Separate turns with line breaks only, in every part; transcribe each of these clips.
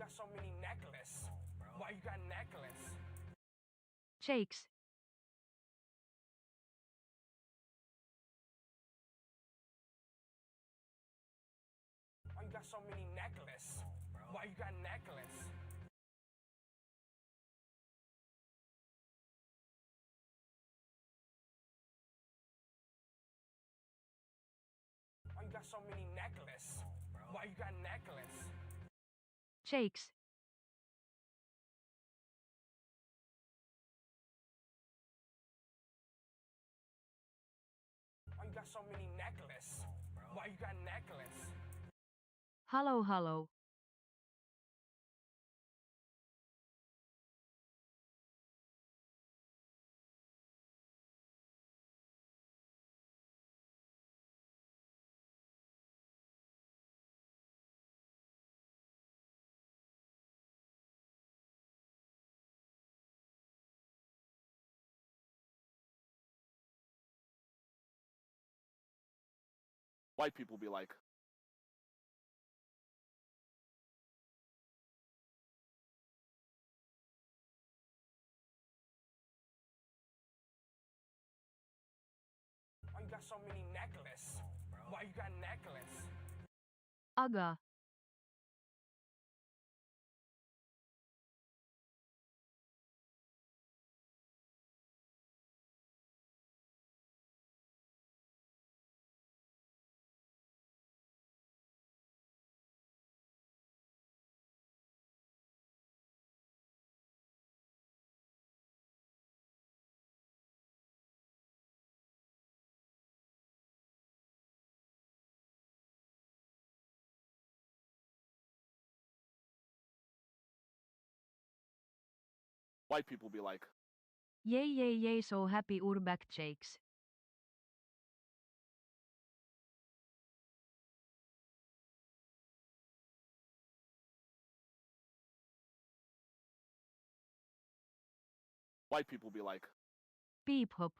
got so many necklaces? Why you got necklace?
Jakes.
Why you got so many necklaces? Why you got necklace? Why you got so many necklaces? Why you got necklace?
Jakes.
Why you got so many necklaces? Why you got necklace?
Hallo.
White people be like,
Why you got so many necklaces? Why you got necklace?
Aga.
white people be like,
Yay, so happy you're back, Jakes.
white people be like,
Beep hop.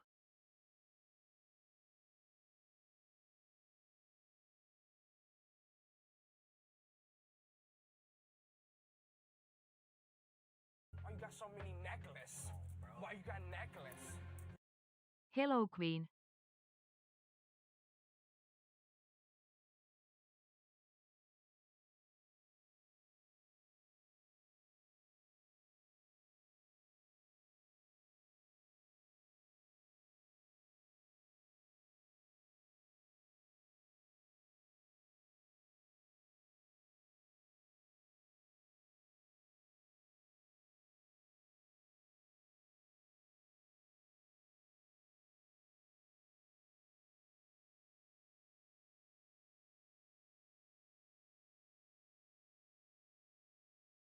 Why you got so many necklaces? Why you got necklace?
Hello, Queen.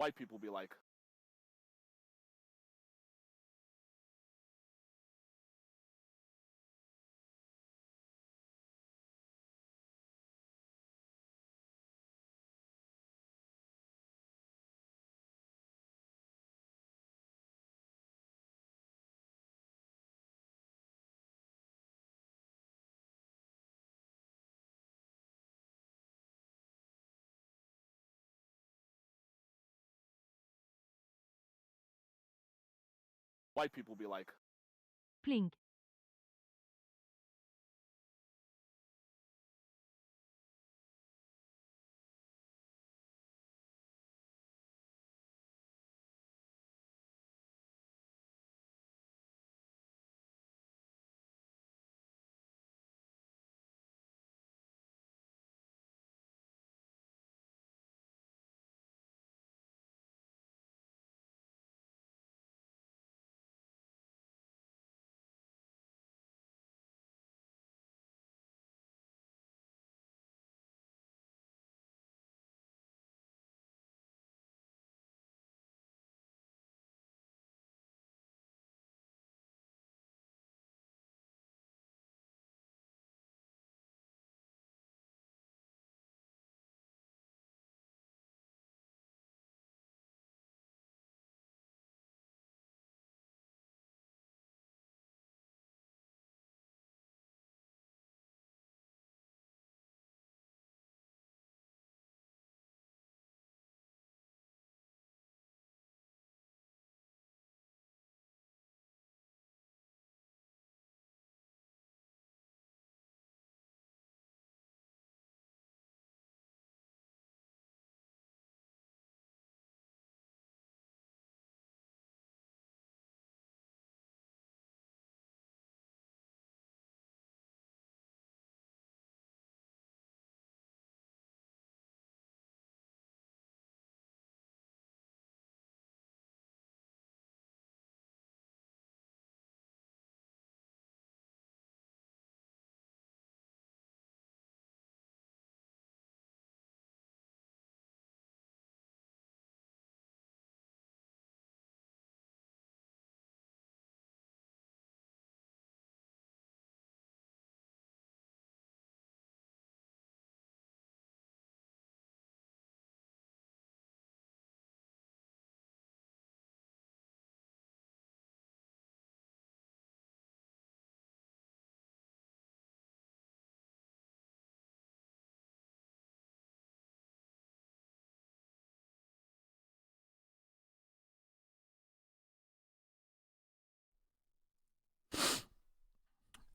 white people be like, white people be like,
Plink.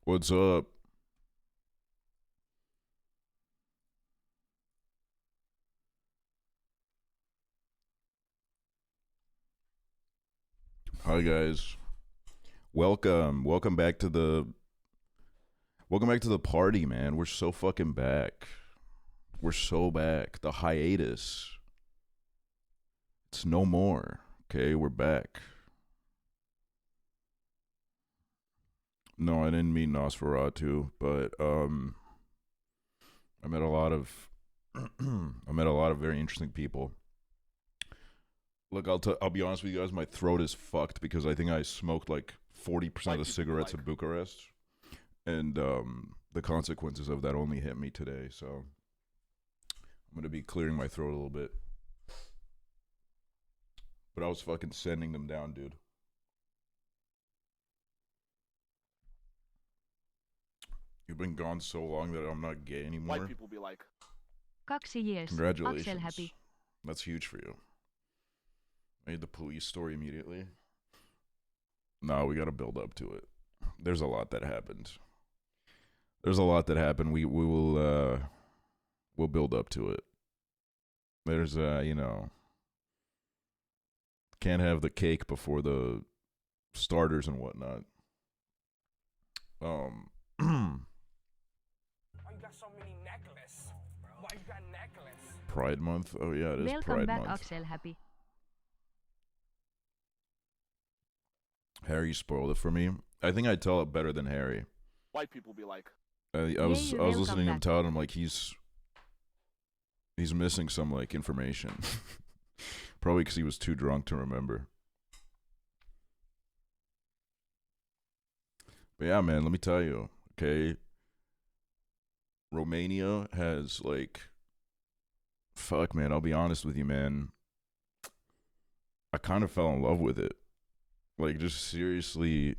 What's up? Hi guys. Welcome back to the party, man. We're so fucking back. We're so back. The hiatus. It's no more. Okay, we're back. No, I didn't mean Nosferatu, but I met a lot of very interesting people. Look, I'll be honest with you guys, my throat is fucked because I think I smoked like 40% of the cigarettes in Bucharest. And the consequences of that only hit me today, so I'm gonna be clearing my throat a little bit. But I was fucking sending them down, dude. You've been gone so long that I'm not gay anymore.
White people be like,
2 years.
Congratulations.
Aksel happy.
That's huge for you. I need the police story immediately. No, we gotta build up to it. There's a lot that happened. We'll build up to it. There's can't have the cake before the starters and whatnot.
Why you got so many necklaces? Why you got necklace?
Pride Month. Oh yeah, it is
Welcome
Pride
back,
Month.
Aksel happy.
Harry spoiled it for me. I think I tell it better than Harry.
white people be like,
I was
welcome
listening to him
back.
tell it. I'm like, he's missing some like information. Probably because he was too drunk to remember. But yeah, man, let me tell you, okay? Romania has like, fuck, man, I'll be honest with you, man. I kind of fell in love with it. Like, just seriously,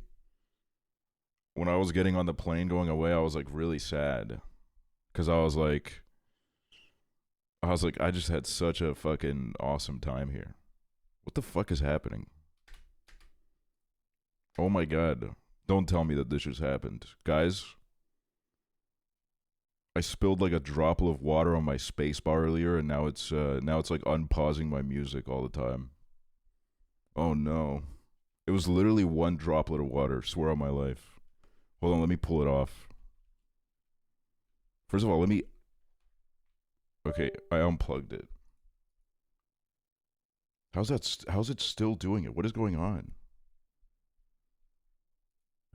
when I was getting on the plane going away, I was like really sad. Because I was like, I just had such a fucking awesome time here. What the fuck is happening? Oh my god. Don't tell me that this just happened. Guys, I spilled like a droplet of water on my spacebar earlier, and now it's like unpausing my music all the time. Oh no. It was literally one droplet of water, swear on my life. Hold on, let me pull it off. First of all, okay, I unplugged it. How's it still doing it? What is going on?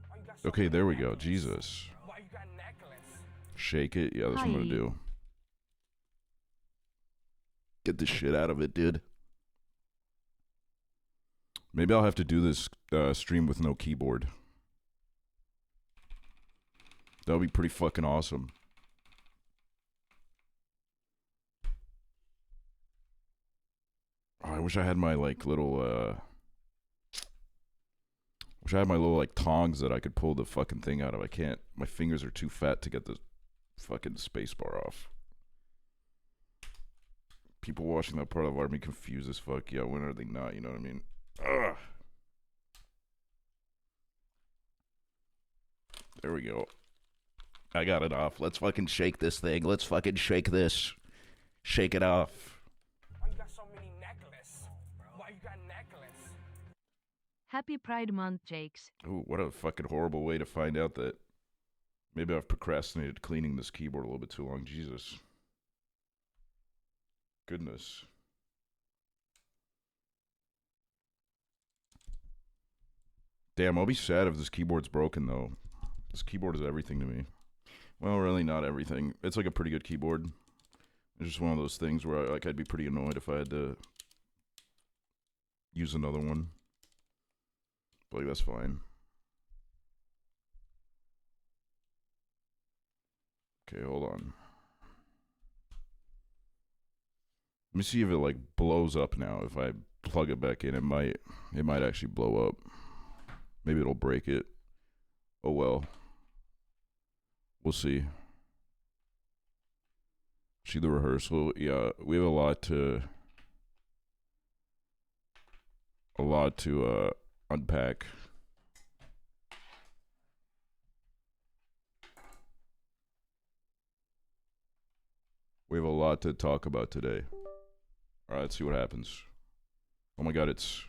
Why you got so
Okay,
many
there we go.
necklaces?
Jesus.
Why you got necklace?
Shake it. Yeah, that's what I'm gonna
Hi.
do. Get the shit out of it, dude. Maybe I'll have to do this stream with no keyboard. That would be pretty fucking awesome. Oh, I wish I had my like little like tongs that I could pull the fucking thing out of. I can't. My fingers are too fat to get the fucking space bar off. People watching that part of art me confused as fuck. Yeah, when are they not? You know what I mean? Ugh. There we go. I got it off. Let's fucking shake this thing. Let's fucking shake this. Shake it off.
Why you got so many necklaces? Why you got necklace?
Happy Pride Month, Jakes.
Ooh, what a fucking horrible way to find out that maybe I've procrastinated cleaning this keyboard a little bit too long. Jesus. Goodness. Damn, I'll be sad if this keyboard's broken, though. This keyboard is everything to me. Well, really not everything. It's like a pretty good keyboard. It's just one of those things where I'd be pretty annoyed if I had to use another one. But like, that's fine. Okay, hold on. Let me see if it like blows up now. If I plug it back in, it might actually blow up. Maybe it'll break it. Oh well. We'll see. See the rehearsal? Yeah, we have a lot to unpack. We have a lot to talk about today. All right, let's see what happens. Oh my god, it's...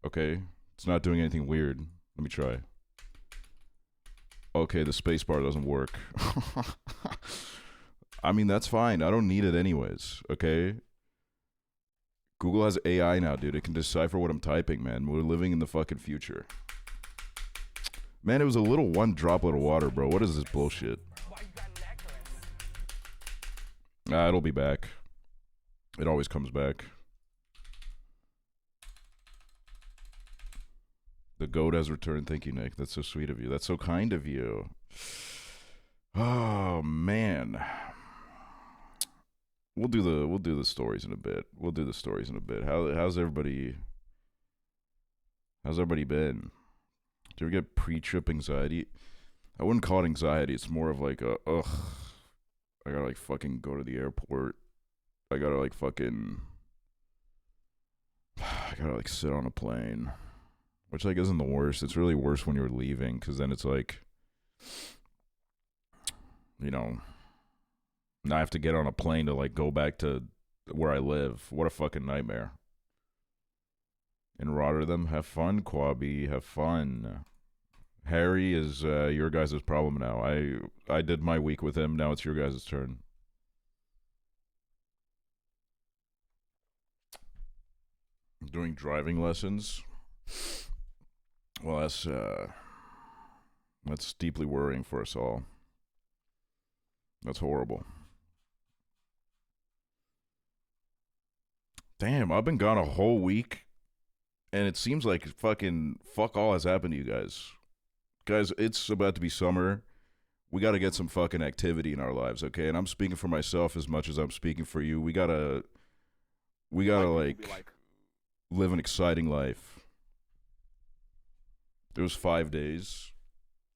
Okay, it's not doing anything weird. Let me try. Okay, the spacebar doesn't work. I mean, that's fine. I don't need it anyways, okay? Google has AI now, dude. It can decipher what I'm typing, man. We're living in the fucking future. Man, it was a little one droplet of water, bro. What is this bullshit? It'll be back. It always comes back. The goat has returned. Thank you, Nick. That's so sweet of you. That's so kind of you. Oh man. We'll do the stories in a bit. We'll do the stories in a bit. How's everybody been? Do you ever get pre-trip anxiety? I wouldn't call it anxiety. It's more of like a ugh. I gotta like fucking go to the airport. I gotta like sit on a plane. Which like isn't the worst. It's really worse when you're leaving, because then it's like, you know, now I have to get on a plane to like go back to where I live. What a fucking nightmare. In Rotterdam, have fun, Quabi. Have fun. Harry is your guys' problem now. I did my week with him. Now it's your guys' turn. Doing driving lessons. Well, that's deeply worrying for us all. That's horrible. Damn, I've been gone a whole week, and it seems like fucking fuck all has happened to you guys. Guys, it's about to be summer. We got to get some fucking activity in our lives, okay? And I'm speaking for myself as much as I'm speaking for you. We gotta like live an exciting life. It was 5 days.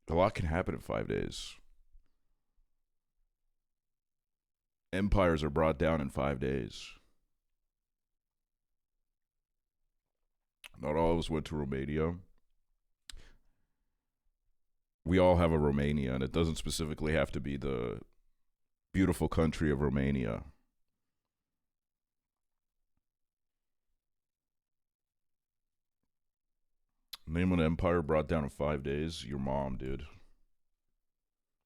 A lot can happen in 5 days. Empires are brought down in 5 days. Not all of us went to Romania. We all have a Romania, and it doesn't specifically have to be the beautiful country of Romania. Name an empire brought down in 5 days. Your mom, dude.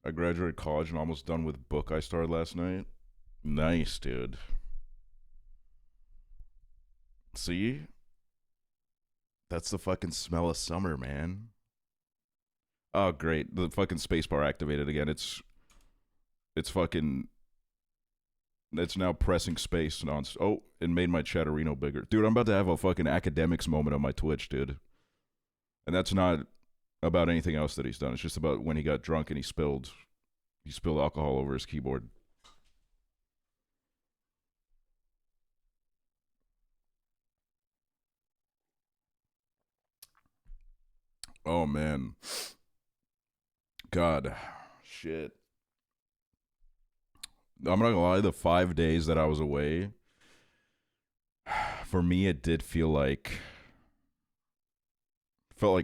I graduated college and almost done with book I started last night. Nice, dude. See? That's the fucking smell of summer, man. Oh, great. The fucking spacebar activated again. It's fucking... It's now pressing space. Oh, it made my Chatterino bigger. Dude, I'm about to have a fucking academics moment on my Twitch, dude. And that's not about anything else that he's done. It's just about when he got drunk and he spilled alcohol over his keyboard. Oh, man. God. Shit. I'm not gonna lie, the 5 days that I was away, for me, it did feel like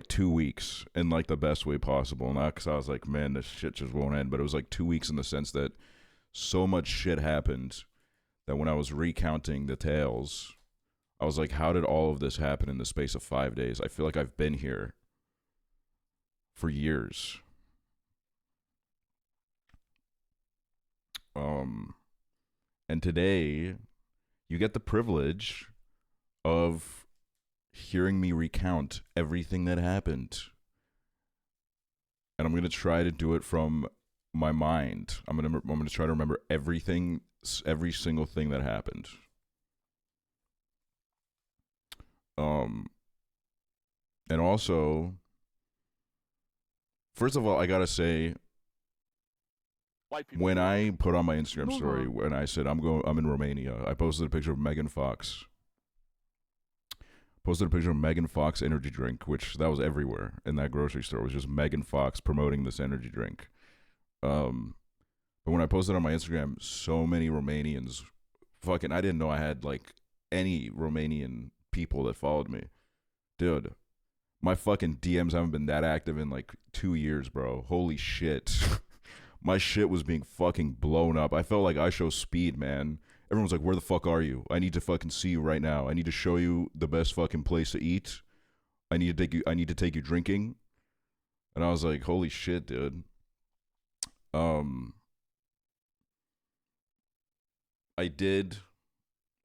2 weeks in like the best way possible. Not because I was like, man, this shit just won't end, but it was like 2 weeks in the sense that so much shit happened that when I was recounting the tales, I was like, how did all of this happen in the space of 5 days? I feel like I've been here for years. And today, you get the privilege of hearing me recount everything that happened. And I'm going to try to do it from my mind. I'm going to try to remember everything, every single thing that happened. And also, first of all, I got to say, when I put on my Instagram story, when I said I'm in Romania, I posted a picture of Megan Fox. Posted a picture of Megan Fox energy drink, which that was everywhere in that grocery store. It was just Megan Fox promoting this energy drink. But when I posted on my Instagram, so many Romanians, fucking, I didn't know I had like any Romanian people that followed me. Dude, my fucking DMs haven't been that active in like 2 years, bro. Holy shit. my shit was being fucking blown up. I felt like I show speed, man. Everyone's like, where the fuck are you? I need to fucking see you right now. I need to show you the best fucking place to eat. I need to take you drinking. And I was like, holy shit, dude. I did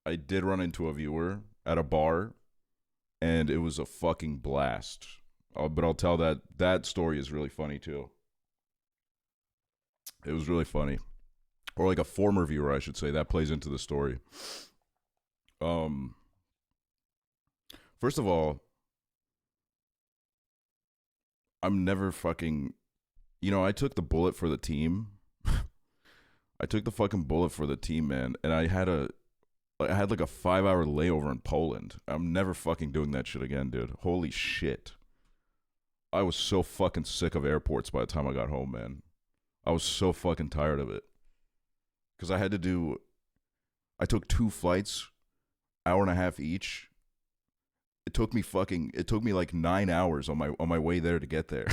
run into a viewer at a bar, and it was a fucking blast. But I'll tell that story is really funny too. It was really funny. Or like a former viewer, I should say, that plays into the story. First of all, I'm never fucking, I took the bullet for the team. I took the fucking bullet for the team, man, and I had like a 5-hour layover in Poland. I'm never fucking doing that shit again, dude. Holy shit. I was so fucking sick of airports by the time I got home, man. I was so fucking tired of it. Because I took 2 flights, hour and a half each. It took me like 9 hours on my way there to get there.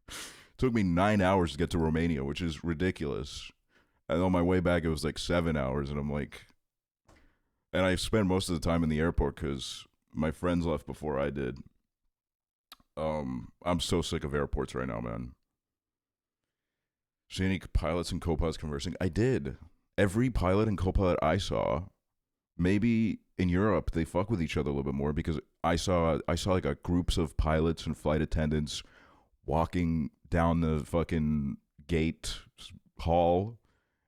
It took me 9 hours to get to Romania, which is ridiculous. And on my way back, it was like 7 hours, and I'm like, and I spent most of the time in the airport because my friends left before I did. I'm so sick of airports right now, man. See any pilots and co-pilots conversing? I did. Every pilot and co-pilot I saw, maybe in Europe they fuck with each other a little bit more, because I saw like groups of pilots and flight attendants walking down the fucking gate hall,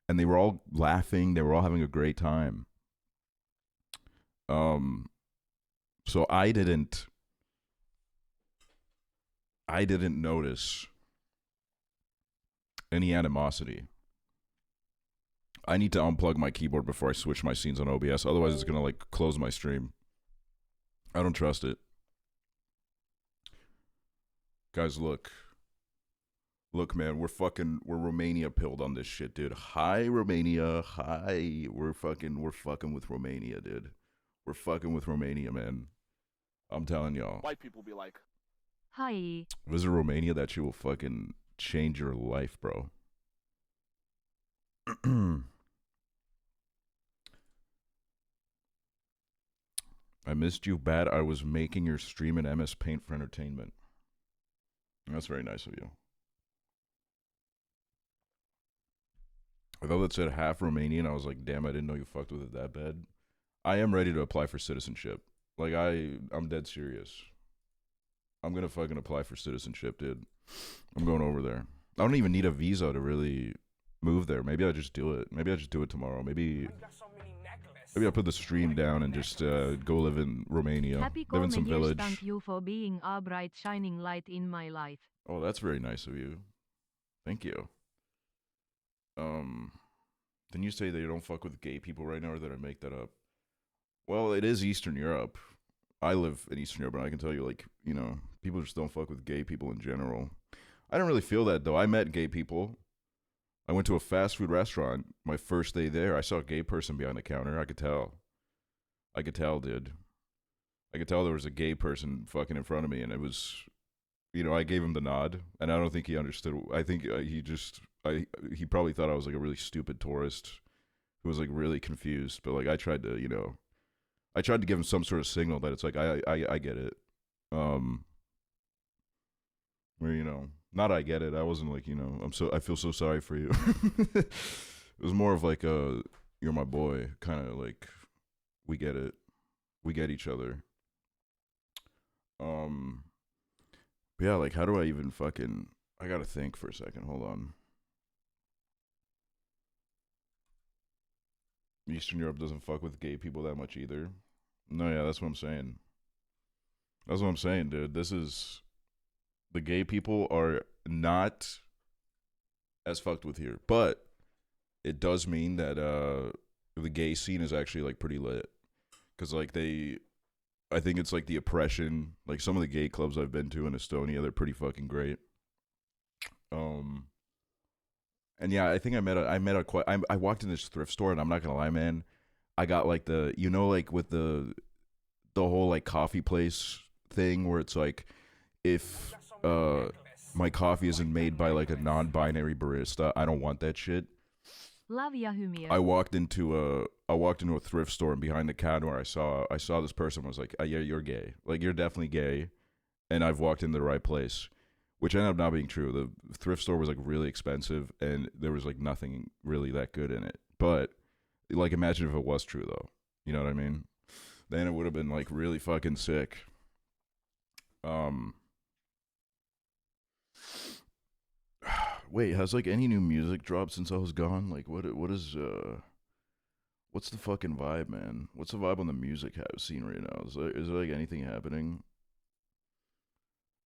and they were all laughing. They were all having a great time. So I didn't notice any animosity. I need to unplug my keyboard before I switch my scenes on OBS. Otherwise, it's gonna like close my stream. I don't trust it. Guys, look, man, we're Romania pilled on this shit, dude. Hi, Romania. Hi, we're fucking with Romania, dude. We're fucking with Romania, man. I'm telling y'all.
White people be like,
Hi.
Visit Romania, that shit will fucking change your life, bro. I missed you bad. I was making your stream in MS Paint for entertainment. That's very nice of you. I thought that said half Romanian. I was like, damn, I didn't know you fucked with it that bad. I am ready to apply for citizenship. Like, I'm dead serious. I'm gonna fucking apply for citizenship, dude. I'm going over there. I don't even need a visa to really move there. Maybe I just do it. Maybe I just do it tomorrow. Maybe I put the stream down and just go live in Romania.
Happy
Live in some village.
Thank you for being a bright shining light in my life.
Oh, that's very nice of you. Thank you. Didn't you say that you don't fuck with gay people right now, or did I make that up? Well, it is Eastern Europe. I live in Eastern Europe, and I can tell you, like, people just don't fuck with gay people in general. I don't really feel that, though. I met gay people. I went to a fast food restaurant my first day there. I saw a gay person behind the counter. I could tell, dude. I could tell there was a gay person fucking in front of me, and it was, I gave him the nod, and I don't think he understood. I think he probably thought I was like a really stupid tourist who was like really confused. But like I tried to give him some sort of signal that it's like I get it. Where not I get it. I wasn't like I feel so sorry for you. It was more of like you're my boy, kind of like we get it, we get each other. But yeah, like how do I even fucking? I gotta think for a second. Hold on. Eastern Europe doesn't fuck with gay people that much either. No, yeah, that's what I'm saying. That's what I'm saying, dude. The gay people are not as fucked with here. But it does mean that the gay scene is actually like pretty lit. Because like I think it's like the oppression, like some of the gay clubs I've been to in Estonia, they're pretty fucking great. And yeah, I think I walked in this thrift store, and I'm not gonna lie, man, I got like like with the whole like coffee place thing where it's like if my coffee isn't made by like a non-binary barista. I don't want that shit.
Lavia hymiö.
I walked into a thrift store, and behind the counter I saw this person. Was like, yeah, you're gay. Like, you're definitely gay. And I've walked into the right place, which ended up not being true. The thrift store was like really expensive, and there was like nothing really that good in it. But like, imagine if it was true though. You know what I mean? Then it would have been like really fucking sick. Wait, has like any new music dropped since I was gone? Like, what's the fucking vibe, man? What's the vibe on the music scene right now? Is there like anything happening?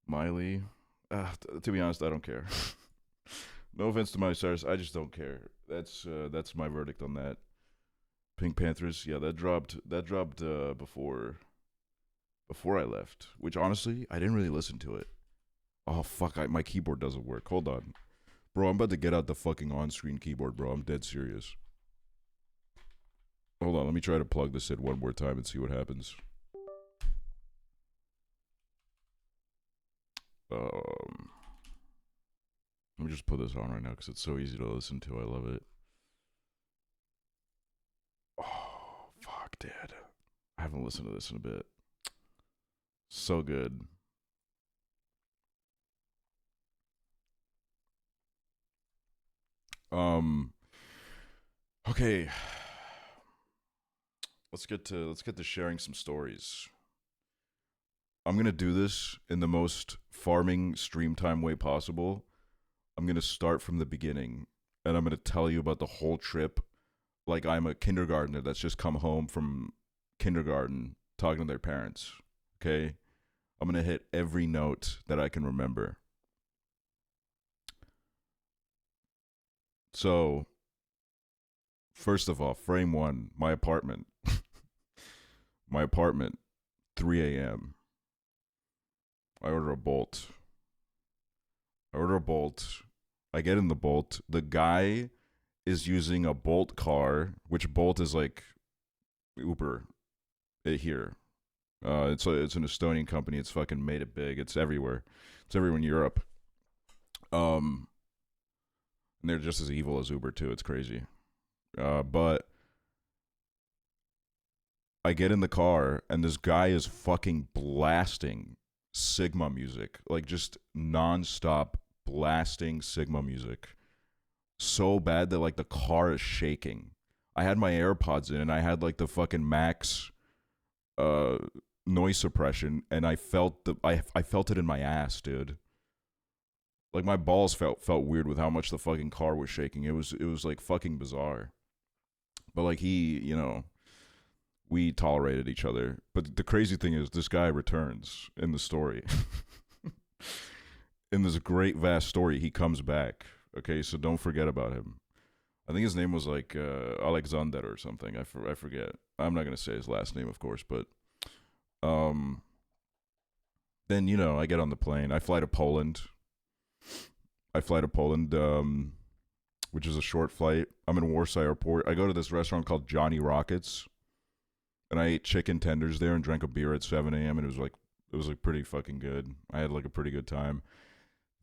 Miley? To be honest, I don't care. No offense to Miley Cyrus, I just don't care. That's my verdict on that. Pink Panthers, yeah, that dropped before I left, which honestly, I didn't really listen to it. Oh fuck, my keyboard doesn't work. Hold on. Bro, I'm about to get out the fucking on-screen keyboard, bro. I'm dead serious. Hold on, let me try to plug this in one more time and see what happens. Let me just put this on right now because it's so easy to listen to. I love it. Oh, fuck, dude. I haven't listened to this in a bit. So good. Okay. Let's get to sharing some stories. I'm gonna do this in the most farming stream time way possible. I'm gonna start from the beginning, and I'm gonna tell you about the whole trip like I'm a kindergartner that's just come home from kindergarten talking to their parents. Okay? I'm gonna hit every note that I can remember. So, first of all, frame one, my apartment. My apartment, 3 a.m. I order a Bolt. I get in the Bolt. The guy is using a Bolt car, which Bolt is like Uber here. It's an Estonian company. It's fucking made it big. It's everywhere. It's everywhere in Europe. And they're just as evil as Uber too. It's crazy. But I get in the car and this guy is fucking blasting Sigma music, like just nonstop blasting Sigma music, so bad that like the car is shaking. I had my AirPods in and I had like the fucking max noise suppression, and I felt I felt it in my ass, dude. Like my balls felt weird with how much the fucking car was shaking. It was like fucking bizarre. But like we tolerated each other. But the crazy thing is, this guy returns in the story. In this great vast story, he comes back. Okay, so don't forget about him. I think his name was like Alexander or something. I forget. I'm not gonna say his last name, of course, but then I get on the plane. I fly to Poland. Which is a short flight. I'm in Warsaw Airport. I go to this restaurant called Johnny Rockets, and I ate chicken tenders there and drank a beer at 7 a.m. and it was pretty fucking good. I had like a pretty good time.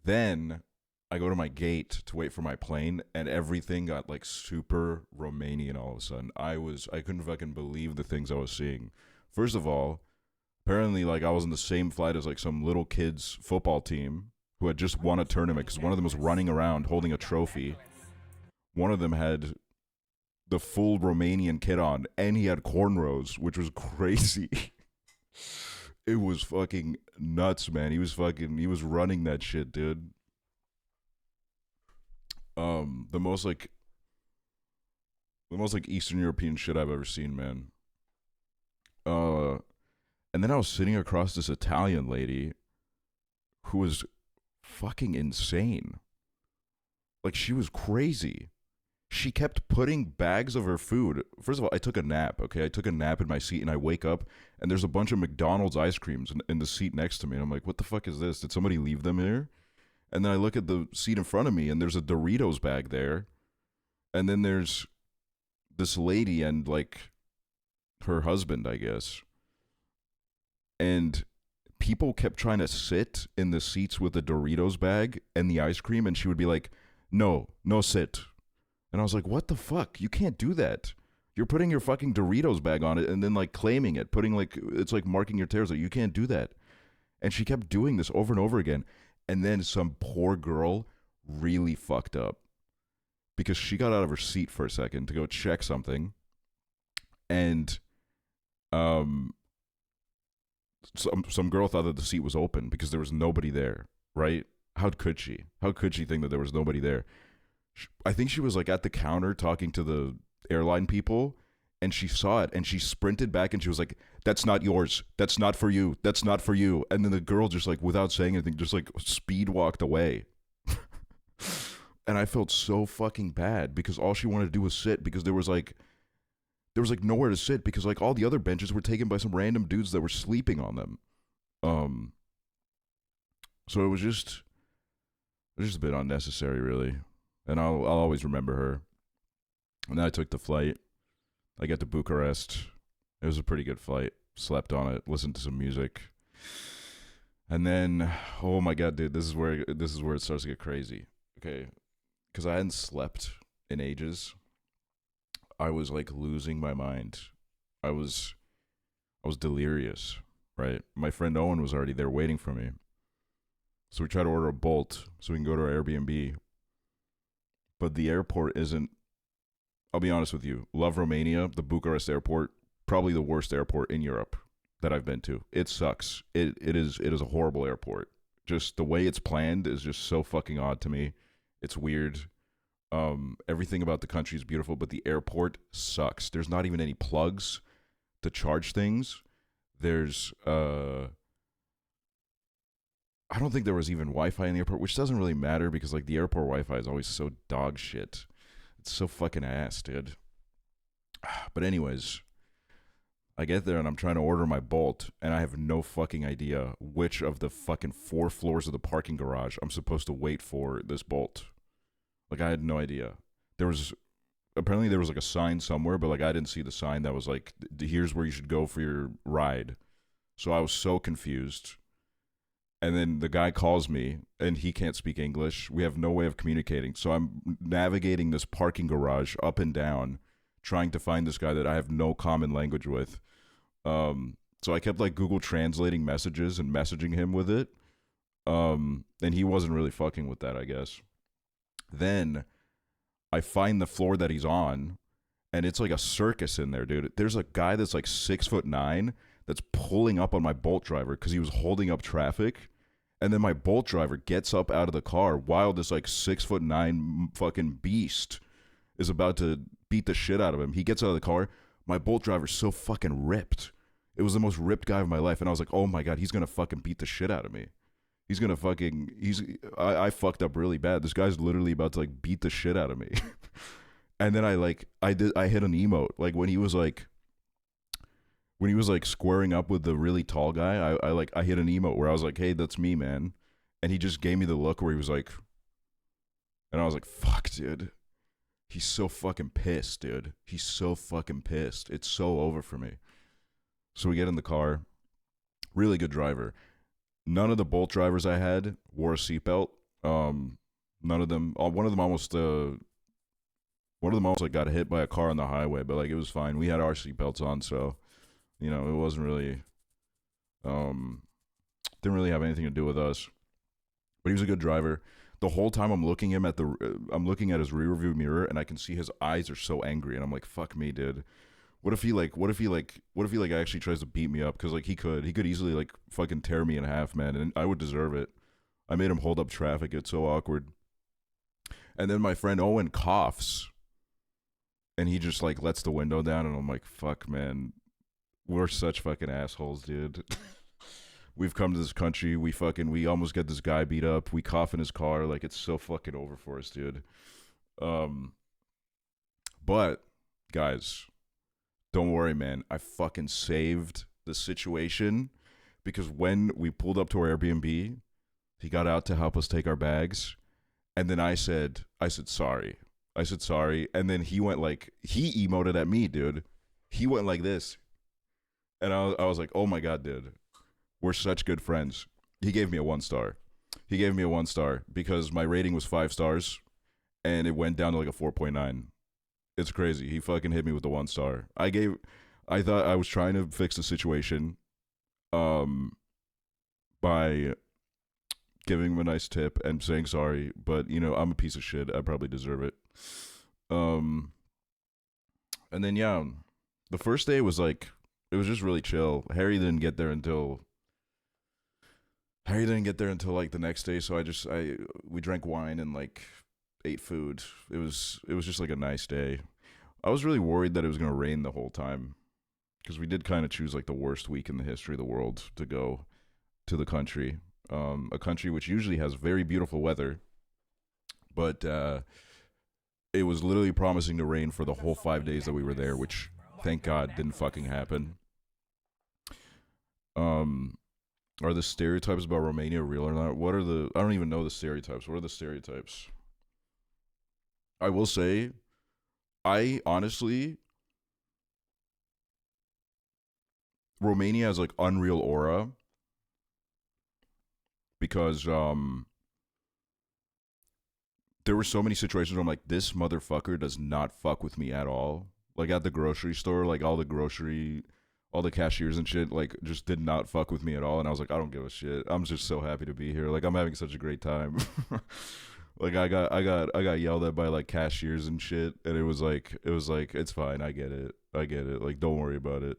Then I go to my gate to wait for my plane, and everything got like super Romanian all of a sudden. I couldn't fucking believe the things I was seeing. First of all, apparently like I was on the same flight as like some little kids football team who had just won a tournament, because one of them was running around holding a trophy. One of them had the full Romanian kit on, and he had cornrows, which was crazy. It was fucking nuts, man. He was running that shit, dude. The most Eastern European shit I've ever seen, man. And then I was sitting across this Italian lady who was fucking insane. Like, she was crazy. She kept putting bags of her food. First of all, I took a nap, okay? I took a nap in my seat, and I wake up, and there's a bunch of McDonald's ice creams in the seat next to me. And I'm like, what the fuck is this? Did somebody leave them here? And then I look at the seat in front of me, and there's a Doritos bag there. And then there's this lady and, like, her husband, I guess. And people kept trying to sit in the seats with the Doritos bag and the ice cream, and she would be like, no sit. And I was like, what the fuck? You can't do that. You're putting your fucking Doritos bag on it and then like claiming it, putting like, it's like marking your tears. Like, you can't do that. And she kept doing this over and over again. And then some poor girl really fucked up because she got out of her seat for a second to go check something. And some girl thought that the seat was open because there was nobody there, right? How could she? How could she think that there was nobody there? I think she was like at the counter talking to the airline people, and she saw it, and she sprinted back, and she was like, that's not yours. That's not for you. That's not for you. And then the girl just like, without saying anything, just like speed walked away. And I felt so fucking bad because all she wanted to do was sit because there was like nowhere to sit because like all the other benches were taken by some random dudes that were sleeping on them. So it was just a bit unnecessary, really. And I'll always remember her. And then I took the flight. I got to Bucharest. It was a pretty good flight. Slept on it, listened to some music. And then, oh my god, dude, this is where it starts to get crazy. Okay, because I hadn't slept in ages. I was like losing my mind. I was delirious, right? My friend Owen was already there waiting for me. So we tried to order a Bolt so we can go to our Airbnb. But the airport isn't, I'll be honest with you, love Romania, the Bucharest airport, probably the worst airport in Europe that I've been to. It sucks. It is a horrible airport. Just the way it's planned is just so fucking odd to me. It's weird. Everything about the country is beautiful, but the airport sucks. There's not even any plugs to charge things. There's I don't think there was even Wi-Fi in the airport, which doesn't really matter because like the airport Wi-Fi is always so dog shit. It's so fucking ass, dude. But anyways, I get there and I'm trying to order my Bolt, and I have no fucking idea which of the fucking 4 floors of the parking garage I'm supposed to wait for this Bolt. Like, I had no idea. Apparently there was like a sign somewhere, but like I didn't see the sign that was like, here's where you should go for your ride. So I was so confused. And then the guy calls me, and he can't speak English. We have no way of communicating. So I'm navigating this parking garage up and down, trying to find this guy that I have no common language with. So I kept like Google translating messages and messaging him with it. And he wasn't really fucking with that, I guess. Then I find the floor that he's on, and it's like a circus in there, dude. There's a guy that's like 6'9" that's pulling up on my Bolt driver because he was holding up traffic. And then my Bolt driver gets up out of the car while this like 6'9" fucking beast is about to beat the shit out of him. He gets out of the car. My Bolt driver's so fucking ripped. It was the most ripped guy of my life. And I was like, oh my God, he's going to fucking beat the shit out of me. He's going to fucking, I fucked up really bad. This guy's literally about to like beat the shit out of me. And then I hit an emote. Like when he was like squaring up with the really tall guy, I hit an emote where I was like, hey, that's me, man. And he just gave me the look where he was like, and I was like, fuck, dude. He's so fucking pissed, dude. He's so fucking pissed. It's so over for me. So we get in the car. Really good driver. None of the Bolt drivers I had wore a seatbelt. None of them. One of them almost like got hit by a car on the highway, but like it was fine. We had our seatbelts on, so you know it wasn't really. Didn't really have anything to do with us. But he was a good driver. The whole time I'm looking at his rear view mirror, and I can see his eyes are so angry, and I'm like, "Fuck me, dude. What if he actually tries to beat me up? Because like he could easily like fucking tear me in half, man, and I would deserve it. I made him hold up traffic. It's so awkward. And then my friend Owen coughs, and he just like lets the window down, and I'm like, "Fuck, man, we're such fucking assholes, dude." We've come to this country. We almost get this guy beat up. We cough in his car. Like, it's so fucking over for us, dude. But, guys, don't worry, man. I fucking saved the situation because when we pulled up to our Airbnb, he got out to help us take our bags. And then I said sorry. And then he went like, he emoted at me, dude. He went like this. And I was like, oh my God, dude. We're such good friends. He gave me a 1-star. He gave me a 1-star because my rating was 5 stars and it went down to like a 4.9. It's crazy. He fucking hit me with the 1-star. I thought I was trying to fix the situation by giving him a nice tip and saying sorry, but you know, I'm a piece of shit. I probably deserve it. And then yeah, the first day was like, it was just really chill. Harry didn't get there until like the next day, so we drank wine and like ate food. It was just like a nice day. I was really worried that it was going to rain the whole time because we did kind of choose like the worst week in the history of the world to go to the country. A country which usually has very beautiful weather, but it was literally promising to rain for the whole 5 days that we were there, which thank God didn't fucking happen. Are the stereotypes about Romania real or not? I don't even know the stereotypes. What are the stereotypes? I will say, I honestly, Romania has like unreal aura because there were so many situations where I'm like, this motherfucker does not fuck with me at all. Like at the grocery store, like all the cashiers and shit, like just did not fuck with me at all. And I was like, I don't give a shit. I'm just so happy to be here. Like I'm having such a great time. Like I got yelled at by like cashiers and shit, and it was like it's fine. I get it. Like don't worry about it.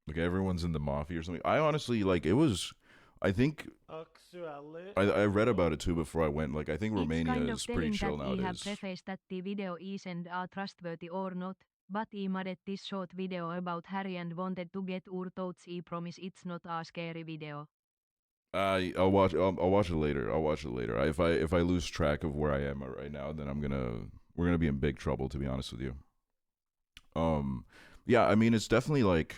Like everyone's in the mafia or something. I honestly like it was. I think
Aksually.
I read about it too before I went. Like I think Romania
It's kind
is
of
pretty
telling
chill
that I have
nowadays.
prefaced that the video isn't trustworthy or not, but I made this short video about Harry and wanted to get your thoughts. I promise it's not a scary video.
I'll watch it later. If I lose track of where I am right now, then we're gonna be in big trouble, to be honest with you. Yeah, I mean it's definitely like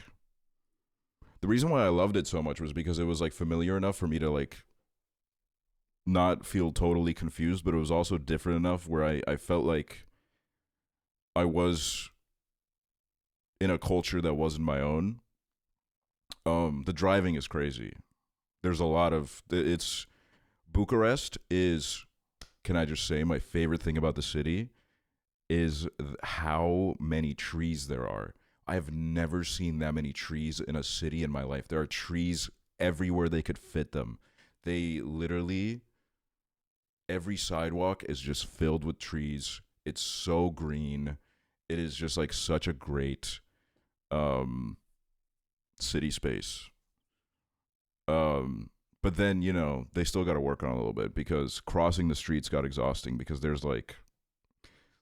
the reason why I loved it so much was because it was like familiar enough for me to like not feel totally confused, but it was also different enough where I felt like I was in a culture that wasn't my own. The driving is crazy. There's a lot of Bucharest is, can I just say, my favorite thing about the city is how many trees there are. I have never seen that many trees in a city in my life. There are trees everywhere they could fit them. They literally, every sidewalk is just filled with trees. It's so green. It is just like such a great city space. But then, you know, they still got to work on it a little bit because crossing the streets got exhausting because there's like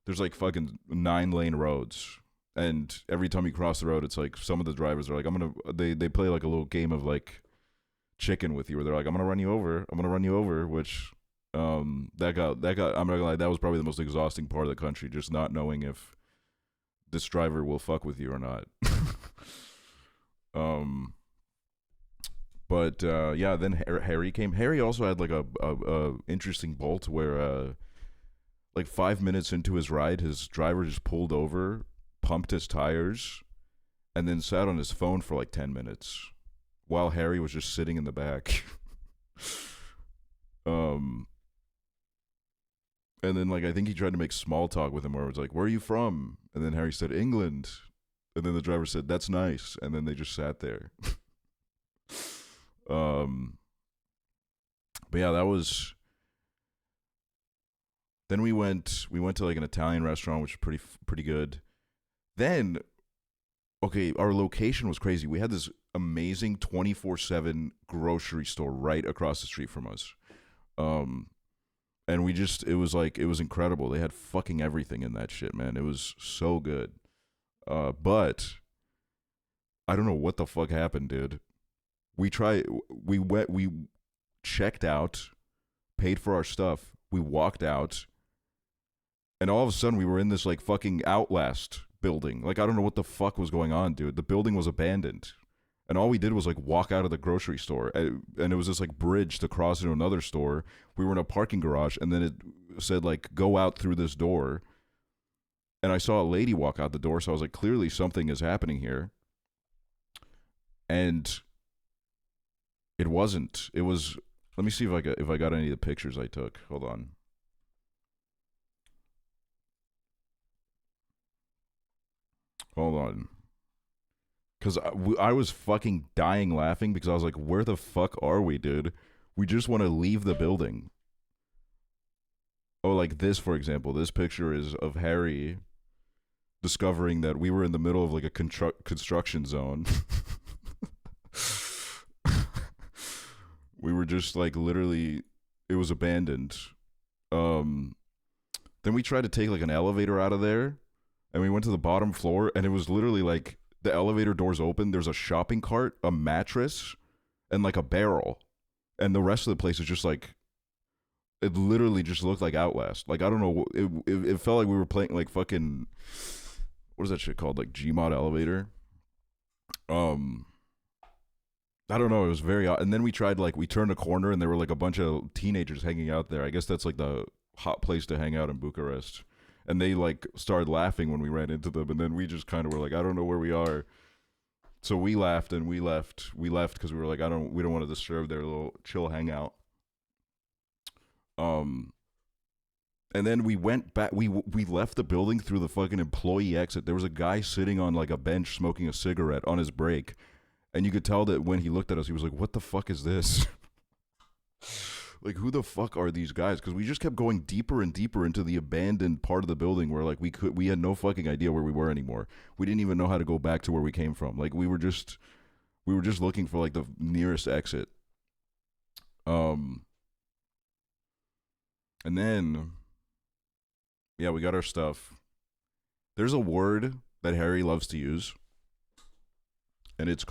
fucking 9-lane roads. And every time you cross the road, it's like some of the drivers are like, they play like a little game of like chicken with you where they're like, I'm going to run you over, which, I'm not gonna lie, that was probably the most exhausting part of the country, just not knowing if this driver will fuck with you or not. But yeah, then Harry came. Harry also had like a interesting bolt where like 5 minutes into his ride, his driver just pulled over, pumped his tires, and then sat on his phone for like 10 minutes while Harry was just sitting in the back. And then like I think he tried to make small talk with him where it was like, where are you from? And then Harry said, England. And then the driver said, that's nice. And then they just sat there. But yeah, that was. Then we went to like an Italian restaurant, which was pretty good. Then, okay, our location was crazy. We had this amazing 24/7 grocery store right across the street from us. And it was incredible. They had fucking everything in that shit, man. It was so good. But I don't know what the fuck happened, dude. We checked out, paid for our stuff, we walked out, and all of a sudden we were in this like fucking Outlast building. Like I don't know what the fuck was going on, dude. The building was abandoned. And all we did was like walk out of the grocery store, and it was this like bridge to cross into another store. We were in a parking garage, and then it said like go out through this door. And I saw a lady walk out the door, so I was like, clearly something is happening here. and it wasn't. It was. Let me see if I got any of the pictures I took. Hold on. Hold on. Because I was fucking dying laughing because I was like, where the fuck are we, dude? We just want to leave the building. Oh, like this, for example. This picture is of Harry discovering that we were in the middle of like a construction zone. We were just like literally, it was abandoned. Then we tried to take like an elevator out of there, and we went to the bottom floor, and it was literally like the elevator doors open. There's a shopping cart, a mattress, and like a barrel, and the rest of the place is just like, it literally just looked like Outlast. Like I don't know, it felt like we were playing like fucking, what is that shit called? Like Gmod Elevator. I don't know. It was very odd. And then we tried, like, we turned a corner and there were like a bunch of teenagers hanging out there. I guess that's like the hot place to hang out in Bucharest. And they like started laughing when we ran into them. And then we just kind of were like, I don't know where we are. So we laughed and we left. We left because we were like, we don't want to disturb their little chill hangout. And then we went back. We left the building through the fucking employee exit. There was a guy sitting on like a bench smoking a cigarette on his break. And you could tell that when he looked at us, he was like, what the fuck is this? Like, who the fuck are these guys? Because we just kept going deeper and deeper into the abandoned part of the building where, like, we had no fucking idea where we were anymore. We didn't even know how to go back to where we came from. Like, we were just looking for, like, the nearest exit. And then, yeah, we got our stuff. There's a word that Harry loves to use. And it's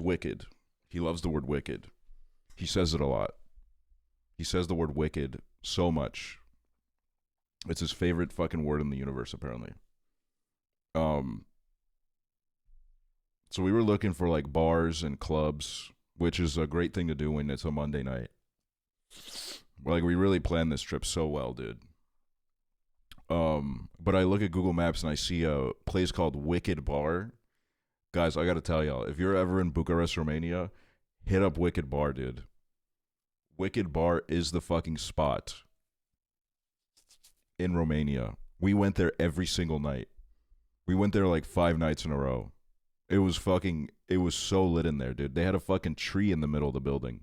wicked. He loves the word wicked. He says it a lot. He says the word wicked so much. It's his favorite fucking word in the universe, apparently. So we were looking for like bars and clubs, which is a great thing to do when it's a Monday night. Like, we really planned this trip so well, dude. But I look at Google Maps and I see a place called Wicked Bar. Guys, I gotta tell y'all, if you're ever in Bucharest, Romania, hit up Wicked Bar, dude. Wicked Bar is the fucking spot in Romania. We went there every single night. We went there like 5 nights in a row. It was so lit in there, dude. They had a fucking tree in the middle of the building.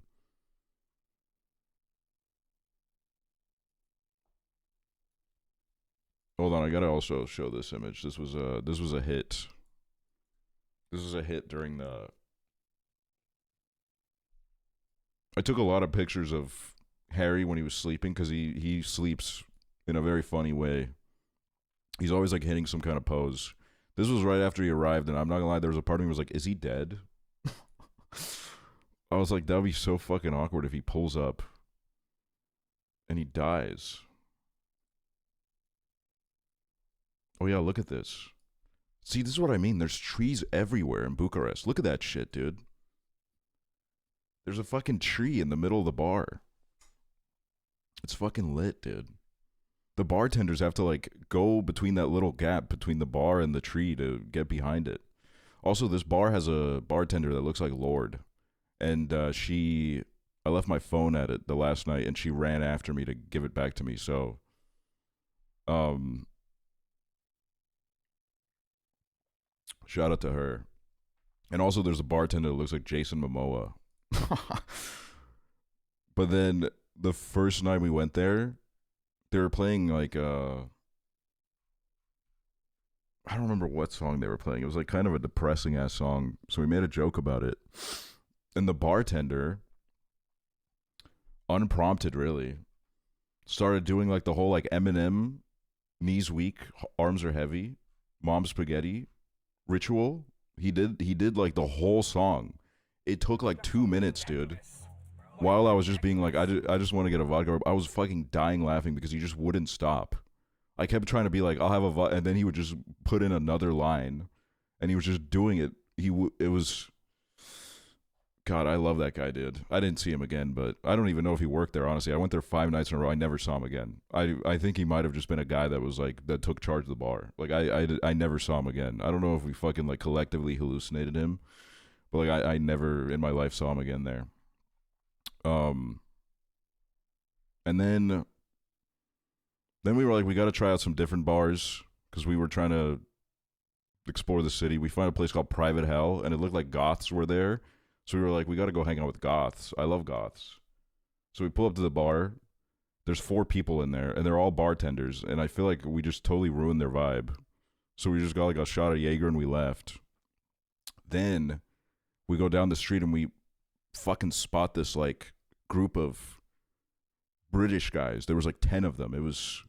Hold on, I gotta also show this image. This was a hit. This was a hit during the... I took a lot of pictures of Harry when he was sleeping because he sleeps in a very funny way. He's always like hitting some kind of pose. This was right after he arrived, and I'm not gonna lie, there was a part of me was like, is he dead? I was like, that would be so fucking awkward if he pulls up and he dies. Oh yeah, look at this. See, this is what I mean. There's trees everywhere in Bucharest. Look at that shit, dude. There's a fucking tree in the middle of the bar. It's fucking lit, dude. The bartenders have to, like, go between that little gap between the bar and the tree to get behind it. Also, this bar has a bartender that looks like Lord. And I left my phone at it the last night, and she ran after me to give it back to me. So, shout out to her. And also there's a bartender that looks like Jason Momoa. But then the first night we went there, they were playing like I don't remember what song they were playing. It was like kind of a depressing ass song. So we made a joke about it. And the bartender, unprompted really, started doing like the whole like Eminem, knees weak, arms are heavy, mom spaghetti ritual. He did like the whole song. It took like 2 minutes, dude. While I was just being like, I just want to get a vodka. I was fucking dying laughing because he just wouldn't stop. I kept trying to be like, I'll have a vodka, and then he would just put in another line, and he was just doing it. It was, God, I love that guy, dude. I didn't see him again, but I don't even know if he worked there, honestly. I went there 5 nights in a row. I never saw him again. I think he might have just been a guy that was like, that took charge of the bar. Like, I never saw him again. I don't know if we fucking like collectively hallucinated him, But like I never in my life saw him again there. And then we were like, we got to try out some different bars because we were trying to explore the city. We found a place called Private Hell, and it looked like goths were there. So we were like, we got to go hang out with goths. I love goths. So we pull up to the bar. There's 4 people in there, and they're all bartenders. And I feel like we just totally ruined their vibe. So we just got like a shot of Jaeger and we left. Then we go down the street and we fucking spot this like group of British guys. There was like 10 of them. It was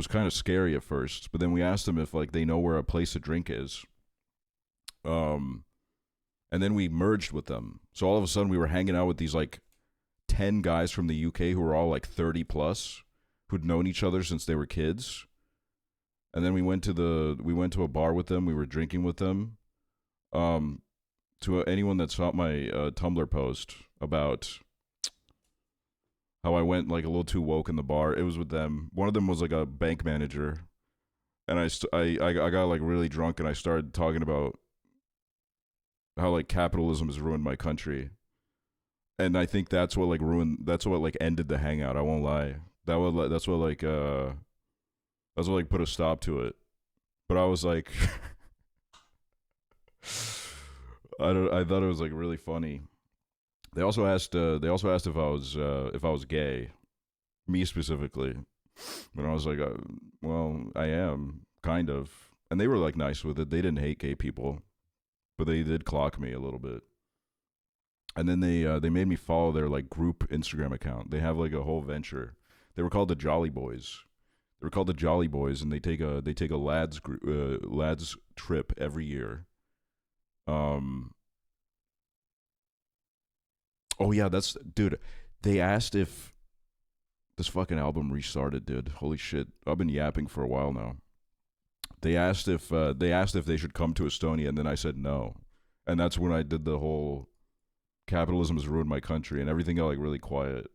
kind of scary at first, but then we asked them if like they know where a place to drink is. And then we merged with them. So all of a sudden we were hanging out with these like 10 guys from the UK who were all like 30 plus, who'd known each other since they were kids. And then we went to a bar with them. We were drinking with them. To anyone that saw my Tumblr post about how I went like a little too woke in the bar, it was with them. One of them was like a bank manager, and I got like really drunk and I started talking about how like capitalism has ruined my country, and I think that's what like ended the hangout. I won't lie. That's what put a stop to it. But I was like, I thought it was like really funny. They also asked if I was gay, me specifically, and I was like, well, I am kind of, and they were like nice with it. They didn't hate gay people, but they did clock me a little bit. And then they made me follow their like group Instagram account. They have like a whole venture. They were called the Jolly Boys. They were called the Jolly Boys, and they take a lads trip every year. Oh yeah, dude. They asked if this fucking album restarted, dude. Holy shit, I've been yapping for a while now. They asked if they should come to Estonia, and then I said no, and that's when I did the whole capitalism has ruined my country, and everything got like really quiet.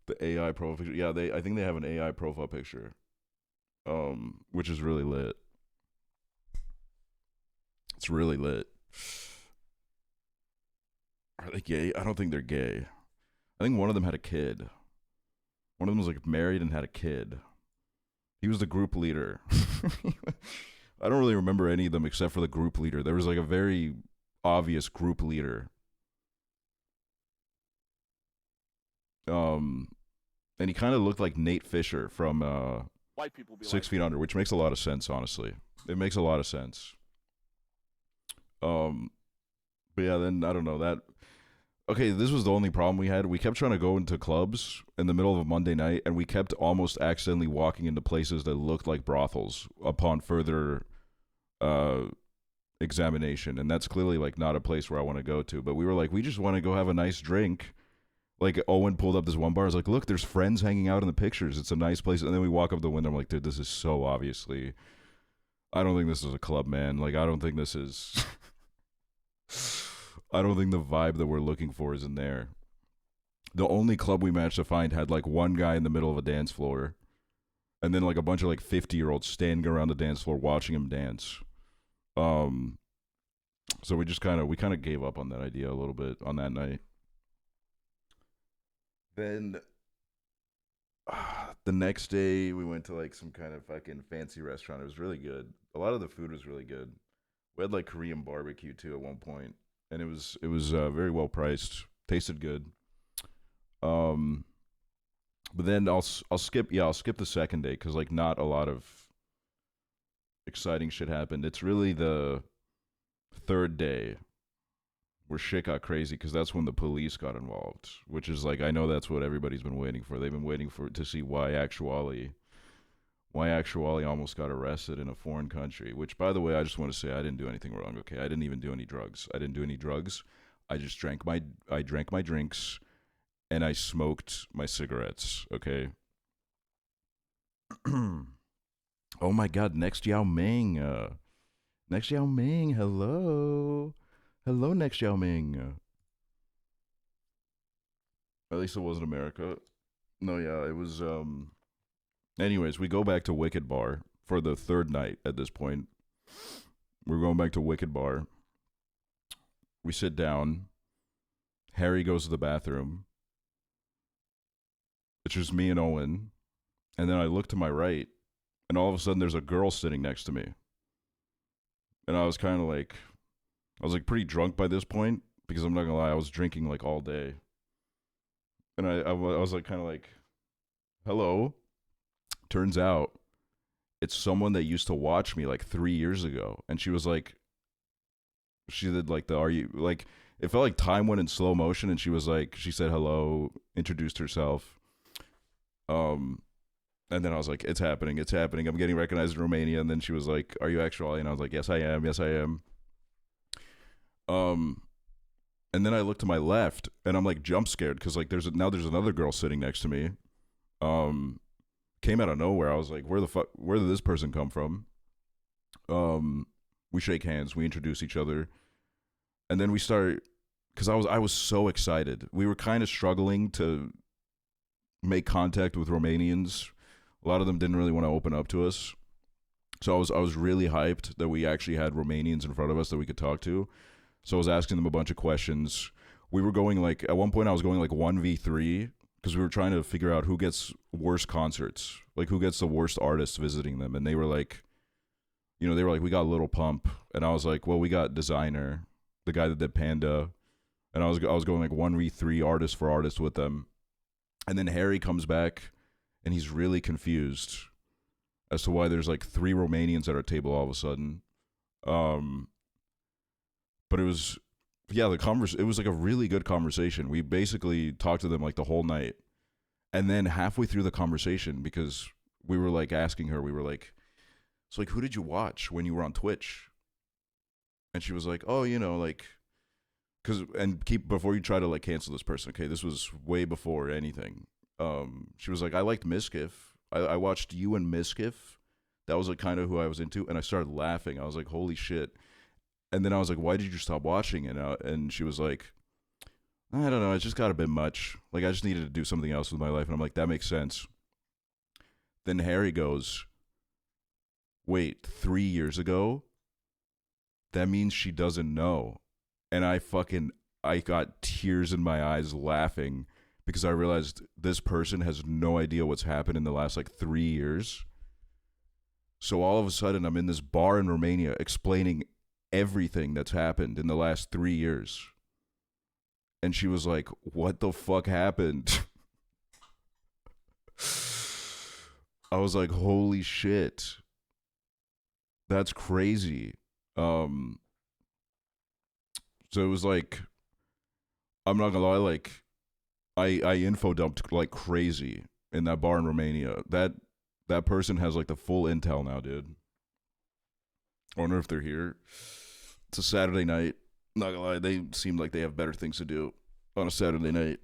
The AI profile picture, yeah, I think they have an AI profile picture, which is really lit. It's really lit. Are they gay? I don't think they're gay. I think one of them had a kid. One of them was like married and had a kid. He was the group leader. I don't really remember any of them except for the group leader. There was like a very obvious group leader. And he kind of looked like Nate Fisher from
White people be
6 Feet Under, which makes a lot of sense, honestly. It makes a lot of sense. But yeah, then I don't know that. Okay, this was the only problem we had. We kept trying to go into clubs in the middle of a Monday night, and we kept almost accidentally walking into places that looked like brothels upon further examination. And that's clearly like not a place where I want to go to. But we were like, we just want to go have a nice drink. Like Owen pulled up this one bar. I was like, look, there's friends hanging out in the pictures. It's a nice place. And then we walk up the window. I'm like, dude, this is so obviously. I don't think this is a club, man. Like, I don't think this is. I don't think the vibe that we're looking for is in there. The only club we managed to find had like one guy in the middle of a dance floor, and then like a bunch of like 50-year-olds standing around the dance floor watching him dance. So we kind of gave up on that idea a little bit on that night. Then the next day we went to like some kind of fucking fancy restaurant. It was really good. A lot of the food was really good. We had like Korean barbecue too at one point, and it was very well priced. Tasted good. But then I'll skip the second day because like not a lot of exciting shit happened. It's really the third day where shit got crazy because that's when the police got involved, which is like, I know that's what everybody's been waiting for. They've been waiting to see why Aksually almost got arrested in a foreign country, which, by the way, I just want to say I didn't do anything wrong, okay? I didn't even do any drugs. I just drank my drinks and I smoked my cigarettes, okay? Oh my god, next Yao Ming. Hello. Hello, next Yao Ming. At least it wasn't America. No, yeah, it was, anyways, we go back to Wicked Bar for the third night at this point. We're going back to Wicked Bar. We sit down. Harry goes to the bathroom. It's just me and Owen. And then I look to my right, and all of a sudden there's a girl sitting next to me. And I was kind of like, I was like pretty drunk by this point, because I'm not gonna lie, I was drinking like all day. And I was like kind of like, hello. Turns out it's someone that used to watch me like 3 years ago. And she was like, she did like the, are you, like, it felt like time went in slow motion. And she was like, she said hello, introduced herself. And then I was like, it's happening. I'm getting recognized in Romania. And then she was like, are you Aksually? And I was like, yes, I am. And then I looked to my left, and I'm like jump scared because like there's another girl sitting next to me. Came out of nowhere. I was like, where did this person come from? We shake hands, we introduce each other, and then we start, because I was so excited. We were kind of struggling to make contact with Romanians. A lot of them didn't really want to open up to us. So I was really hyped that we actually had Romanians in front of us that we could talk to. So I was asking them a bunch of questions. We were going like, at one point I was going like 1v3, because we were trying to figure out who gets worse concerts, like who gets the worst artists visiting them. And they were like, we got Little Pump. And I was like, well, we got Designer, the guy that did Panda. And I was going like 1v3 artist for artist with them. And then Harry comes back, and he's really confused as to why there's like 3 Romanians at our table all of a sudden. But it was, it was like a really good conversation. We basically talked to them like the whole night. And then halfway through the conversation, because we were like asking her, we were like, so like, who did you watch when you were on Twitch? And she was like, oh, like, before you try to like cancel this person, okay, this was way before anything. She was like, I liked Miskiff. I watched you and Miskiff. That was like kind of who I was into. And I started laughing. I was like, holy shit. And then I was like, why did you stop watching it? And she was like, I don't know. It just got a bit much. Like, I just needed to do something else with my life. And I'm like, that makes sense. Then Harry goes, wait, 3 years ago? That means she doesn't know. And I got tears in my eyes laughing, because I realized this person has no idea what's happened in the last like 3 years. So all of a sudden I'm in this bar in Romania explaining everything that's happened in the last 3 years. And she was like, what the fuck happened? I was like, holy shit. That's crazy. So it was like, I'm not gonna lie, like, I info dumped like crazy in that bar in Romania. That person has like the full intel now, dude. I wonder if they're here. It's a Saturday night. Not gonna lie, they seem like they have better things to do on a Saturday night.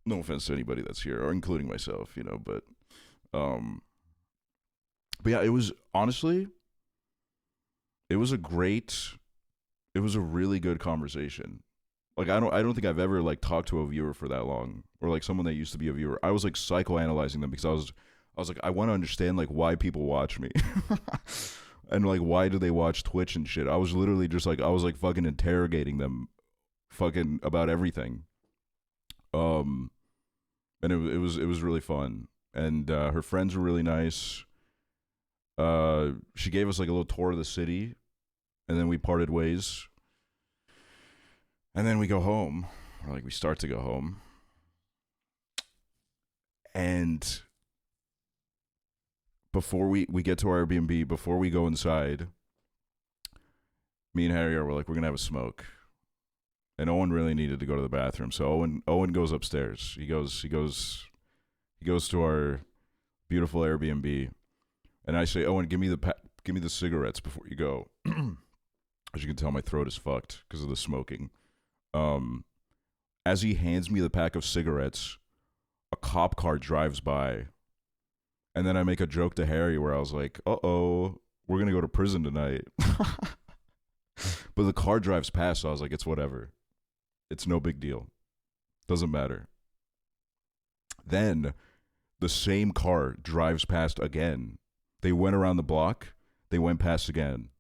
No offense to anybody that's here, or including myself, but yeah, it was honestly, it was a really good conversation. Like, I don't think I've ever like talked to a viewer for that long, or like someone that used to be a viewer. I was like psychoanalyzing them, because I was like, I want to understand like why people watch me. And like, why do they watch Twitch and shit? I was literally just like, I was like fucking interrogating them fucking about everything. And it was really fun. And her friends were really nice. She gave us like a little tour of the city, and then we parted ways. And then we go home, or like we start to go home. And before we get to our Airbnb, before we go inside, me and Harry were like, we're going to have a smoke. And Owen really needed to go to the bathroom. So Owen goes upstairs. He goes to our beautiful Airbnb. And I say, Owen, give me the cigarettes before you go. As you can tell, my throat is fucked because of the smoking. As he hands me the pack of cigarettes, a cop car drives by. And then I make a joke to Harry where I was like, uh-oh, we're going to go to prison tonight. But the car drives past, so I was like, it's whatever. It's no big deal. Doesn't matter. Then the same car drives past again. They went around the block. They went past again.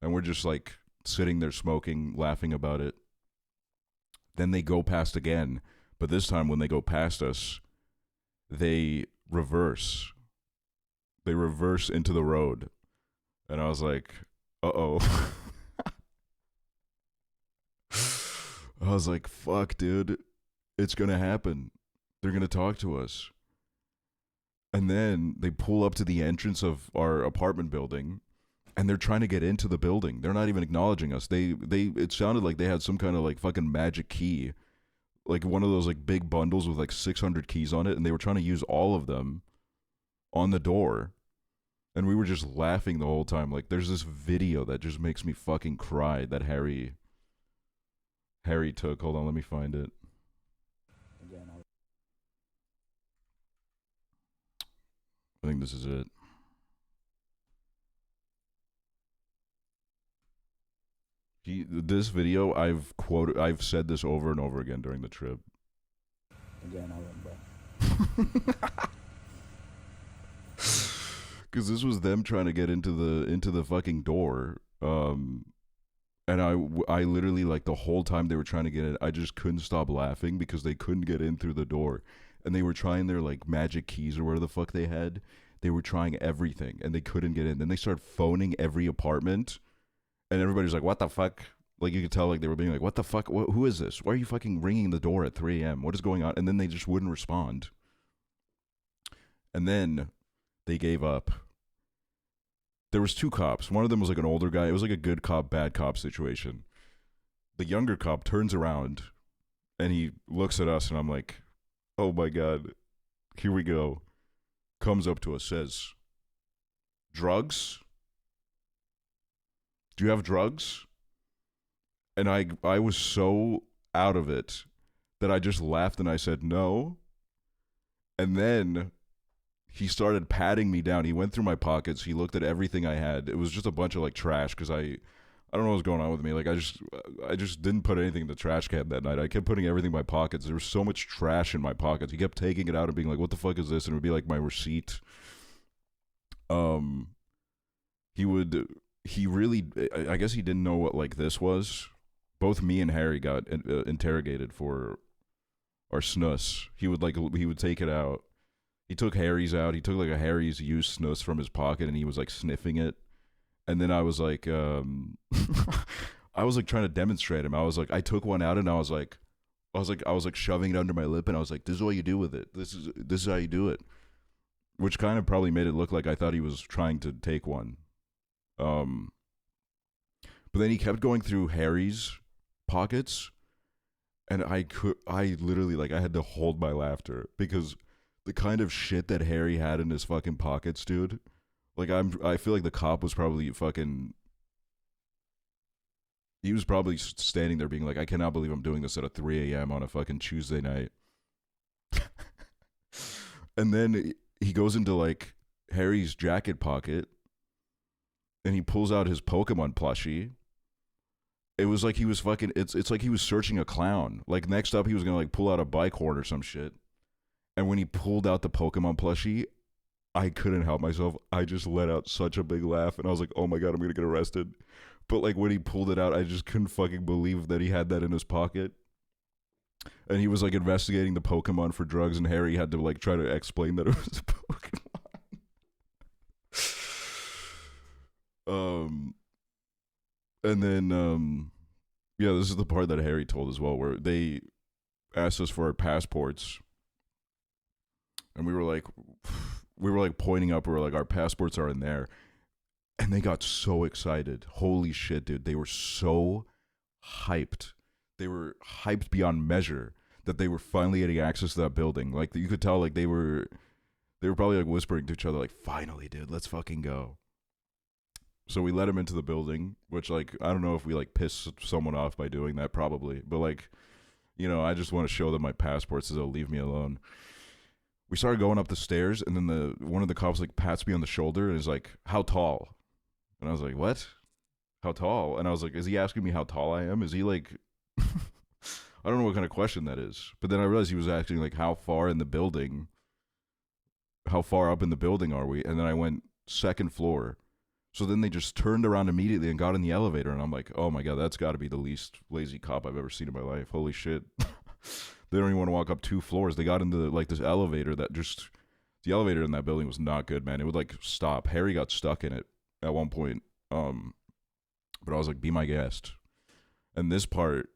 And we're just like sitting there smoking, laughing about it. Then they go past again. But this time when they go past us, they reverse. They reverse into the road. And I was like, uh-oh. I was like, fuck, dude. It's going to happen. They're going to talk to us. And then they pull up to the entrance of our apartment building, and they're trying to get into the building. They're not even acknowledging us. It sounded like they had some kind of like fucking magic key, like one of those like big bundles with like 600 keys on it, and they were trying to use all of them on the door. And we were just laughing the whole time. Like, there's this video that just makes me fucking cry that Harry took. Hold on, let me find it. I think this is it. This video, I've said this over and over again during the trip.
Again, I remember.
Because this was them trying to get into the fucking door, and I literally, like, the whole time they were trying to get in, I just couldn't stop laughing because they couldn't get in through the door, and they were trying their like magic keys or whatever the fuck they had. They were trying everything and they couldn't get in. Then they started phoning every apartment, and everybody's like, "What the fuck?" Like, you could tell, like, they were being like, "What the fuck? Who is this? Why are you fucking ringing the door at 3 a.m.? What is going on?" And then they just wouldn't respond. And then they gave up. There was 2 cops. One of them was like an older guy. It was like a good cop, bad cop situation. The younger cop turns around and he looks at us, and I'm like, oh my God, here we go. Comes up to us, says, "Drugs? Do you have drugs?" And I was so out of it that I just laughed and I said no. And then he started patting me down. He went through my pockets. He looked at everything I had. It was just a bunch of like trash because I don't know what was going on with me. Like, I just didn't put anything in the trash can that night. I kept putting everything in my pockets. There was so much trash in my pockets. He kept taking it out and being like, "What the fuck is this?" And it would be like my receipt. He really, I guess he didn't know what like this was. Both me and Harry got interrogated for our snus. He would take it out. He took Harry's out. He took like a Harry's used snus from his pocket, and he was like sniffing it. And then I was like, I was like trying to demonstrate him. I was like, I took one out, and I was like shoving it under my lip, and I was like, "This is what you do with it. This is how you do it," which kind of probably made it look like I thought he was trying to take one. But then he kept going through Harry's pockets, and I literally, like, I had to hold my laughter because the kind of shit that Harry had in his fucking pockets, dude. Like, I feel like the cop was probably fucking. He was probably standing there being like, "I cannot believe I'm doing this at 3 a.m. on a fucking Tuesday night." And then he goes into like Harry's jacket pocket, and he pulls out his Pokemon plushie. It was like he was fucking. It's like he was searching a clown. Like, next up, he was gonna like pull out a bike horn or some shit. And when he pulled out the Pokemon plushie, I couldn't help myself. I just let out such a big laugh, and I was like, "Oh my God, I'm gonna get arrested." But like when he pulled it out, I just couldn't fucking believe that he had that in his pocket. And he was like investigating the Pokemon for drugs, and Harry had to like try to explain that it was a Pokemon. And then yeah, this is the part that Harry told as well, where they asked us for our passports, and we were like pointing up, we were like, "Our passports are in there." And they got so excited. Holy shit, dude. They were so hyped. They were hyped beyond measure that they were finally getting access to that building. Like, you could tell, like, they were probably like whispering to each other, like, "Finally, dude, let's fucking go." So we let him into the building, which, like, I don't know if we like pissed someone off by doing that, probably. But like, you know, I just want to show them my passport so they'll leave me alone. We started going up the stairs, and then one of the cops like pats me on the shoulder and is like, "How tall?" And I was like, "What? How tall?" And I was like, "Is he asking me how tall I am? Is he like," I don't know what kind of question that is. But then I realized he was asking like, how far up in the building are we? And then I went, 2nd floor. So then they just turned around immediately and got in the elevator. And I'm like, oh my God, that's got to be the least lazy cop I've ever seen in my life. Holy shit. They don't even want to walk up 2 floors. They got into like this elevator that just, the elevator in that building was not good, man. It would like stop. Harry got stuck in it at one point. But I was like, be my guest. And this part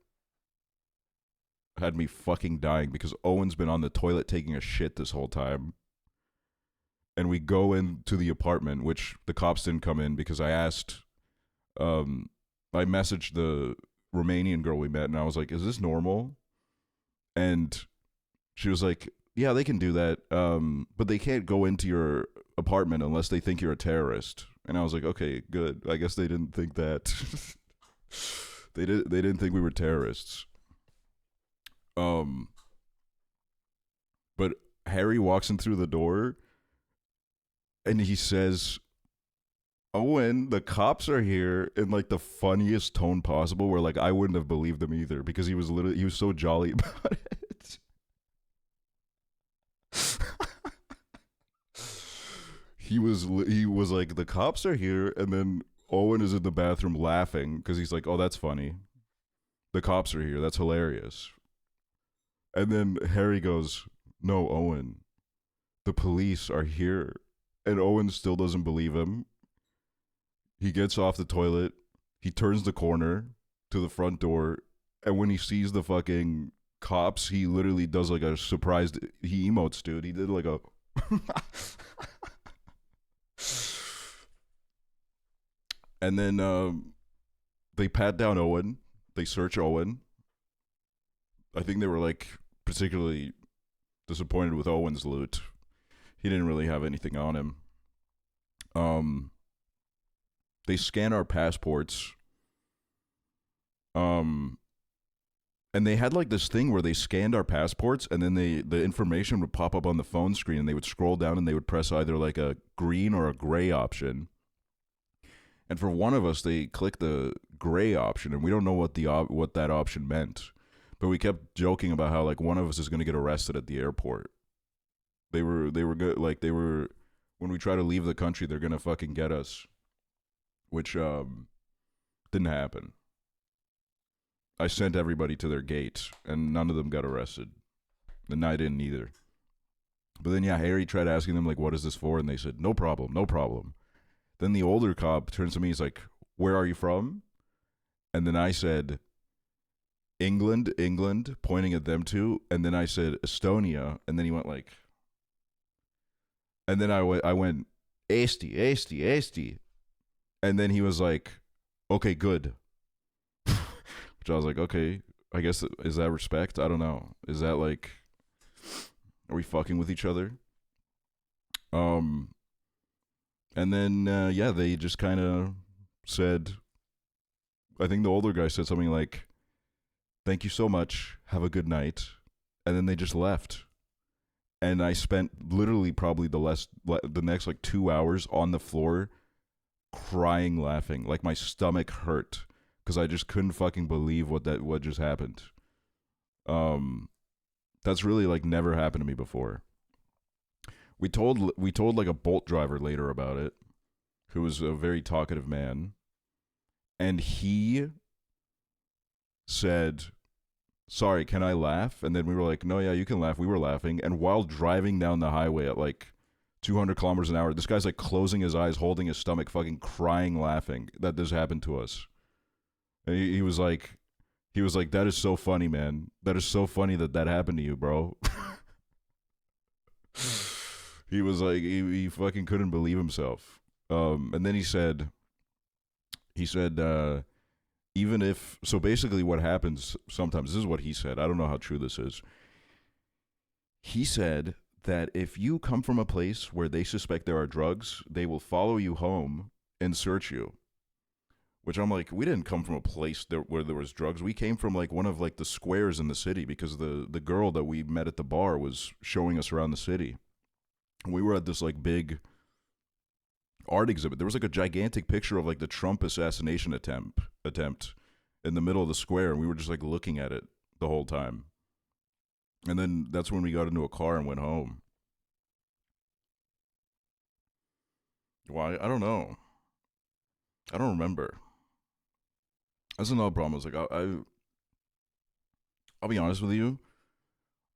had me fucking dying because Owen's been on the toilet taking a shit this whole time. And we go into the apartment, which the cops didn't come in because I asked, I messaged the Romanian girl we met and I was like, is this normal? And she was like, yeah, they can do that. But they can't go into your apartment unless they think you're a terrorist. And I was like, okay, good. I guess they didn't think that. They didn't think we were terrorists. But Harry walks in through the door and he says, Owen, the cops are here, in like the funniest tone possible, where like I wouldn't have believed him either because he was so jolly about it. He was like, the cops are here, and then Owen is in the bathroom laughing because he's like, oh, that's funny. The cops are here. That's hilarious. And then Harry goes, no, Owen, the police are here. And Owen still doesn't believe him. He gets off the toilet. He turns the corner to the front door. And when he sees the fucking cops, he literally does like a surprised, he emotes, dude. He did like a... And then they pat down Owen. They search Owen. I think they were like particularly disappointed with Owen's loot. He didn't really have anything on him. They scan our passports. And they had like this thing where they scanned our passports and then the information would pop up on the phone screen and they would scroll down and they would press either like a green or a gray option. And for one of us, they clicked the gray option and we don't know what what that option meant. But we kept joking about how like one of us is going to get arrested at the airport. They were good, like they were, when we try to leave the country, they're going to fucking get us. Which didn't happen. I sent everybody to their gate, and none of them got arrested. And I didn't either. But then, yeah, Harry tried asking them, like, what is this for? And they said, no problem, no problem. Then the older cop turns to me, he's like, where are you from? And then I said, England, England, pointing at them two. And then I said, Estonia. And then he went like... And then I went, Eesti, Eesti, Eesti. And then he was like, okay, good. Which I was like, okay, I guess, is that respect? I don't know. Is that like, are we fucking with each other? And then, yeah, they just kind of said, I think the older guy said something like, thank you so much, have a good night. And then they just left. And I spent literally probably the next like 2 hours on the floor crying, laughing. Like my stomach hurt because I just couldn't fucking believe what just happened. That's really like never happened to me before. We told like a Bolt driver later about it, who was a very talkative man, and he said, sorry, can I laugh? And then we were like, no, yeah, you can laugh. We were laughing. And while driving down the highway at like 200 kilometers an hour, this guy's like closing his eyes, holding his stomach, fucking crying, laughing that this happened to us. And he was like, that is so funny, man. That is so funny that happened to you, bro. He was like, he fucking couldn't believe himself. And then he said, even if, so basically what happens sometimes, this is what he said. I don't know how true this is. He said that if you come from a place where they suspect there are drugs, they will follow you home and search you. Which I'm like, we didn't come from a place where there was drugs. We came from like one of like the squares in the city because the girl that we met at the bar was showing us around the city. We were at this like big art exhibit. There was like a gigantic picture of like the Trump assassination attempt in the middle of the square, and we were just like looking at it the whole time. And then that's when we got into a car and went home. Why? I don't know. I don't remember. That's another problem. It's like I'll be honest with you.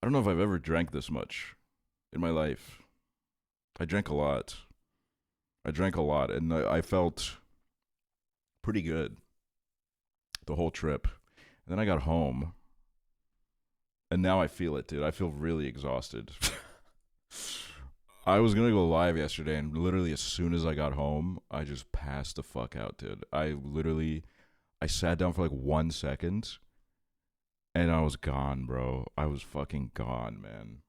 I don't know if I've ever drank this much in my life. I drank a lot. And I felt pretty good the whole trip. And then I got home, and now I feel it, dude. I feel really exhausted. I was gonna go live yesterday, and literally as soon as I got home, I just passed the fuck out, dude. I sat down for like 1 second, and I was gone, bro. I was fucking gone, man.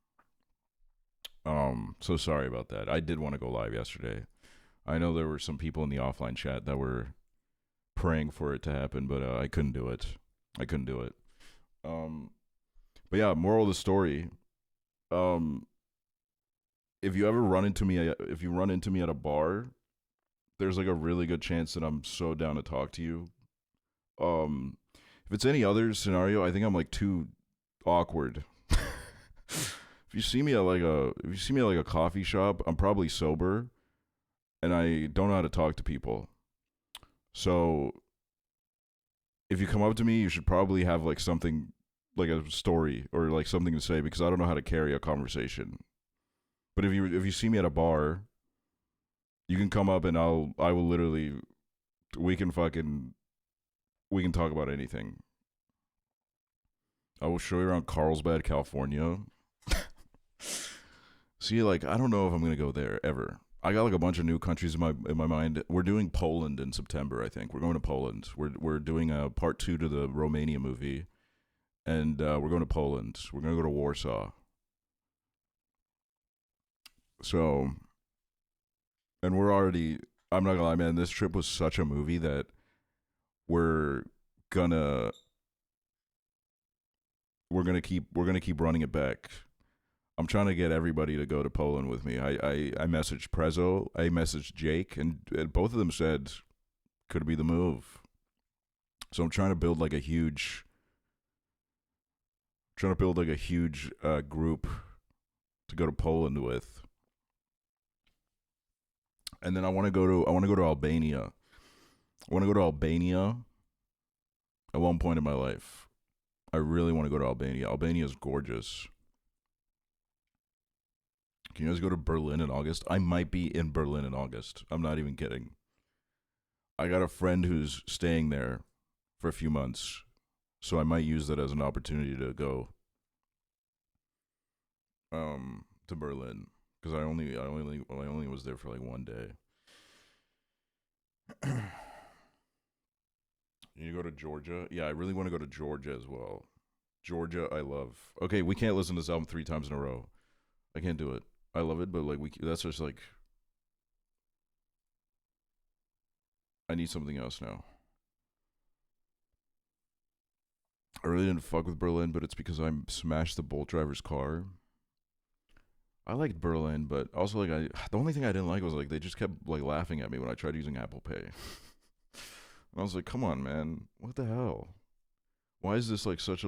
So sorry about that. I did want to go live yesterday. I know there were some people in the offline chat that were praying for it to happen, but I couldn't do it. But yeah, moral of the story. If you run into me at a bar, there's like a really good chance that I'm so down to talk to you. If it's any other scenario, I think I'm like too awkward. If you see me at like a coffee shop, I'm probably sober, and I don't know how to talk to people. So if you come up to me, you should probably have like something, like a story or like something to say, because I don't know how to carry a conversation. But if you see me at a bar, you can come up and I will literally, we can talk about anything. I will show you around Carlsbad, California. See, like, I don't know if I'm gonna go there ever. I got like a bunch of new countries in my mind. We're doing Poland in September, I think. We're going to Poland. We're doing a part 2 to the Romania movie, and we're going to Poland. We're gonna go to Warsaw. So, and we're already, I'm not gonna lie, man, this trip was such a movie that we're gonna keep running it back. I'm trying to get everybody to go to Poland with me. I messaged Prezzo, I messaged Jake, and both of them said could be the move. So I'm trying to build like a huge group to go to Poland with. And then I want to go to Albania. I want to go to Albania at one point in my life. I really want to go to Albania. Albania is gorgeous. Can you guys go to Berlin in August? I might be in Berlin in August. I'm not even kidding. I got a friend who's staying there for a few months, so I might use that as an opportunity to go to Berlin, because I only was there for like 1 day. You go to Georgia? Yeah, I really want to go to Georgia as well. Georgia, I love. Okay, we can't listen to this album 3 times in a row. I can't do it. I love it, but like that's just like, I need something else now. I really didn't fuck with Berlin, but it's because I smashed the Bolt driver's car. I liked Berlin, but also like the only thing I didn't like was like they just kept like laughing at me when I tried using Apple Pay. And I was like, come on, man, what the hell? Why is this like such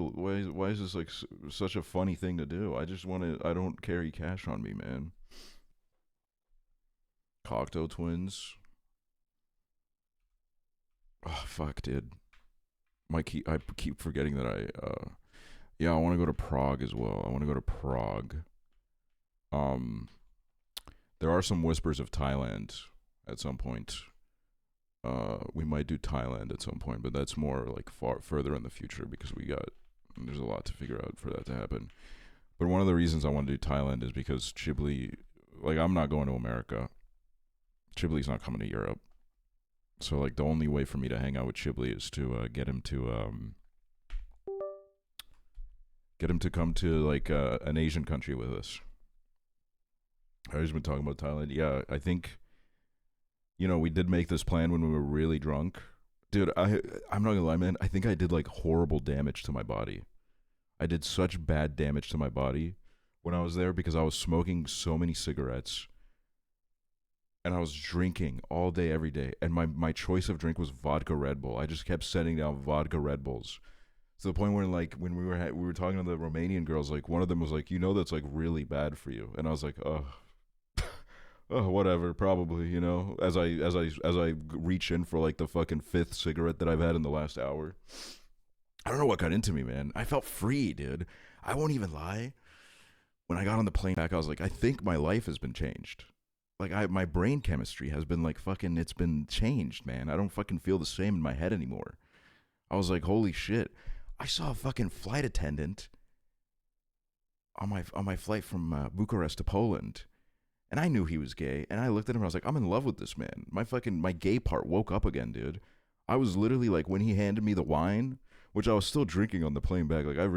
a funny thing to do? I don't carry cash on me, man. Cocteau Twins. Oh fuck, dude. I keep forgetting that I want to go to Prague as well. I want to go to Prague. There are some whispers of Thailand at some point. We might do Thailand at some point, but that's more like further in the future, because there's a lot to figure out for that to happen. But one of the reasons I want to do Thailand is because Chibli, like, I'm not going to America. Chibli's not coming to Europe. So like the only way for me to hang out with Chibli is to get him to come to like an Asian country with us. I've just been talking about Thailand. Yeah, I think, we did make this plan when we were really drunk. Dude, I'm not gonna lie, man. I think I did like horrible damage to my body. I did such bad damage to my body when I was there, because I was smoking so many cigarettes and I was drinking all day, every day. And my choice of drink was vodka Red Bull. I just kept setting down vodka Red Bulls, to the point where, like, when we were talking to the Romanian girls, like, one of them was like, that's like really bad for you. And I was like, oh, Oh, whatever, probably, you know, as I reach in for like the fucking 5th cigarette that I've had in the last hour. I don't know what got into me, man. I felt free, dude. I won't even lie. When I got on the plane back, I was like, I think my life has been changed. Like, my brain chemistry has been like fucking, it's been changed, man. I don't fucking feel the same in my head anymore. I was like, holy shit. I saw a fucking flight attendant on my flight from Bucharest to Poland. And I knew he was gay. And I looked at him and I was like, I'm in love with this man. My gay part woke up again, dude. I was literally like, when he handed me the wine, which I was still drinking on the plane back, like I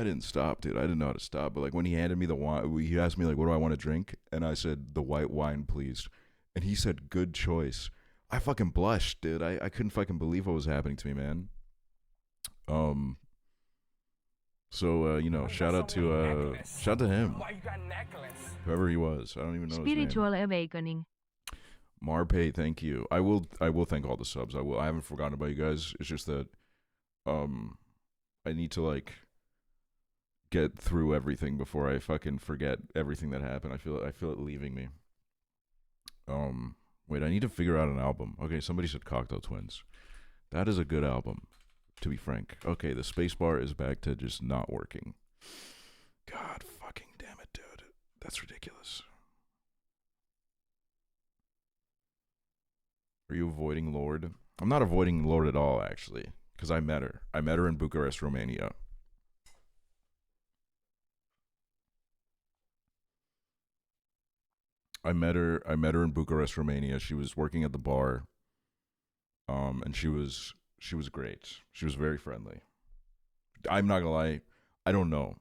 didn't stop, dude. I didn't know how to stop. But like when he handed me the wine, he asked me like, what do I want to drink? And I said, the white wine, please. And he said, good choice. I fucking blushed, dude. I couldn't fucking believe what was happening to me, man. So you know, shout out to him.
Why you got necklace?
Whoever he was. I don't even know
Spiritual
his name.
awakening.
Marpay, thank you. I will thank all the subs. I haven't forgotten about you guys. It's just that I need to like get through everything before I fucking forget everything that happened. I feel it leaving me. Wait, I need to figure out an album. Okay, somebody said Cocktail Twins. That is a good album, to be frank. Okay, the spacebar is back to just not working. God fucking damn it, dude. That's ridiculous. Are you avoiding Lord? I'm not avoiding Lord at all, actually, because I met her. I met her in Bucharest, Romania. I met her in Bucharest, Romania. She was working at the bar. And she was great. She was very friendly. I'm not gonna lie, I don't know.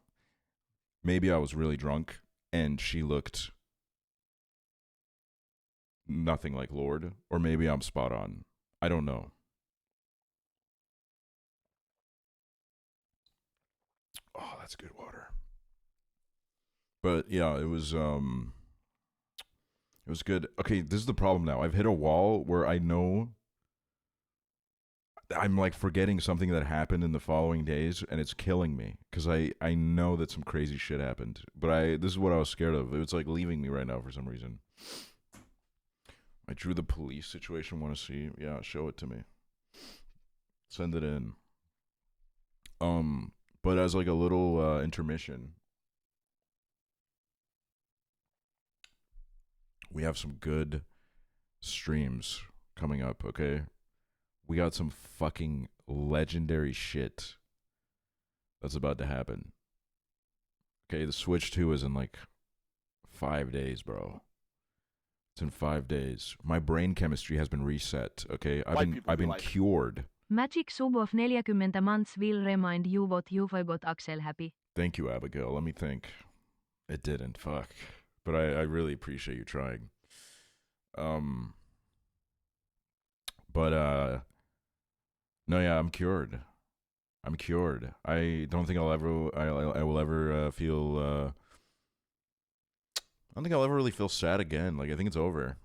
Maybe I was really drunk and she looked nothing like Lord, or maybe I'm spot on. I don't know. Oh, that's good water. But yeah, it was good. Okay, this is the problem now. I've hit a wall where I know I'm like forgetting something that happened in the following days, and it's killing me because I know that some crazy shit happened. But this is what I was scared of. It's like leaving me right now for some reason. I drew the police situation. Want to see? Yeah, show it to me. Send it in. But as like a little intermission, we have some good streams coming up. Okay. We got some fucking legendary shit that's about to happen. Okay, the Switch 2 is in like 5 days, bro. It's in 5 days. My brain chemistry has been reset, okay? I've been cured.
Magic sub of 40 months will remind you what you forgot, Aksel. Happy.
Thank you, Abigail. Let me think. It didn't, fuck. But I really appreciate you trying. No, yeah, I'm cured. I'm cured. I don't think I will ever feel. I don't think I'll ever really feel sad again. Like I think it's over.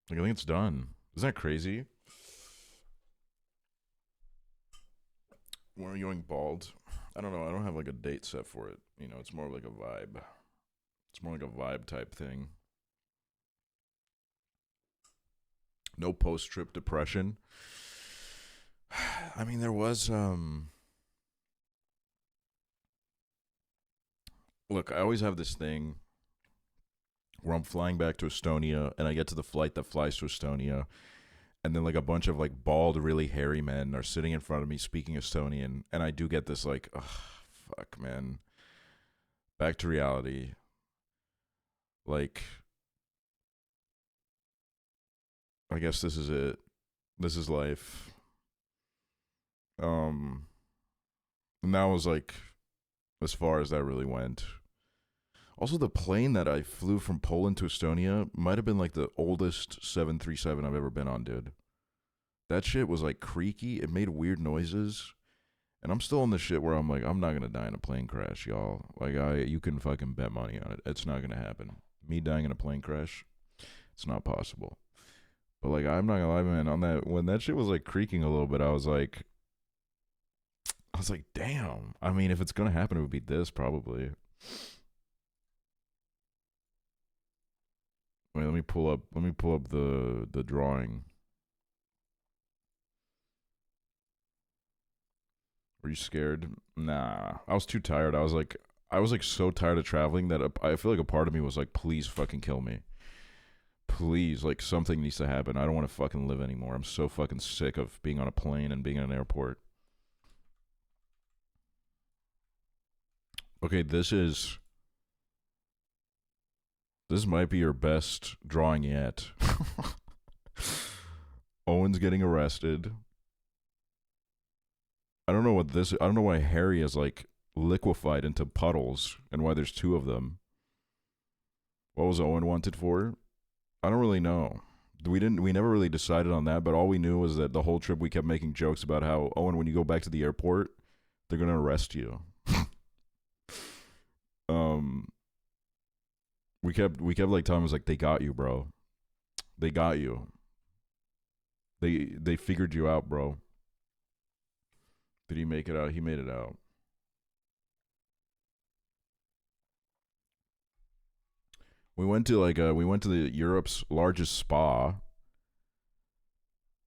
Like I think it's done. Isn't that crazy? When are you going bald? I don't know. I don't have like a date set for it. You know, it's more like a vibe. It's more like a vibe type thing. No post-trip depression. I mean, there was, look, I always have this thing where I'm flying back to Estonia and I get to the flight that flies to Estonia and then like a bunch of like bald, really hairy men are sitting in front of me speaking Estonian and I do get this like, ugh, fuck, man. Back to reality. Like, I guess this is it. This is life. And that was like as far as that really went. Also, the plane that I flew from Poland to Estonia might have been like the oldest 737 I've ever been on, dude. That shit was like creaky. It made weird noises. And I'm still on the shit where I'm like, I'm not gonna die in a plane crash, y'all. Like you can fucking bet money on it. It's not gonna happen. Me dying in a plane crash, it's not possible. But like, I'm not gonna lie, man, when that shit was like creaking a little bit, I was like, damn. I mean, if it's gonna happen, it would be this probably. Wait, let me pull up the drawing. Were you scared? Nah. I was too tired. I was like so tired of traveling that I feel like a part of me was like, please fucking kill me. Please, like something needs to happen. I don't want to fucking live anymore. I'm so fucking sick of being on a plane and being in an airport. Okay, this might be your best drawing yet. Owen's getting arrested. I don't know why Harry is like liquefied into puddles and why there's two of them. What was Owen wanted for? I don't really know. We never really decided on that, but all we knew was that the whole trip we kept making jokes about how, Owen, when you go back to the airport, they're going to arrest you. We kept like telling us like, they got you, bro. They got you. They figured you out, bro. Did he make it out? He made it out. We went to the Europe's largest spa,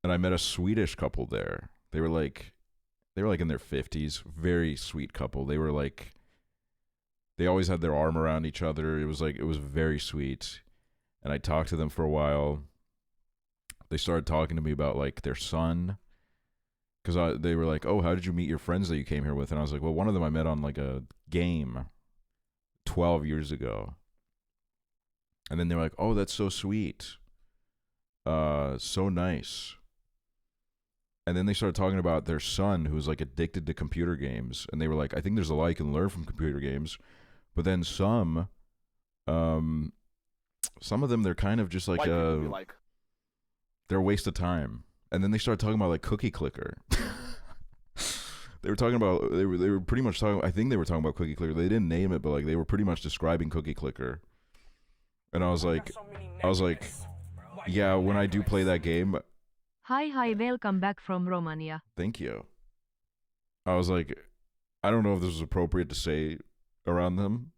and I met a Swedish couple there. They were like in their 50s, very sweet couple. They always had their arm around each other. It was very sweet. And I talked to them for a while. They started talking to me about like their son, because they were like, "Oh, how did you meet your friends that you came here with?" And I was like, "Well, one of them I met on like a game 12 years ago." And then they were like, "Oh, that's so sweet. So nice." And then they started talking about their son who's like addicted to computer games. And they were like, "I think there's a lot you can learn from computer games." But then some of them, they're kind of just like, they're a waste of time. And then they started talking about like Cookie Clicker. They were talking about, they were pretty much talking, I think they were talking about Cookie Clicker. They didn't name it, but like they were pretty much describing Cookie Clicker. And I was like, yeah, when I do play that game.
Hi, welcome back from Romania.
Thank you. I was like, I don't know if this was appropriate to say around them.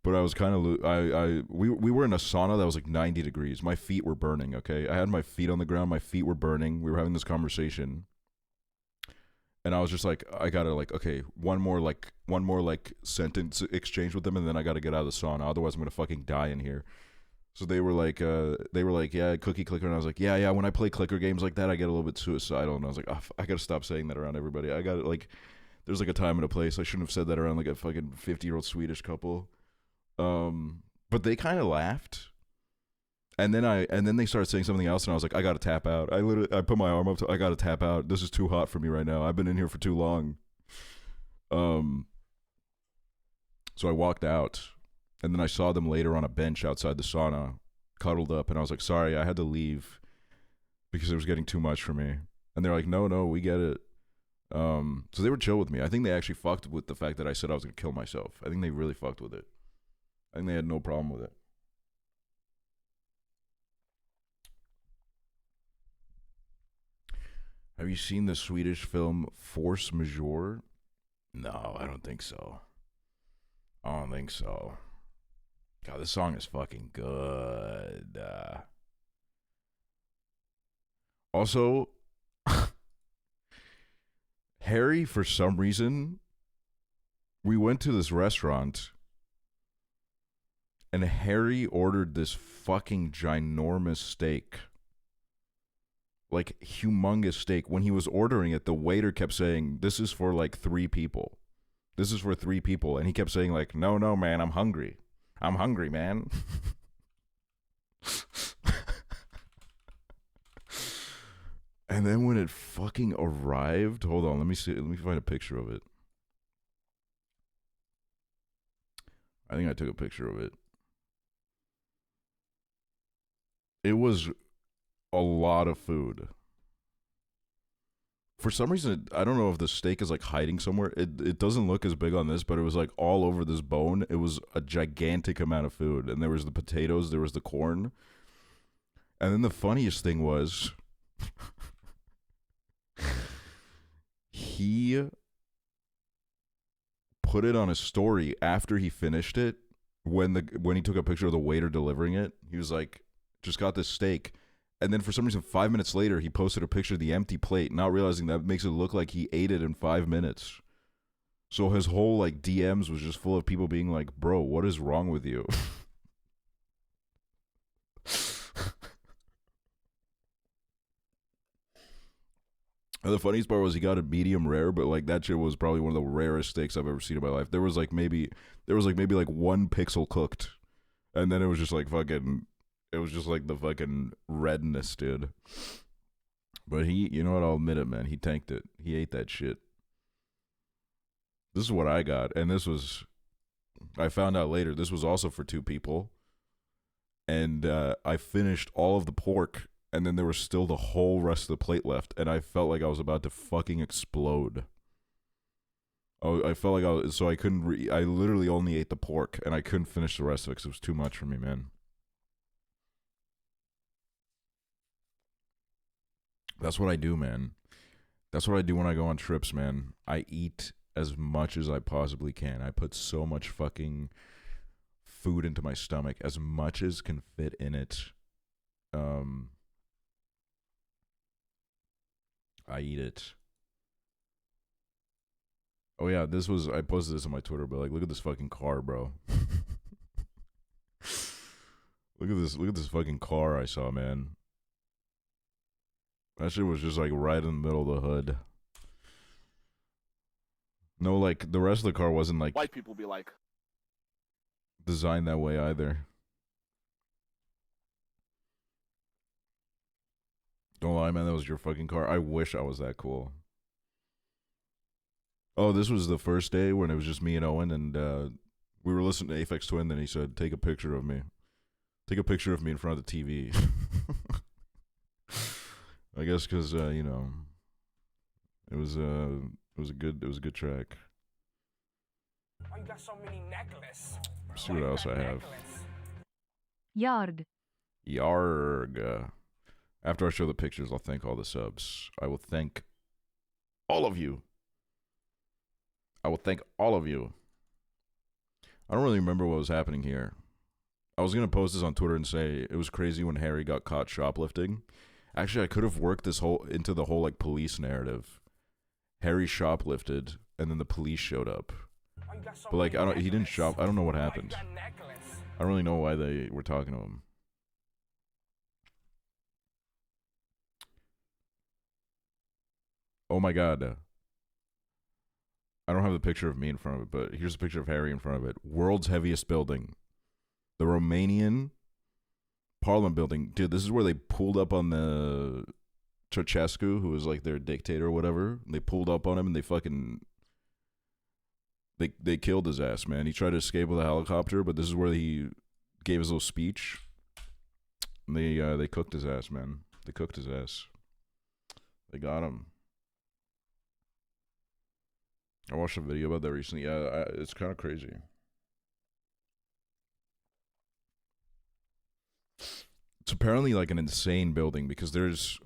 But I was kind of, we were in a sauna that was like 90 degrees. My feet were burning, okay? I had my feet on the ground. My feet were burning. We were having this conversation. And I was just like, I gotta like, okay, one more sentence exchange with them, and then I gotta get out of the sauna. Otherwise, I'm gonna fucking die in here. So they were like, yeah, Cookie Clicker, and I was like, yeah. When I play clicker games like that, I get a little bit suicidal, and I was like, oh, I gotta stop saying that around everybody. I gotta like, there's like a time and a place. I shouldn't have said that around like a fucking 50-year-old Swedish couple. But they kind of laughed. And then they started saying something else, and I was like, I gotta tap out. I put my arm up I gotta tap out. This is too hot for me right now. I've been in here for too long. So I walked out, and then I saw them later on a bench outside the sauna, cuddled up, and I was like, sorry, I had to leave because it was getting too much for me. And they're like, no, we get it. So they were chill with me. I think they actually fucked with the fact that I said I was gonna kill myself. I think they really fucked with it. I think they had no problem with it. Have you seen the Swedish film Force Majeure? No, I don't think so. God, this song is fucking good. Also, Harry, for some reason, we went to this restaurant, and Harry ordered this fucking ginormous steak. Like, humongous steak. When he was ordering it, the waiter kept saying, this is for like 3 people. This is for 3 people. And he kept saying like, no, man, I'm hungry. I'm hungry, man. And then when it fucking arrived, hold on, let me find a picture of it. I think I took a picture of it. It was a lot of food. For some reason, I don't know if the steak is like hiding somewhere. It doesn't look as big on this, but it was like all over this bone. It was a gigantic amount of food. And there was the potatoes, there was the corn. And then the funniest thing was he put it on his story after he finished it, when he took a picture of the waiter delivering it, he was like, just got this steak. And then for some reason, 5 minutes later, he posted a picture of the empty plate, not realizing that makes it look like he ate it in 5 minutes. So his whole like DMs was just full of people being like, bro, what is wrong with you? And the funniest part was he got a medium rare, but like that shit was probably one of the rarest steaks I've ever seen in my life. There was like maybe like 1 pixel cooked, and then it was just like fucking, it was just like the fucking redness, dude. But he, you know what? I'll admit it, man. He tanked it. He ate that shit. This is what I got, and this was, I found out later, this was also for 2 people, and I finished all of the pork. And then there was still the whole rest of the plate left, and I felt like I was about to fucking explode. I felt like so I couldn't, I literally only ate the pork, and I couldn't finish the rest of it because it was too much for me, man. That's what I do, man. That's what I do when I go on trips, man. I eat as much as I possibly can. I put so much fucking food into my stomach, as much as can fit in it. I eat it. Oh yeah, I posted this on my Twitter, but like, look at this fucking car, bro. Look at this fucking car I saw, man. That shit was just like right in the middle of the hood. No, like the rest of the car wasn't like
white people be like
designed that way either. Don't lie, man, that was your fucking car. I wish I was that cool. Oh, this was the first day when it was just me and Owen, and we were listening to Aphex Twin, then he said, take a picture of me. Take a picture of me in front of the TV. I guess because, you know, it was a good track.
Oh, you got so many necklaces.
Let's see what else I have.
Yarg.
Yarg. After I show the pictures, I'll thank all the subs. I will thank all of you. I will thank all of you. I don't really remember what was happening here. I was going to post this on Twitter and say it was crazy when Harry got caught shoplifting. Actually, I could have worked this into the whole like police narrative. Harry shoplifted and then the police showed up. But like he didn't shop. I don't know what happened. I don't really know why they were talking to him. Oh my god. I don't have the picture of me in front of it, but here's a picture of Harry in front of it. World's heaviest building. The Romanian Parliament building. Dude, this is where they pulled up on the Ceausescu, who was like their dictator or whatever. They pulled up on him and they fucking they killed his ass, man. He tried to escape with a helicopter, but this is where he gave his little speech. And they cooked his ass, man. They cooked his ass. They got him. I watched a video about that recently. Yeah, it's kind of crazy. It's apparently like an insane building because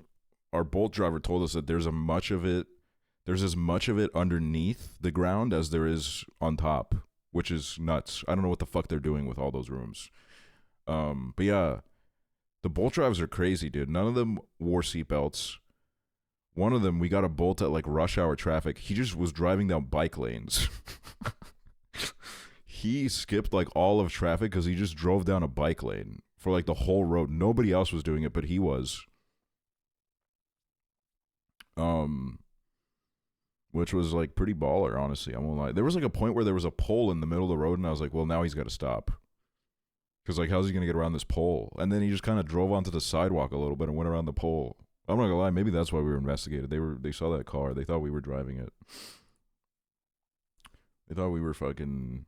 our Bolt driver told us that there's as much of it underneath the ground as there is on top, which is nuts. I don't know what the fuck they're doing with all those rooms. But yeah, the Bolt drivers are crazy, dude. None of them wore seatbelts. One of them, we got a Bolt at like rush hour traffic. He just was driving down bike lanes. He skipped like all of traffic because he just drove down a bike lane for like the whole road. Nobody else was doing it, but he was. Which was like pretty baller, honestly. I won't lie. There was like a point where there was a pole in the middle of the road, and I was like, well, now he's got to stop. Because like, how's he going to get around this pole? And then he just kind of drove onto the sidewalk a little bit and went around the pole. I'm not gonna lie, maybe that's why we were investigated. They saw that car. They thought we were driving it. They thought we were fucking...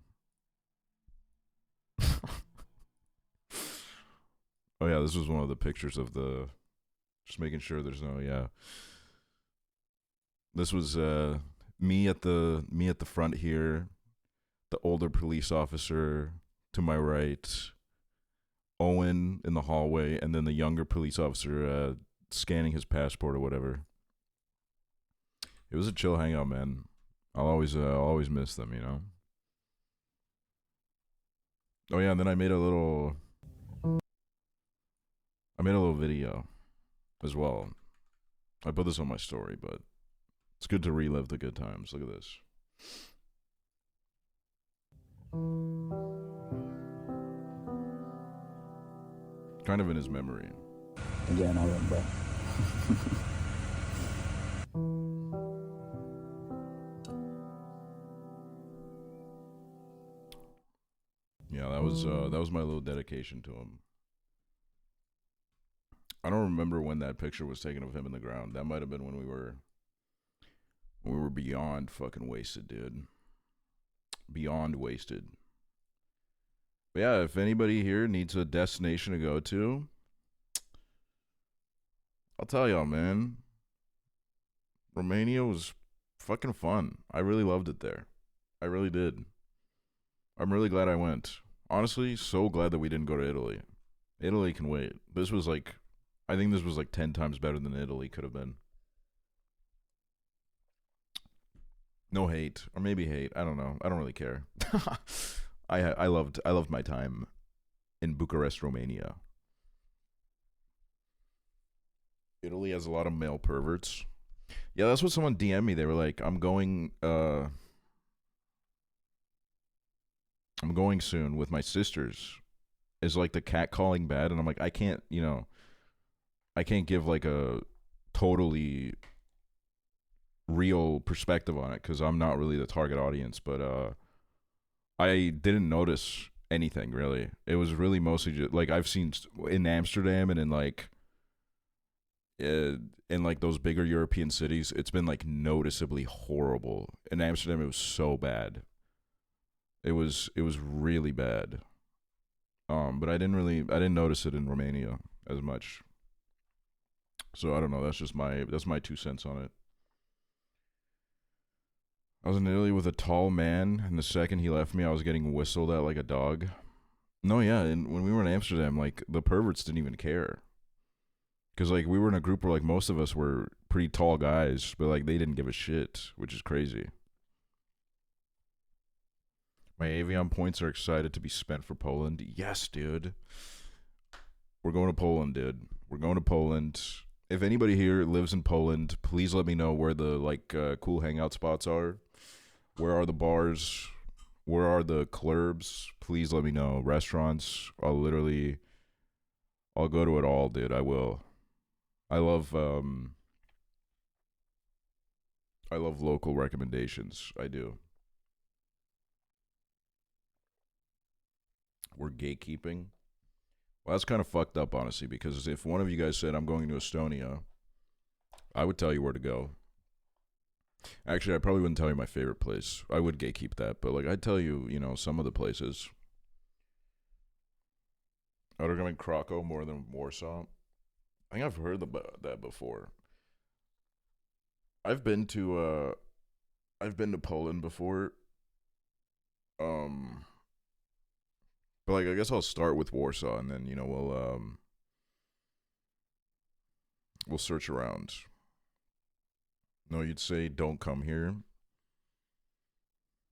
Oh yeah, this was one of the pictures of the... Just making sure there's no... Yeah. This was me at the front here. The older police officer to my right. Owen in the hallway. And then the younger police officer... scanning his passport or whatever. It was a chill hangout, man. I'll always miss them, you know. Oh yeah, and then I made a little video as well. I put this on my story, but it's good to relive the good times. Look at this. Kind of in his memory.
Again, I win, bro.
Yeah, that was my little dedication to him. I don't remember when that picture was taken of him in the ground. That might have been when we were beyond fucking wasted, dude. Beyond wasted. But yeah, if anybody here needs a destination to go to, I'll tell y'all, man. Romania was fucking fun. I really loved it there. I really did. I'm really glad I went. Honestly, so glad that we didn't go to Italy. Italy can wait. I think this was like 10 times better than Italy could have been. No hate, or maybe hate. I don't know. I don't really care. I loved my time in Bucharest, Romania. Italy has a lot of male perverts. Yeah, that's what someone DM'd me. They were like, I'm going soon with my sisters. Is like the cat calling bad? And I'm like, I can't give like a totally real perspective on it because I'm not really the target audience, but I didn't notice anything really. It was really mostly just like I've seen in Amsterdam and in like those bigger European cities, it's been like noticeably horrible. In Amsterdam, it was so bad. It was really bad. But I didn't notice it in Romania as much. So I don't know. That's my 2 cents on it. I was in Italy with a tall man, and the second he left me, I was getting whistled at like a dog. No, yeah, and when we were in Amsterdam, like, the perverts didn't even care. Because, like, we were in a group where, like, most of us were pretty tall guys, but, like, they didn't give a shit, which is crazy. My Avion points are excited to be spent for Poland. Yes, dude. We're going to Poland, dude. We're going to Poland. If anybody here lives in Poland, please let me know where the, like, cool hangout spots are. Where are the bars? Where are the clubs? Please let me know. Restaurants. I'll go to it all, dude. I will. I love local recommendations. I do. We're gatekeeping. Well, that's kind of fucked up, honestly, because if one of you guys said I'm going to Estonia, I would tell you where to go. Actually, I probably wouldn't tell you my favorite place. I would gatekeep that, but like I'd tell you, some of the places. I would recommend Krakow more than Warsaw. I think I've heard about that before. I've been to Poland before. But like I guess I'll start with Warsaw and then, we'll search around. No, you'd say don't come here.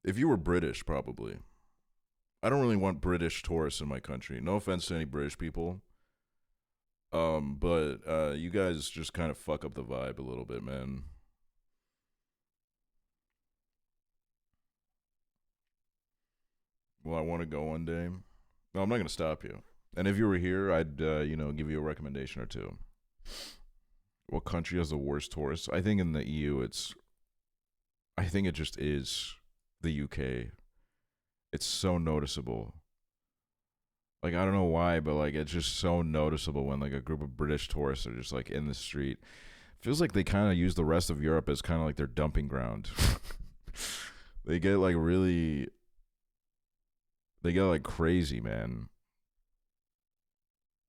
If you were British, probably. I don't really want British tourists in my country. No offense to any British people. But you guys just kind of fuck up the vibe a little bit, man. Well, I want to go one day. No, I'm not going to stop you. And if you were here, I'd, give you a recommendation or two. What country has the worst tourists? I think in the EU, I think it just is the UK. It's so noticeable. Like, I don't know why, but, like, it's just so noticeable when, like, a group of British tourists are just, like, in the street. Feels like they kind of use the rest of Europe as kind of like their dumping ground. They get, like, crazy, man.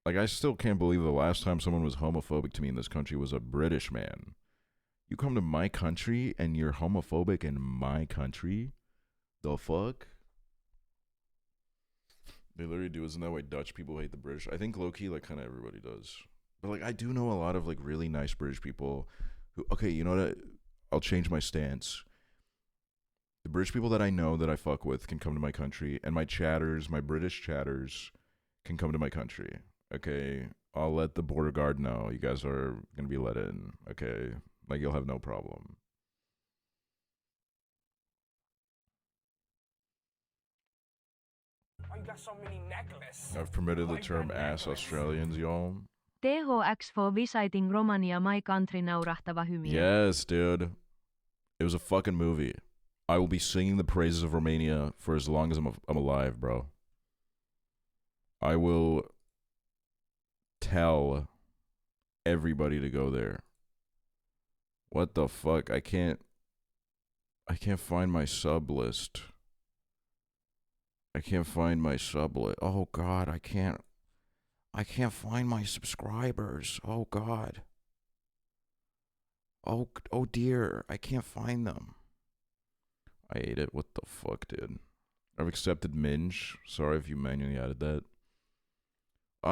Like, I still can't believe the last time someone was homophobic to me in this country was a British man. You come to my country and you're homophobic in my country? The fuck? They literally do. Isn't that why Dutch people hate the British? I think low-key, like, kind of everybody does. But, like, I do know a lot of, like, really nice British people who, okay, you know what? I'll change my stance. The British people that I know that I fuck with can come to my country, and my chatters, my British chatters, can come to my country. Okay, I'll let the border guard know you guys are gonna be let in. Okay, like you'll have no problem.
Why you got so many necklaces?
I've permitted the
Why you
term
got
ass
necklace?
Australians, y'all.
THX for visiting Romania my country naurahtava hymiö.
Yes, dude. It was a fucking movie. I will be singing the praises of Romania for as long as I'm alive, bro. I will tell everybody to go there. What the fuck? I can't find my sub list. I can't find my sub list. Oh god, I can't find my subscribers. Oh god. Oh dear, I can't find them. I ate it. What the fuck, dude? I've accepted Minge. Sorry if you manually added that.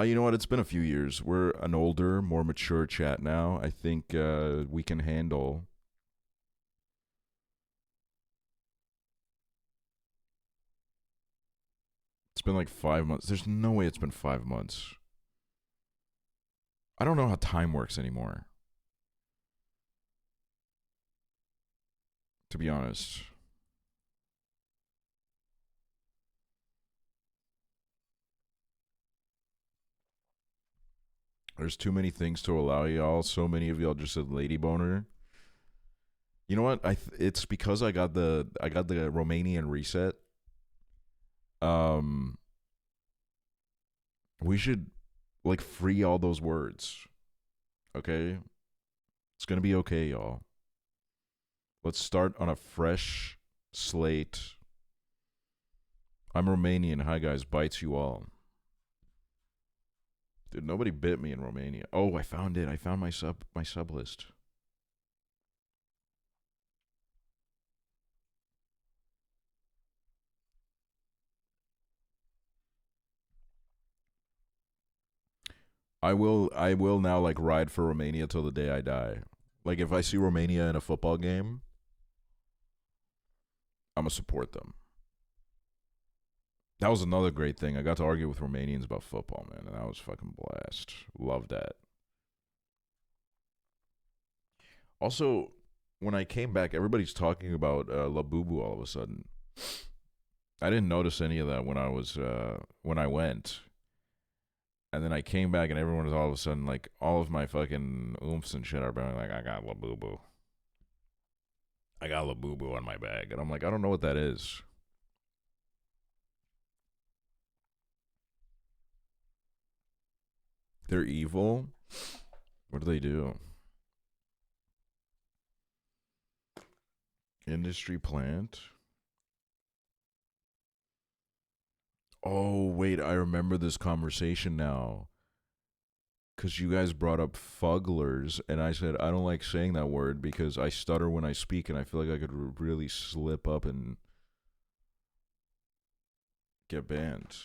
You know what? It's been a few years. We're an older, more mature chat now. I think we can handle. It's been like 5 months. There's no way it's been 5 months. I don't know how time works anymore. To be honest. There's too many things to allow y'all. So many of y'all just said lady boner. You know what? It's because I got the Romanian reset. We should like free all those words. Okay? It's gonna be okay, y'all. Let's start on a fresh slate. I'm Romanian. Hi guys, bites you all. Dude, nobody bit me in Romania. Oh, I found it. I found my sub list. I will now like ride for Romania till the day I die. Like if I see Romania in a football game, I'm gonna support them. That was another great thing. I got to argue with Romanians about football, man, and that was fucking blast. Love that. Also, when I came back, everybody's talking about La Bubu all of a sudden. I didn't notice any of that when I went. And then I came back and everyone was all of a sudden like, all of my fucking oomphs and shit are being like, I got La Bubu. I got La Bubu on my bag. And I'm like, I don't know what that is. They're evil? What do they do? Industry plant? Oh, wait, I remember this conversation now. Because you guys brought up fugglers, and I said, I don't like saying that word because I stutter when I speak, and I feel like I could really slip up and get banned.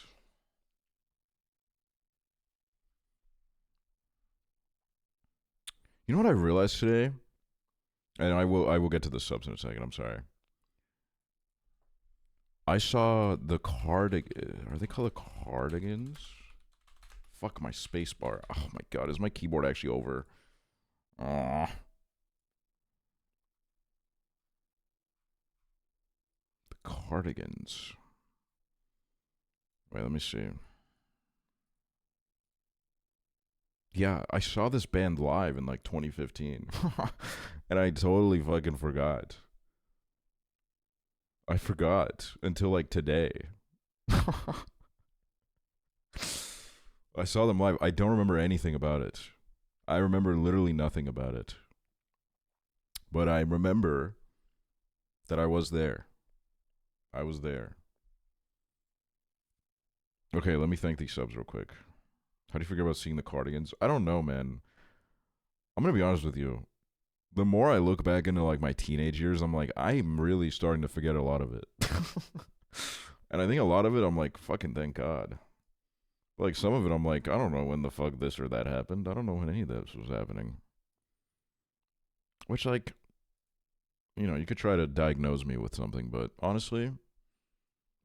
You know what I realized today? And I will get to the subs in a second, I'm sorry. I saw the cardigan. Are they called the cardigans? Fuck my space bar. Oh my god, is my keyboard actually over? The cardigans. Wait, let me see. Yeah, I saw this band live in like 2015. And I totally fucking forgot. I forgot until like today. I saw them live. I don't remember anything about it. I remember literally nothing about it. But I remember that I was there. I was there. Okay, let me thank these subs real quick. How do you forget about seeing the cardigans? I don't know, man. I'm going to be honest with you. The more I look back into like my teenage years, I'm like, I'm really starting to forget a lot of it. And I think a lot of it, I'm like, fucking thank God. Like some of it, I'm like, I don't know when the fuck this or that happened. I don't know when any of this was happening. Which like, you know, you could try to diagnose me with something, but honestly,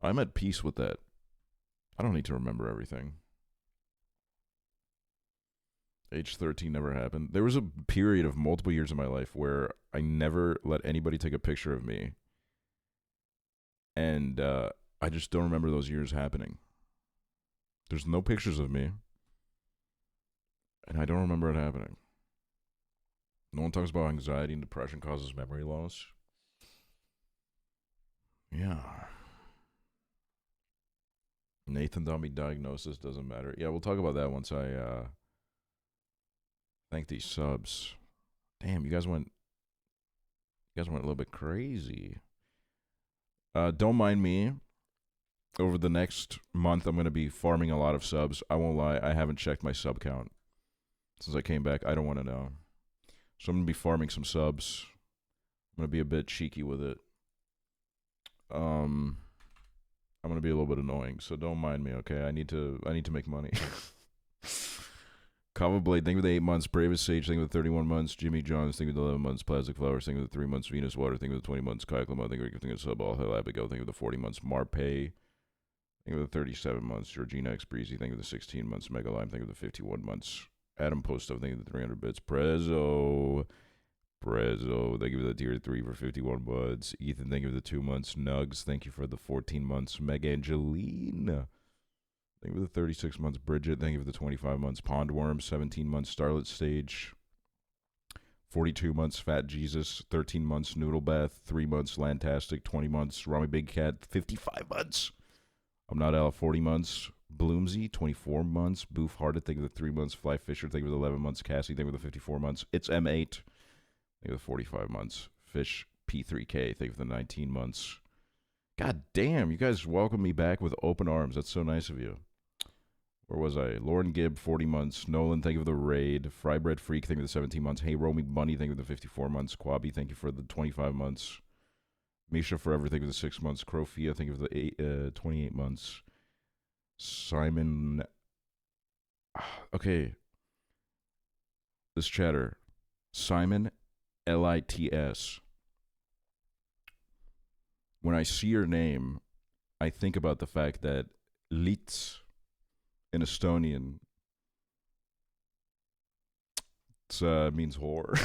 I'm at peace with that. I don't need to remember everything. Age 13 never happened. There was a period of multiple years in my life where I never let anybody take a picture of me. And I just don't remember those years happening. There's no pictures of me. And I don't remember it happening. No one talks about anxiety and depression causes memory loss. Yeah. Nathan Dummy diagnosis doesn't matter. Yeah, we'll talk about that once I thank these subs. Damn, you guys went a little bit crazy. Don't mind me. Over the next month, I'm going to be farming a lot of subs. I won't lie, I haven't checked my sub count since I came back. I don't want to know. So I'm going to be farming some subs. I'm going to be a bit cheeky with it. I'm going to be a little bit annoying, so don't mind me, okay? I need to make money. Kava Blade, think of the 8 months. Bravest Sage, think of the 31 months. Jimmy Johns, think of the 11 months. Plastic Flowers, think of the 3 months. Venus Water, think of the 20 months. Kai Klama, think of the sub. All Hell Abigail, think of the 40 months. Marpay, think of the 37 months. Georgina X Breezy, think of the 16 months. Mega Lime, think of the 51 months. Adam Posto, think of the 300 bits. Prezzo, thank you for the tier 3 for 51 months. Ethan, thank you for the 2 months. Nugs, thank you for the 14 months. Meg Angeline, thank you for the 36 months. Bridget, thank you for the 25 months. Pondworm, 17 months. Starlit Stage, 42 months. Fat Jesus, 13 months. Noodle Bath, 3 months. Lantastic, 20 months. Rami Big Cat, 55 months. I'm Not Ella, 40 months. Bloomsy, 24 months. Boof Hearted, thank you for the 3 months. Fly Fisher, thank you for the 11 months. Cassie, thank you for the 54 months. It's M8, thank you for the 45 months. Fish P3K, thank you for the 19 months. God damn, you guys welcome me back with open arms. That's so nice of you. Where was I? Lauren Gibb, 40 months. Nolan, thank you for the raid. Frybread Freak, thank you for the 17 months. Hey, Romy Bunny, thank you for the 54 months. Quabi, thank you for the 25 months. Misha Forever, thank you for the 6 months. Crofia, thank you for the 28 months. Simon. Okay. This chatter. Simon, Lits. When I see your name, I think about the fact that Lits in Estonian means whore.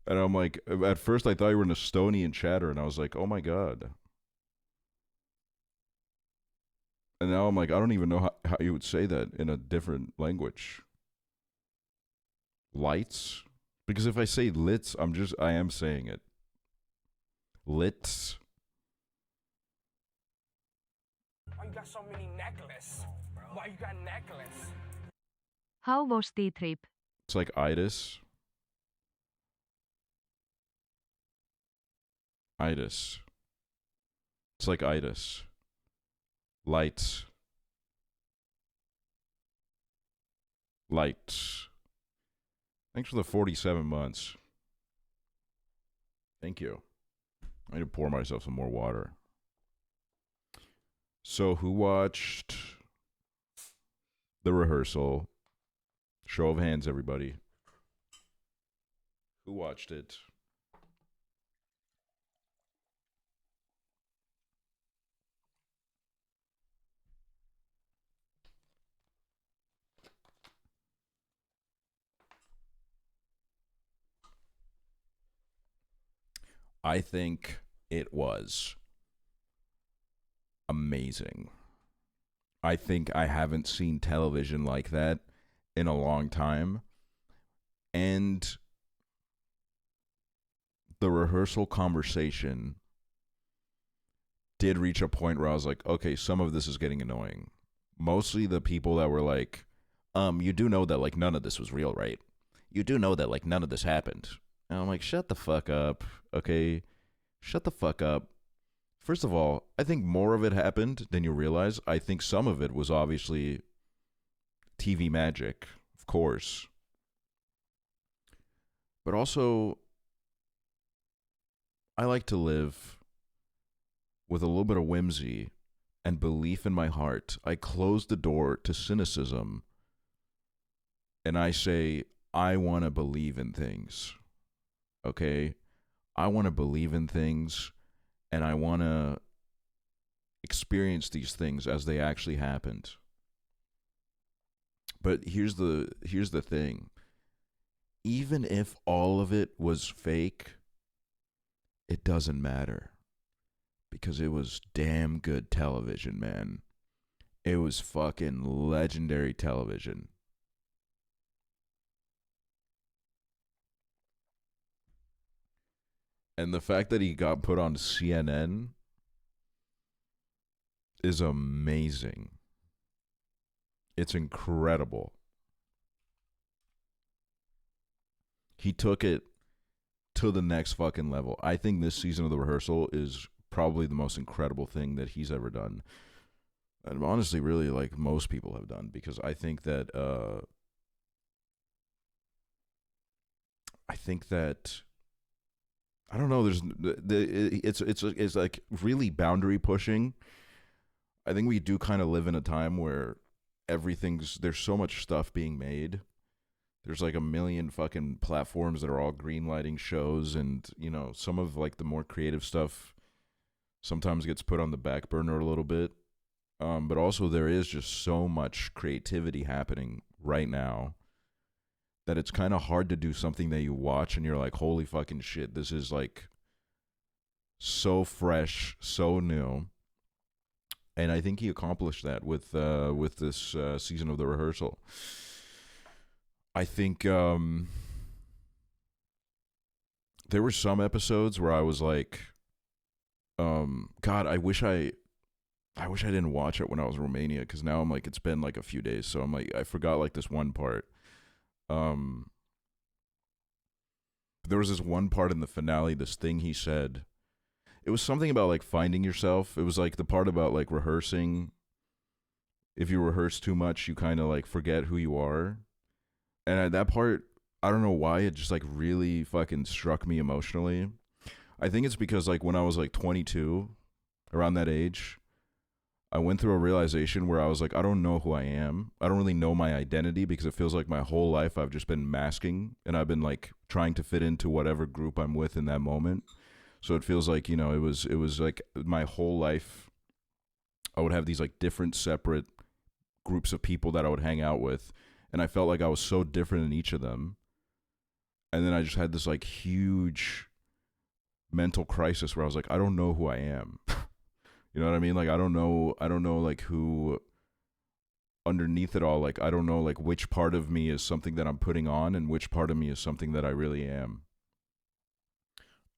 And I'm like, at first I thought you were an Estonian chatter, and I was like, oh my god. And now I'm like, I don't even know how you would say that in a different language. Lights? Because if I say lits, I am saying it. Lits.
Why you got so many necklaces? Why you got necklace?
How was the trip?
It's like itis. Itis. It's like itis. Lights. Lights. Thanks for the 47 months. Thank you. I need to pour myself some more water. So who watched the rehearsal? Show of hands, everybody. Who watched it? I think it was amazing. I think I haven't seen television like that in a long time. And the rehearsal conversation did reach a point where I was like, okay, some of this is getting annoying. Mostly the people that were like, you do know that, like, none of this was real, right? You do know that, like, none of this happened. And I'm like, shut the fuck up, okay? Shut the fuck up. First of all, I think more of it happened than you realize. I think some of it was obviously TV magic, of course. But also, I like to live with a little bit of whimsy and belief in my heart. I close the door to cynicism and I say, I want to believe in things. Okay? I want to believe in things, and I want to experience these things as they actually happened. But here's the thing. Even if all of it was fake, it doesn't matter. Because it was damn good television, man. It was fucking legendary television. And the fact that he got put on CNN is amazing. It's incredible. He took it to the next fucking level. I think this season of The Rehearsal is probably the most incredible thing that he's ever done. And honestly, really, like most people have done, because I think that I don't know. It's like really boundary pushing. I think we do kind of live in a time where there's so much stuff being made. There's like a million fucking platforms that are all greenlighting shows, and you know, some of like the more creative stuff sometimes gets put on the back burner a little bit. But also there is just so much creativity happening right now that it's kind of hard to do something that you watch and you're like, holy fucking shit, this is like so fresh, so new. And I think he accomplished that with this season of The Rehearsal. I think there were some episodes where I was like, God, I wish I didn't watch it when I was in Romania, because now I'm like, it's been like a few days, so I'm like, I forgot like this one part. There was this one part in the finale, this thing he said. It was something about like finding yourself. It was like the part about like rehearsing. If you rehearse too much, you kind of like forget who you are. And at that part, I don't know why, it just like really fucking struck me emotionally. I think it's because like when I was like 22, around that age, I went through a realization where I was like, I don't know who I am. I don't really know my identity, because it feels like my whole life I've just been masking, and I've been like trying to fit into whatever group I'm with in that moment. So it feels like, you know, it was like my whole life I would have these like different separate groups of people that I would hang out with, and I felt like I was so different in each of them. And then I just had this like huge mental crisis where I was like, I don't know who I am. You know what I mean? Like, I don't know like who underneath it all, like, I don't know like which part of me is something that I'm putting on and which part of me is something that I really am.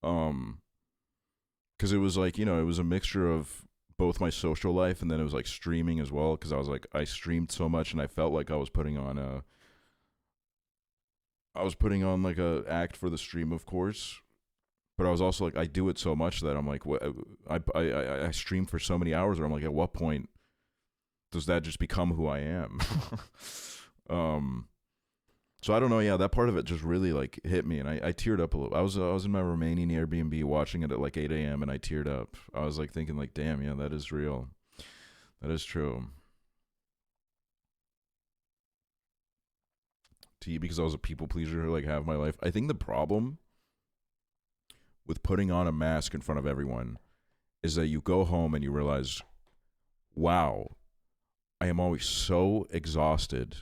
Because it was like, you know, it was a mixture of both my social life, and then it was like streaming as well, because I was like, I streamed so much and I felt like I was putting on like a act for the stream, of course. But I was also like, I do it so much that I'm like, what? I stream for so many hours, where I'm like, at what point does that just become who I am? So I don't know. Yeah, that part of it just really like hit me, and I teared up a little. I was in my Romanian Airbnb watching it at like 8 a.m. and I teared up. I was like thinking like, damn, yeah, that is real. That is true. Because I was a people pleaser like half my life. I think the problem with putting on a mask in front of everyone is that you go home and you realize, wow, I am always so exhausted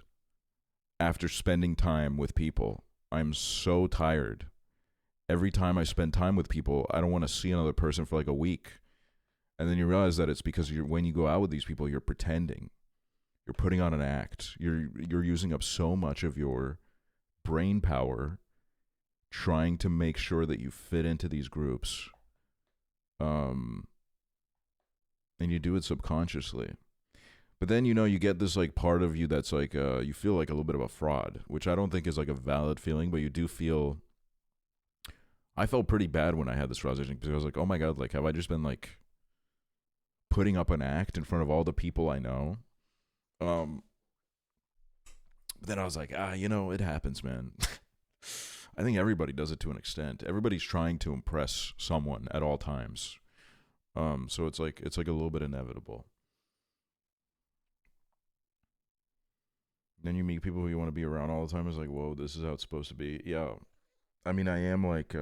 after spending time with people. I'm so tired. Every time I spend time with people, I don't want to see another person for like a week. And then you realize that it's because when you go out with these people, you're pretending. You're putting on an act. You're using up so much of your brain power trying to make sure that you fit into these groups. And you do it subconsciously. But then, you know, you get this like part of you that's like, you feel like a little bit of a fraud, which I don't think is like a valid feeling, but you do feel. I felt pretty bad when I had this realization, because I was like, oh my God, like, have I just been like putting up an act in front of all the people I know? But then I was like, you know, it happens, man. I think everybody does it to an extent. Everybody's trying to impress someone at all times. So it's like a little bit inevitable. Then you meet people who you want to be around all the time. It's like, whoa, this is how it's supposed to be. Yeah. I mean, I am like,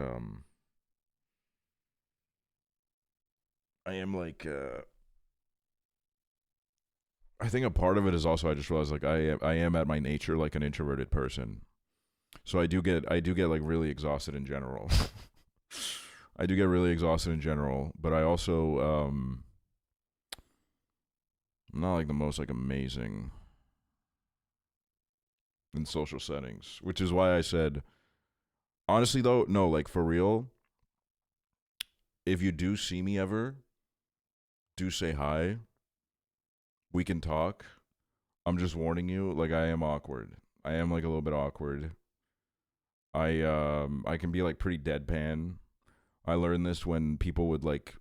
I am like I think a part of it is also I just realized like I am at my nature like an introverted person. So I do get like really exhausted in general. I do get really exhausted in general, but I also I'm not like the most like amazing in social settings, which is why I said honestly though, no, like for real, if you do see me ever, do say hi. We can talk. I'm just warning you, like I am awkward. I am like a little bit awkward. I can be like pretty deadpan. I learned this when people would like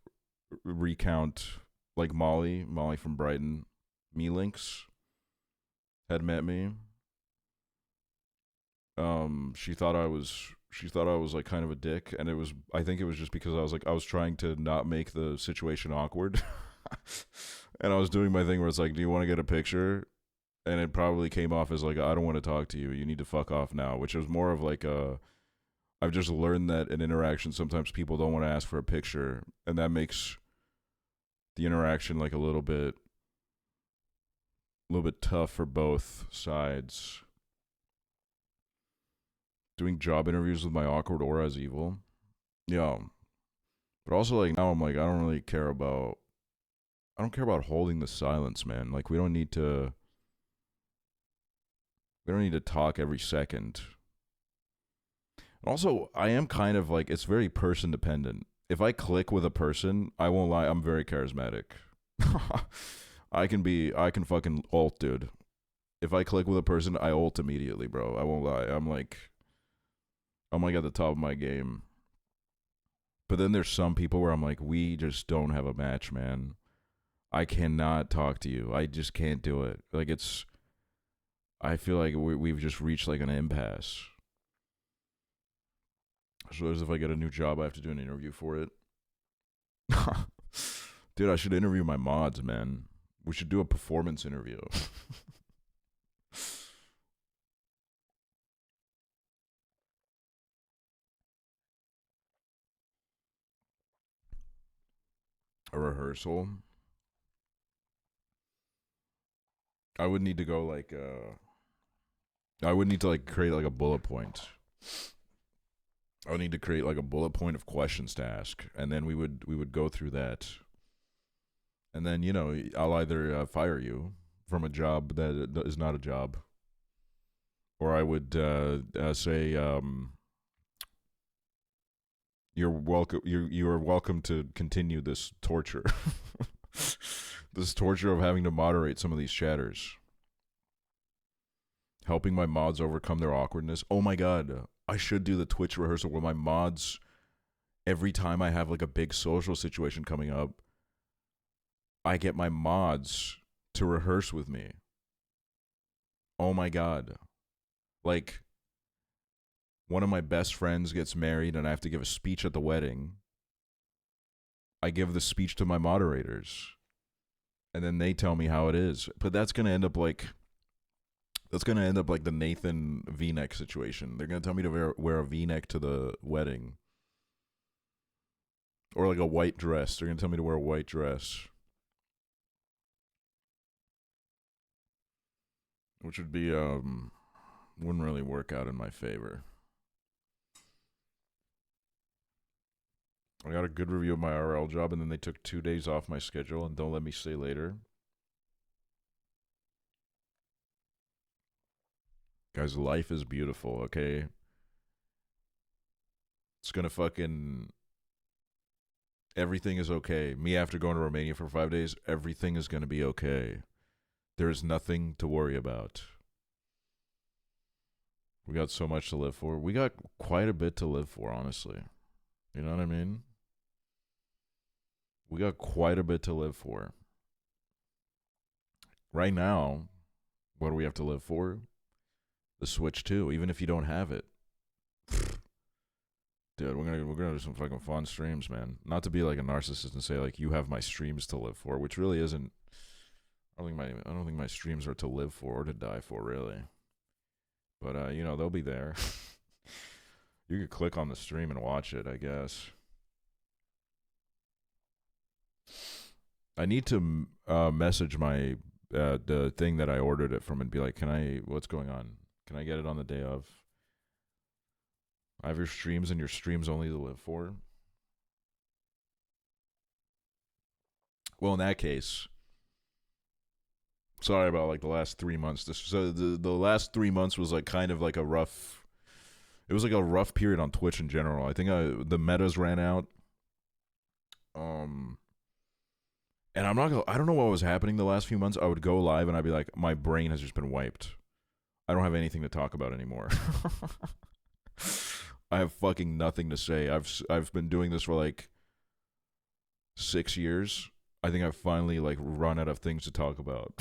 recount like Molly from Brighton, Me Links had met me. She thought I was like kind of a dick, and I think it was just because I was trying to not make the situation awkward. And I was doing my thing where it's like, do you want to get a picture? And it probably came off as like, I don't want to talk to you. You need to fuck off now, which was more of like I've just learned that in interactions, sometimes people don't want to ask for a picture, and that makes the interaction like a little bit tough for both sides. Doing job interviews with my awkward aura is evil. Yeah. But also like now I'm like, I don't care about holding the silence, man. Like we don't need to talk every second. Also, I am kind of like, it's very person dependent. If I click with a person, I won't lie, I'm very charismatic. I can fucking ult, dude. If I click with a person, I ult immediately, bro. I won't lie. I'm like at the top of my game. But then there's some people where I'm like, we just don't have a match, man. I cannot talk to you. I just can't do it. Like I feel like we've just reached like an impasse. So as if I get a new job, I have to do an interview for it. Dude, I should interview my mods, man. We should do a performance interview. A rehearsal. I would need to go like I would need to like create like a bullet point. I would need to create like a bullet point of questions to ask, and then we would go through that. And then, you know, I'll either fire you from a job that is not a job, or I would say you're welcome. You are welcome to continue this torture, this torture of having to moderate some of these chatters, helping my mods overcome their awkwardness. Oh my god, I should do the Twitch rehearsal where my mods, every time I have like a big social situation coming up, I get my mods to rehearse with me. Oh my god. Like, one of my best friends gets married and I have to give a speech at the wedding. I give the speech to my moderators. And then they tell me how it is. But that's going to end up like the Nathan V-neck situation. They're going to tell me to wear a V-neck to the wedding. Or like a white dress. They're going to tell me to wear a white dress. Which would be, wouldn't really work out in my favor. I got a good review of my RL job, and then they took 2 days off my schedule and don't let me stay later. Guys, life is beautiful, okay? It's gonna fucking... Everything is okay. Me after going to Romania for 5 days, everything is gonna be okay. There is nothing to worry about. We got so much to live for. We got quite a bit to live for, honestly. You know what I mean? We got quite a bit to live for. Right now, what do we have to live for? The Switch 2, even if you don't have it. Dude, we're gonna do some fucking fun streams, man. Not to be like a narcissist and say like you have my streams to live for, which really isn't. I don't think my streams are to live for or to die for, really. But you know, they'll be there. You could click on the stream and watch it, I guess. I need to message my the thing that I ordered it from and be like, what's going on? Can I get it on the day of? I have your streams and your streams only to live for. Well, in that case, sorry about like the last 3 months. The last 3 months was like kind of like a rough. It was like a rough period on Twitch in general. I think the metas ran out. And I don't know what was happening the last few months. I would go live and I'd be like, my brain has just been wiped. I don't have anything to talk about anymore. I have fucking nothing to say. I've been doing this for like 6 years. I think I've finally like run out of things to talk about.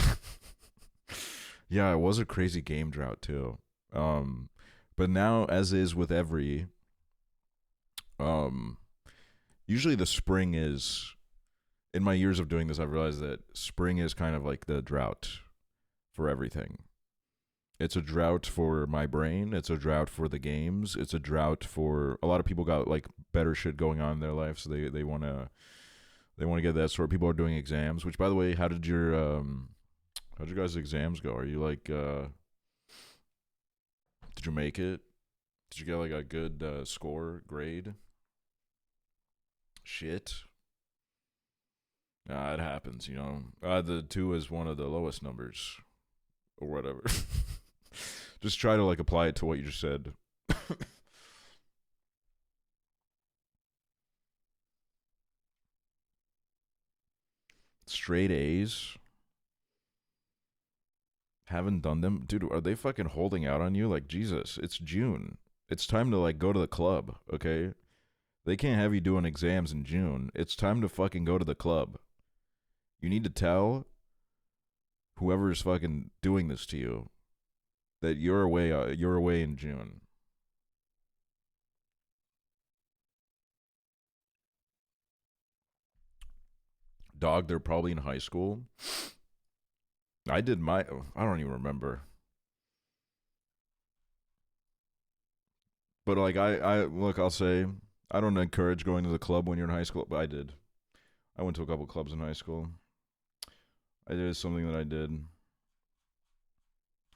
Yeah, it was a crazy game drought too. But now, as is with every, usually the spring is, in my years of doing this, I've realized that spring is kind of like the drought for everything. It's a drought for my brain. It's a drought for the games. It's a drought for a lot of people got like better shit going on in their life, so they want to get that sort. People are doing exams. Which, by the way, how'd your guys' exams go? Are you like did you make it? Did you get like a good score grade? Shit. Nah, it happens, you know. The 2 is one of the lowest numbers, or whatever. Just try to like apply it to what you just said. Straight A's. Haven't done them, dude. Are they fucking holding out on you? Like, Jesus, it's June. It's time to like go to the club, okay? They can't have you doing exams in June. It's time to fucking go to the club. You need to tell whoever's fucking doing this to you that you're away in June. Dog, they're probably in high school. I don't even remember. But like look, I'll say, I don't encourage going to the club when you're in high school, but I did. I went to a couple clubs in high school. It is something that I did.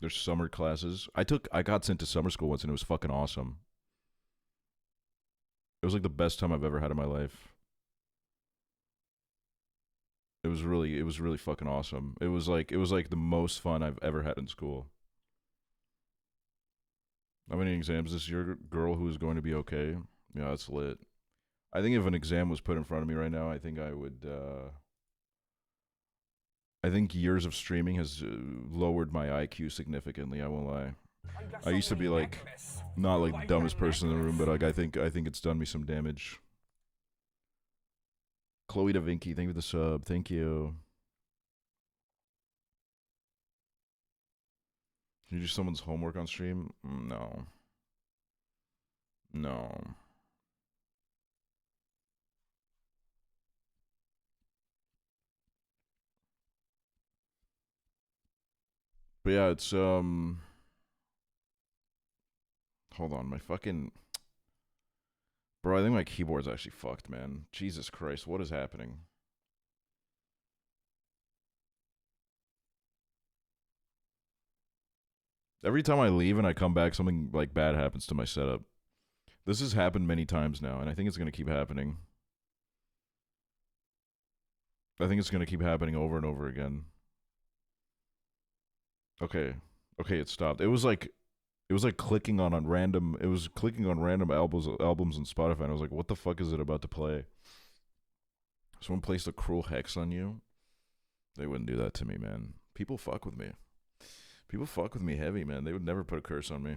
There's summer classes. I got sent to summer school once and it was fucking awesome. It was like the best time I've ever had in my life. It was really fucking awesome. It was like the most fun I've ever had in school. How many exams is your girl who is going to be okay? Yeah, that's lit. I think if an exam was put in front of me right now, I think I would. I think years of streaming has lowered my IQ significantly. I won't lie. I used to be like not like the dumbest person in the room, but like I think it's done me some damage. Chloe Da Vinci, thank you for the sub. Thank you. Can you do someone's homework on stream? No. No. But yeah, it's hold on, my fucking bro, I think my keyboard's actually fucked, man. Jesus Christ, what is happening? Every time I leave and I come back, something like bad happens to my setup. This has happened many times now, and I think it's gonna keep happening. I think it's gonna keep happening over and over again. Okay, it stopped. It was like clicking on random. It was clicking on random albums on Spotify, and I was like, "What the fuck is it about to play?" Someone placed a cruel hex on you. They wouldn't do that to me, man. People fuck with me. People fuck with me heavy, man. They would never put a curse on me.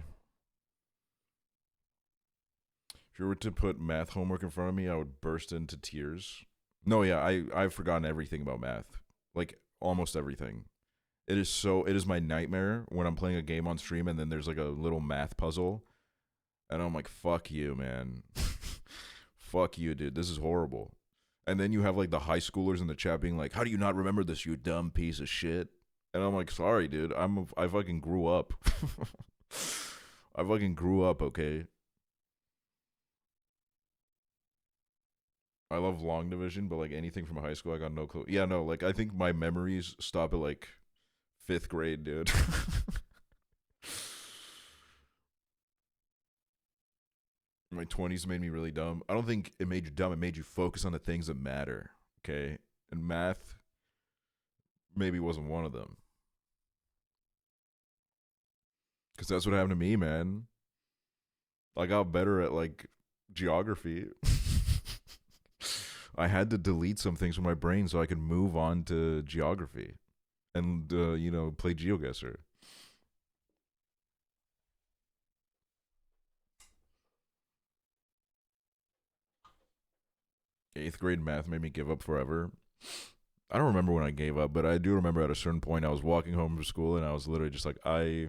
If you were to put math homework in front of me, I would burst into tears. No, yeah, I've forgotten everything about math. Like, almost everything. It is my nightmare when I'm playing a game on stream and then there's like a little math puzzle. And I'm like, fuck you, man. Fuck you, dude. This is horrible. And then you have like the high schoolers in the chat being like, how do you not remember this, you dumb piece of shit? And I'm like, sorry, dude. I fucking grew up. I fucking grew up, okay? I love long division, but like anything from high school, I got no clue. Yeah, no, like I think my memories stop at like 5th grade, dude. My 20s made me really dumb. I don't think it made you dumb. It made you focus on the things that matter. Okay, and math maybe wasn't one of them. Because that's what happened to me, man. I got better at like geography. I had to delete some things from my brain so I could move on to geography and, play GeoGuessr. 8th grade math made me give up forever. I don't remember when I gave up, but I do remember at a certain point I was walking home from school and I was literally just like, I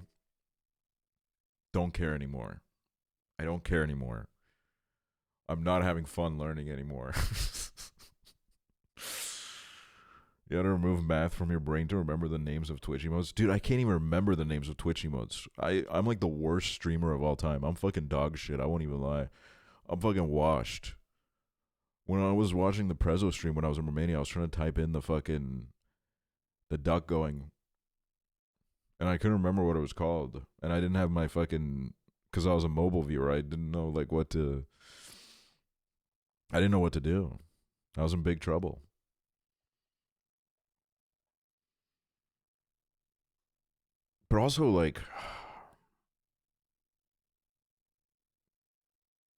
don't care anymore. I don't care anymore. I'm not having fun learning anymore. You gotta remove math from your brain to remember the names of Twitch emotes. Dude, I can't even remember the names of Twitch emotes. I'm like the worst streamer of all time. I'm fucking dog shit. I won't even lie. I'm fucking washed. When I was watching the Prezzo stream when I was in Romania, I was trying to type in the duck going. And I couldn't remember what it was called. And I didn't have my fucking, because I was a mobile viewer, I didn't know like I didn't know what to do. I was in big trouble. But also, like,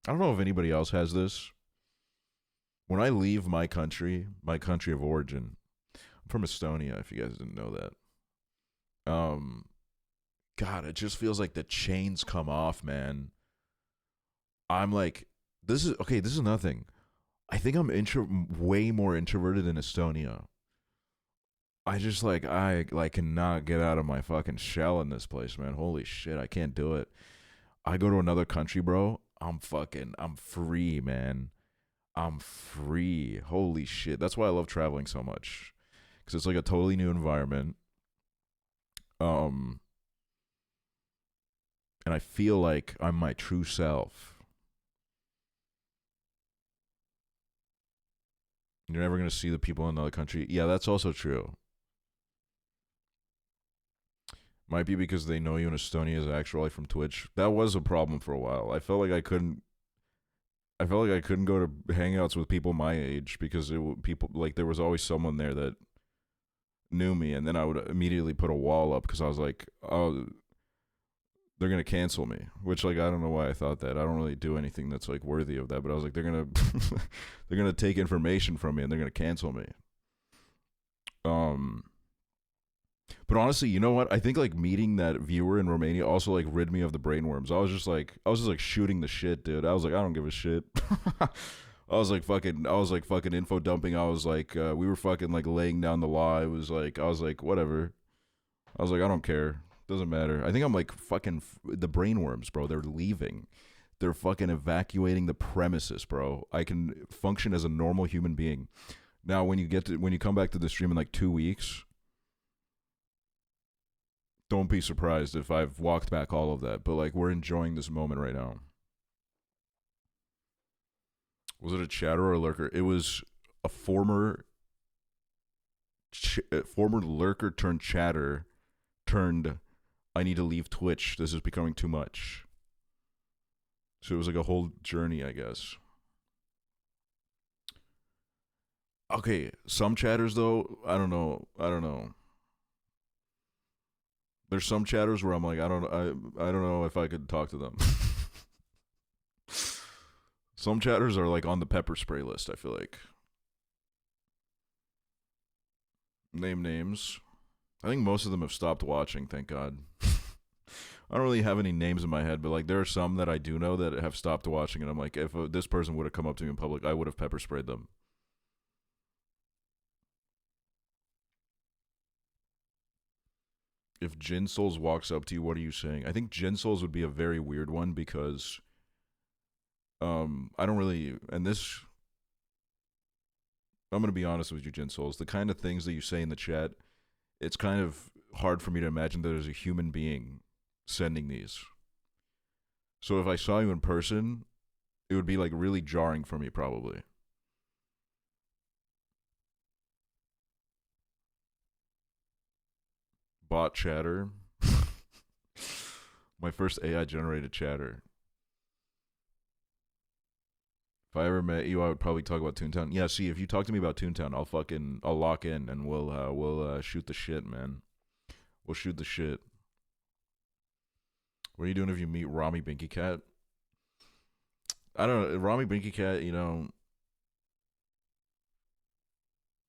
I don't know if anybody else has this. When I leave my country of origin, I'm from Estonia, if you guys didn't know that. God, it just feels like the chains come off, man. I'm like, this is nothing. I think I'm way more introverted in Estonia. I just I cannot get out of my fucking shell in this place, man. Holy shit, I can't do it. I go to another country, bro. I'm free, man. I'm free. Holy shit. That's why I love traveling so much. Cuz it's like a totally new environment. And I feel like I'm my true self. You're never going to see the people in another country. Yeah, that's also true. Might be because they know you in Estonia is actually from Twitch. That was a problem for a while. I felt like I couldn't go to hangouts with people my age because there was always someone there that knew me, and then I would immediately put a wall up because I was like, oh, they're gonna cancel me. Which I don't know why I thought that. I don't really do anything that's like worthy of that, but I was like, they're gonna take information from me and they're gonna cancel me. But honestly, you know what? I think meeting that viewer in Romania also rid me of the brainworms. I was just shooting the shit, dude. I was like, I don't give a shit. I was fucking info dumping. I was we were fucking laying down the law. I was whatever. I was I don't care. Doesn't matter. I think I'm fucking the brainworms, bro. They're leaving. They're fucking evacuating the premises, bro. I can function as a normal human being. Now, when you come back to the stream in 2 weeks, don't be surprised if I've walked back all of that. But we're enjoying this moment right now. Was it a chatter or a lurker? It was a former lurker turned chatter turned I need to leave Twitch. This is becoming too much. So it was a whole journey, I guess. Okay, some chatters though, I don't know. There's some chatters where I'm I don't know if I could talk to them. Some chatters are on the pepper spray list, I feel like. Name names. I think most of them have stopped watching, thank God. I don't really have any names in my head, but there are some that I do know that have stopped watching, and I'm if this person would have come up to me in public, I would have pepper sprayed them. If Jin Souls walks up to you, what are you saying? I think Jin Souls would be a very weird one because I don't really, and this, I'm going to be honest with you, Jin Souls, the kind of things that you say in the chat, it's kind of hard for me to imagine that there's a human being sending these. So if I saw you in person, it would be really jarring for me probably. Bot chatter. My first AI generated chatter. If I ever met you, I would probably talk about Toontown. Yeah, see, if you talk to me about Toontown, I'll lock in and we'll shoot the shit, man. We'll shoot the shit. What are you doing if you meet Rami Binky Cat? I don't know. Rami Binky Cat, you know,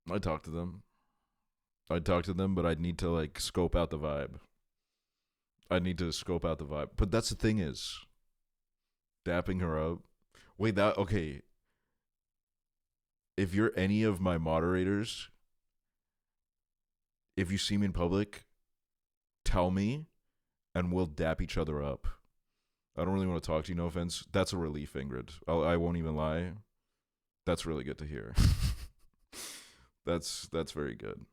I'd talk to them. But I'd need to, like, scope out the vibe. But that's the thing is, dapping her up. Wait, okay. If you're any of my moderators, if you see me in public, tell me, and we'll dap each other up. I don't really want to talk to you, no offense. That's a relief, Ingrid. I won't even lie. That's really good to hear. That's very good.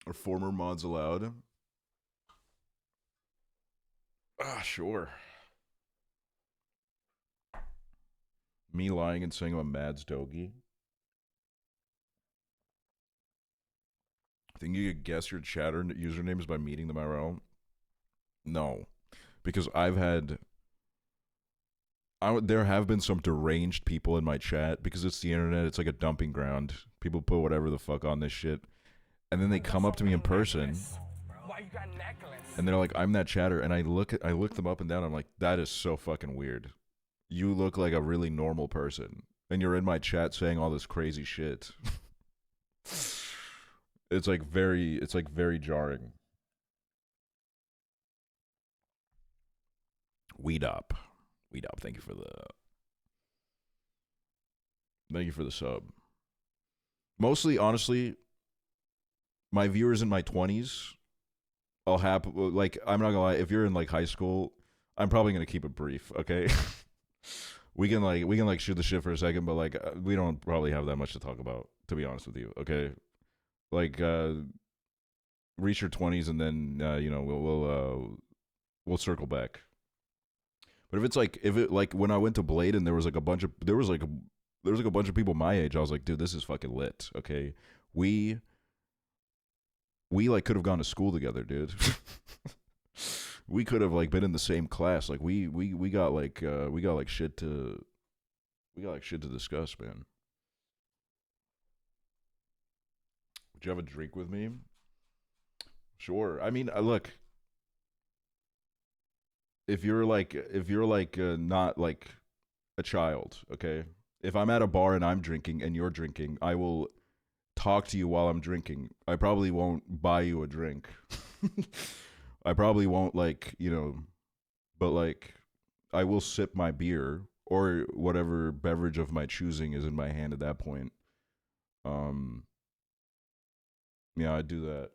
Are former mods allowed? Sure. Me lying and saying I'm a Mads Dogie. Think you could guess your chatter usernames by meeting them IRL? No. Because there have been some deranged people in my chat, because it's the internet, it's like a dumping ground. People put whatever the fuck on this shit. And then they come up to me in person, and they're like, I'm that chatter, and I look them up and down, I'm like, that is so fucking weird. You look like a really normal person, and you're in my chat saying all this crazy shit. It's like very jarring. Weed up, thank you for the sub. Mostly, honestly, my viewers in my 20s, I'm not gonna lie, if you're in like high school, I'm probably gonna keep it brief, okay? we can shoot the shit for a second, but like we don't probably have that much to talk about, to be honest with you, okay? Like reach your 20s and then we'll circle back. But if it when I went to Blade and there was like a bunch of people my age, I was like, dude, this is fucking lit, okay? We like could have gone to school together, dude. We could have like been in the same class. Like we got shit to discuss, man. Would you have a drink with me? Sure. I mean, look. If you're not like a child, okay? If I'm at a bar and I'm drinking and you're drinking, I will talk to you while I'm drinking. I probably won't buy you a drink. I probably won't but like I will sip my beer or whatever beverage of my choosing is in my hand at that point. Yeah, I do that.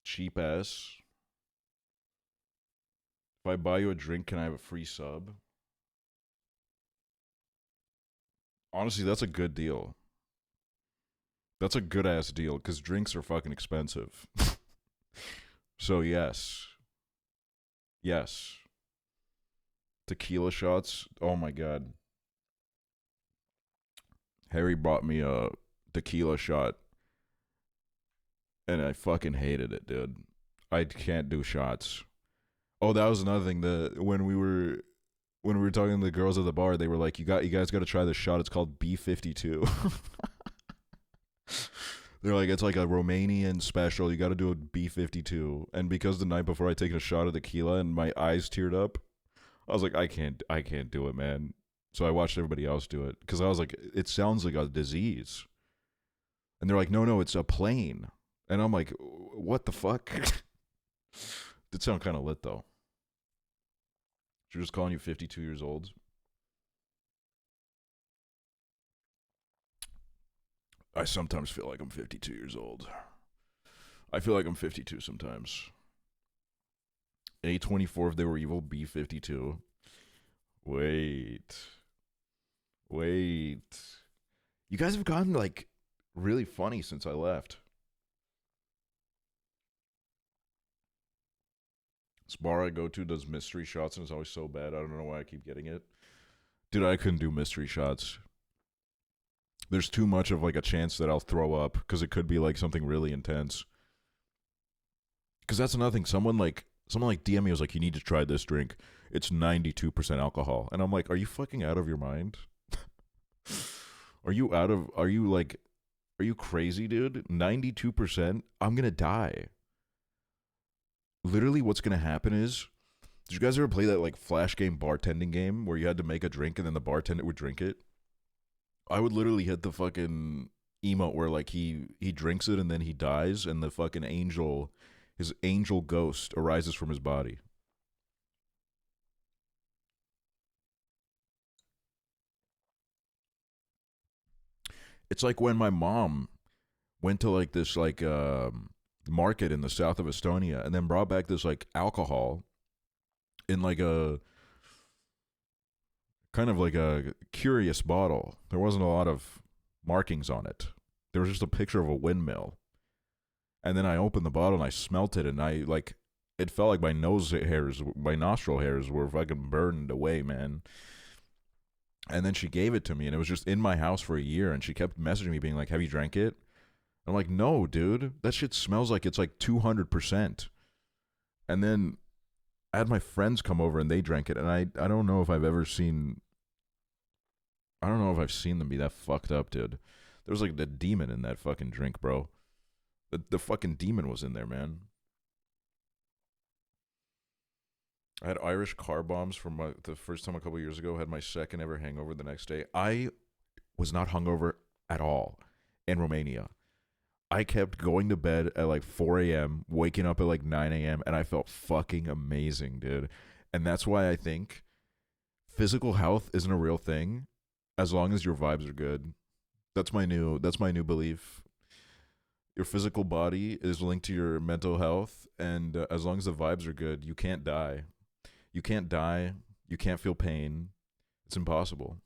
Cheap ass. If I buy you a drink, can I have a free sub? Honestly, that's a good deal. That's a good ass deal, because drinks are fucking expensive. So yes. Yes. Tequila shots. Oh my god. Harry bought me a tequila shot, and I fucking hated it, dude. I can't do shots. Oh, that was another thing. When we were talking to the girls at the bar, they were like, "You guys got to try this shot. It's called B52." They're like, "It's like a Romanian special. You got to do a B52." And because the night before I taken a shot of tequila and my eyes teared up, I was like, I can't do it, man. So I watched everybody else do it, because I was like, it sounds like a disease. And they're like, no, it's a plane. And I'm like, what the fuck? Did sound kind of lit, though. She was calling you 52 years old. I sometimes feel like I'm 52 years old. I feel like I'm 52 sometimes. A24 if they were evil, B52. Wait. You guys have gotten, like, really funny since I left. This bar I go to does mystery shots, and it's always so bad. I don't know why I keep getting it. Dude, I couldn't do mystery shots. there's too much of like a chance that I'll throw up because it could be like something really intense. Because that's another thing. Someone like DM me was like, you need to try this drink. It's 92% alcohol, and I'm like, are you fucking out of your mind? Are you crazy, dude? 92%? I'm gonna die. Literally, what's gonna happen is, did you guys ever play that like flash game bartending game where you had to make a drink and then the bartender would drink it? I would literally hit the fucking emote where like he drinks it and then he dies and the fucking his angel ghost arises from his body. It's like when my mom went to like this like market in the south of Estonia and then brought back this like alcohol in like a kind of like a curious bottle. There wasn't a lot of markings on it. There was just a picture of a windmill. And then I opened the bottle and I smelt it and I like it felt like my nostril hairs were fucking burned away, man. And then she gave it to me and it was just in my house for a year and she kept messaging me being like, have you drank it? I'm like, no, dude. That shit smells like it's like 200%. And then I had my friends come over and they drank it and I don't know if I've seen them be that fucked up, dude. There was like the demon in that fucking drink, bro. The fucking demon was in there, man. I had Irish car bombs from the first time a couple years ago. Had my second ever hangover the next day. I was not hungover at all in Romania. I kept going to bed at like 4 a.m., waking up at like 9 a.m., and I felt fucking amazing, dude. And that's why I think physical health isn't a real thing as long as your vibes are good. That's my new belief. Your physical body is linked to your mental health, and as long as the vibes are good, you can't die. You can't die. You can't feel pain. It's impossible.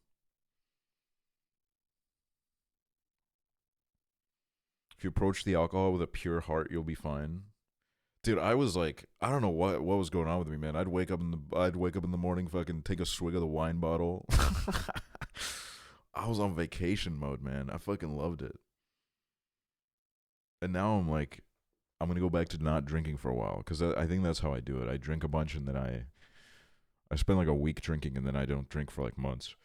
If you approach the alcohol with a pure heart, you'll be fine. Dude, I was like, I don't know what was going on with me, man. I'd wake up in the morning, fucking take a swig of the wine bottle. I was on vacation mode, man. I fucking loved it. And now I'm like, I'm going to go back to not drinking for a while because I think that's how I do it. I drink a bunch and then I spend like a week drinking and then I don't drink for like months.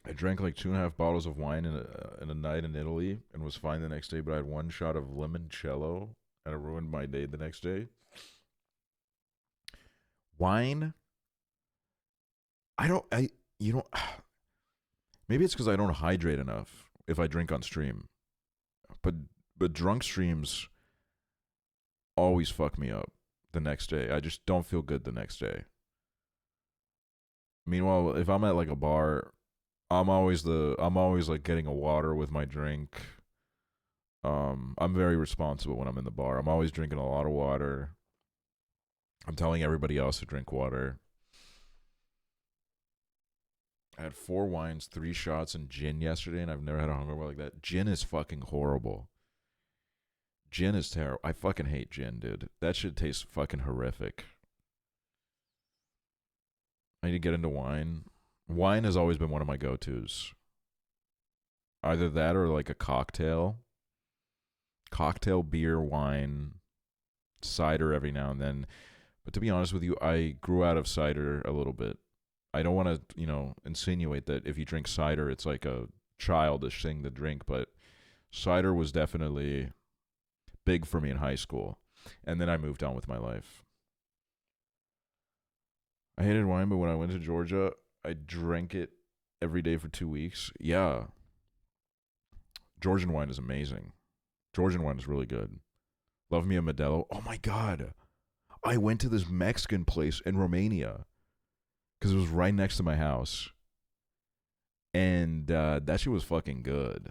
I drank like 2.5 bottles of wine in a night in Italy and was fine the next day, but I had one shot of limoncello and it ruined my day the next day. Wine, maybe it's because I don't hydrate enough if I drink on stream. But drunk streams always fuck me up the next day. I just don't feel good the next day. Meanwhile, if I'm at like a bar, I'm always like getting a water with my drink. I'm very responsible when I'm in the bar. I'm always drinking a lot of water. I'm telling everybody else to drink water. I had 4 wines, 3 shots, and gin yesterday, and I've never had a hangover like that. Gin is fucking horrible. Gin is terrible. I fucking hate gin, dude. That shit tastes fucking horrific. I need to get into wine. Wine has always been one of my go-tos. Either that or like a cocktail. Cocktail, beer, wine, cider every now and then. But to be honest with you, I grew out of cider a little bit. I don't want to, insinuate that if you drink cider, it's like a childish thing to drink, but cider was definitely big for me in high school. And then I moved on with my life. I hated wine, but when I went to Georgia, I drank it every day for 2 weeks. Yeah. Georgian wine is amazing. Georgian wine is really good. Love me a Modelo. Oh my God. I went to this Mexican place in Romania because it was right next to my house. And that shit was fucking good.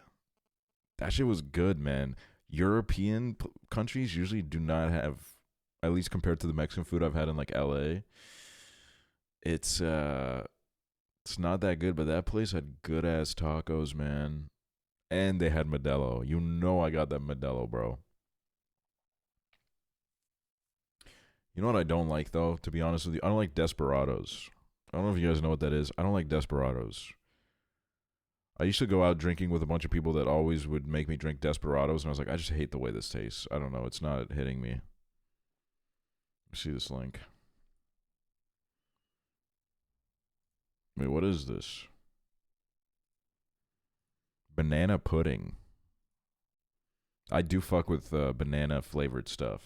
That shit was good, man. European countries usually do not have, at least compared to the Mexican food I've had in like LA, it's not that good, but that place had good ass tacos, man. And they had Modelo. You know I got that Modelo, bro. You know what I don't like, though, to be honest with you? I don't like Desperados. I don't know if you guys know what that is. I don't like Desperados. I used to go out drinking with a bunch of people that always would make me drink Desperados, and I was like, I just hate the way this tastes. I don't know. It's not hitting me. See this link. Wait, what is this? Banana pudding. I do fuck with banana flavored stuff.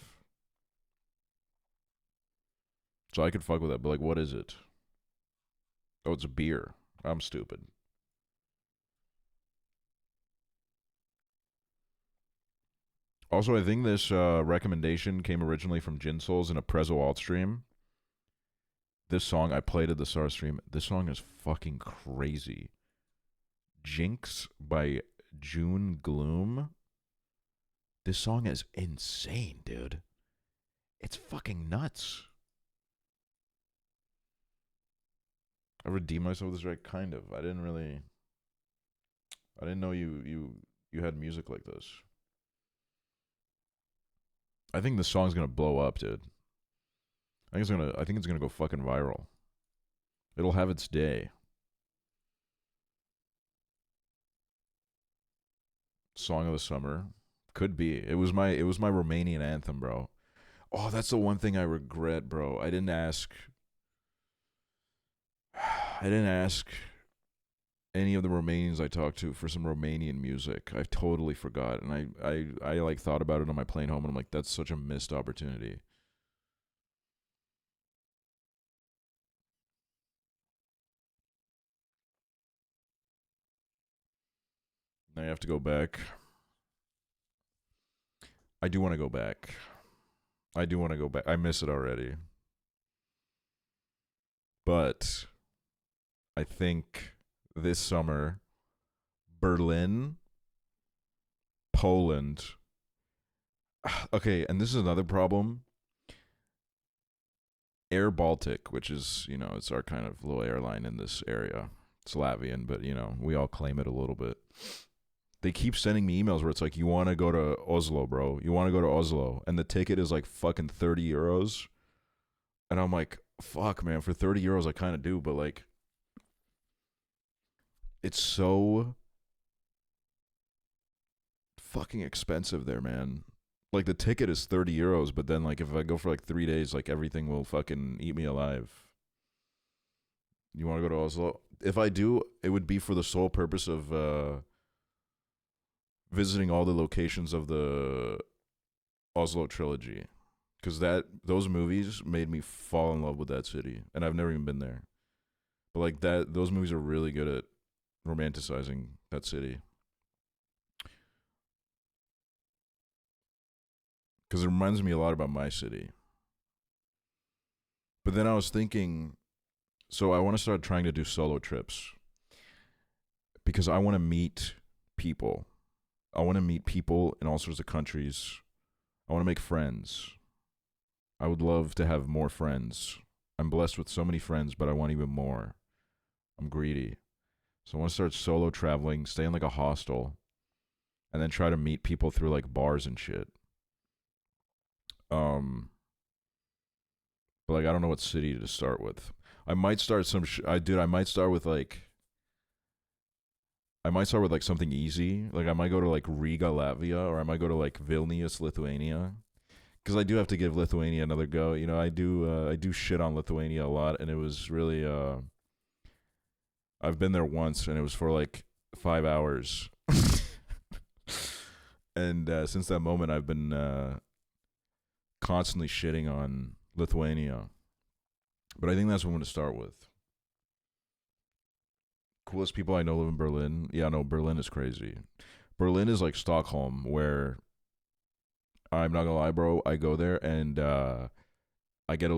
So I could fuck with that, but like, what is it? Oh, it's a beer. I'm stupid. Also, I think this recommendation came originally from Gin Souls in a Prezzo alt stream. This song, I played at the SAR stream. This song is fucking crazy. Jinx by June Gloom. This song is insane, dude. It's fucking nuts. I redeemed myself with this right, kind of. I didn't know you had music like this. I think this song's gonna blow up, dude. I think it's gonna go fucking viral. It'll have its day. Song of the summer. Could be. It was my Romanian anthem, bro. Oh, that's the one thing I regret, bro. I didn't ask any of the Romanians I talked to for some Romanian music. I totally forgot, and I like thought about it on my plane home, and I'm like, that's such a missed opportunity. Now you have to go back. I do want to go back. I miss it already. But I think this summer, Berlin, Poland. Okay, and this is another problem. Air Baltic, which is, it's our kind of little airline in this area. It's Latvian, but, we all claim it a little bit. They keep sending me emails where it's like, you want to go to Oslo, bro. You want to go to Oslo. And the ticket is like fucking 30 euros. And I'm like, fuck, man, for 30 euros I kind of do, but like, it's so fucking expensive there, man. Like, the ticket is 30 euros, but then like, if I go for like 3 days, like, everything will fucking eat me alive. You want to go to Oslo? If I do, it would be for the sole purpose of visiting all the locations of the Oslo trilogy, because those movies made me fall in love with that city, and I've never even been there. But like those movies are really good at romanticizing that city, because it reminds me a lot about my city. But then I was thinking, so I want to start trying to do solo trips, because I want to meet people. I want to meet people in all sorts of countries. I want to make friends. I would love to have more friends. I'm blessed with so many friends, but I want even more. I'm greedy. So I want to start solo traveling, stay in like a hostel, and then try to meet people through like bars and shit. But like, I don't know what city to start with. I might start I might start with like something easy. Like, I might go to like Riga, Latvia, or I might go to like Vilnius, Lithuania. Because I do have to give Lithuania another go. I do shit on Lithuania a lot, and it was really I've been there once, and it was for like 5 hours. And since that moment, I've been constantly shitting on Lithuania. But I think that's what I'm going to start with. Coolest people I know live in Berlin. Yeah, no, Berlin is crazy. Berlin is like Stockholm, where I'm not gonna lie, bro. I go there and I get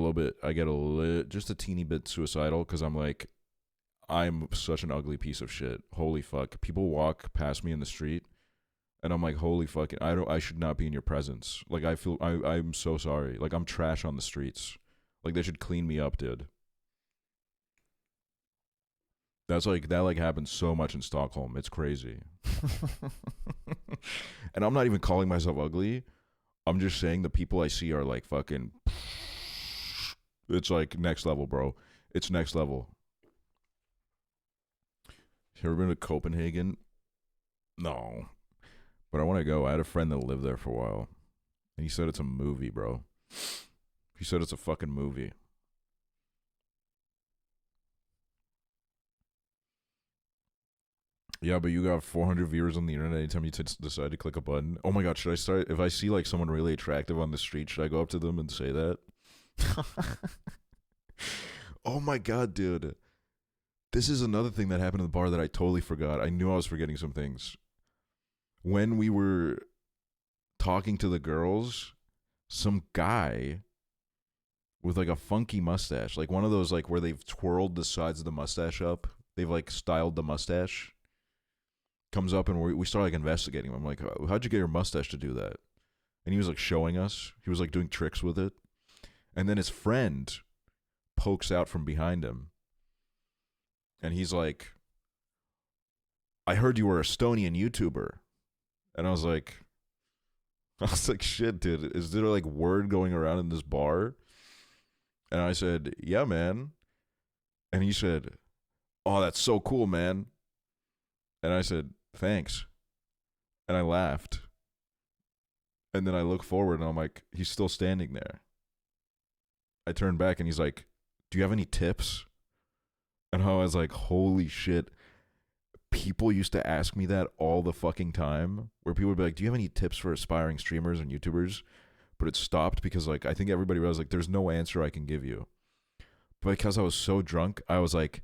just a teeny bit suicidal, because I'm like, I'm such an ugly piece of shit. Holy fuck. People walk past me in the street, and I'm like, holy fucking, I should not be in your presence. Like, I'm so sorry. Like, I'm trash on the streets. Like, they should clean me up, dude. That happens so much in Stockholm. It's crazy. And I'm not even calling myself ugly. I'm just saying the people I see are like fucking, it's like next level, bro. It's next level. You ever been to Copenhagen? No. But I want to go. I had a friend that lived there for a while. And he said it's a movie, bro. He said it's a fucking movie. Yeah, but you got 400 viewers on the internet anytime you decide to click a button. Oh my god, should I start? If I see like someone really attractive on the street, should I go up to them and say that? Oh my god, dude. This is another thing that happened in the bar that I totally forgot. I knew I was forgetting some things. When we were talking to the girls, some guy with like a funky mustache, like one of those like where they've twirled the sides of the mustache up. They've like styled the mustache. Comes up and we start like investigating him. I'm like, how'd you get your mustache to do that? And he was like showing us. He was like doing tricks with it. And then his friend pokes out from behind him. And he's like, I heard you were an Estonian YouTuber. And I was like, shit, dude, is there like word going around in this bar? And I said, yeah, man. And he said, oh, that's so cool, man. And I said, thanks. And I laughed. And then I look forward and I'm like, he's still standing there. I turn back and he's like, do you have any tips? And I was like, holy shit. People used to ask me that all the fucking time, where people would be like, do you have any tips for aspiring streamers and YouTubers? But it stopped because like I think everybody was like, there's no answer I can give you. But because I was so drunk, I was like,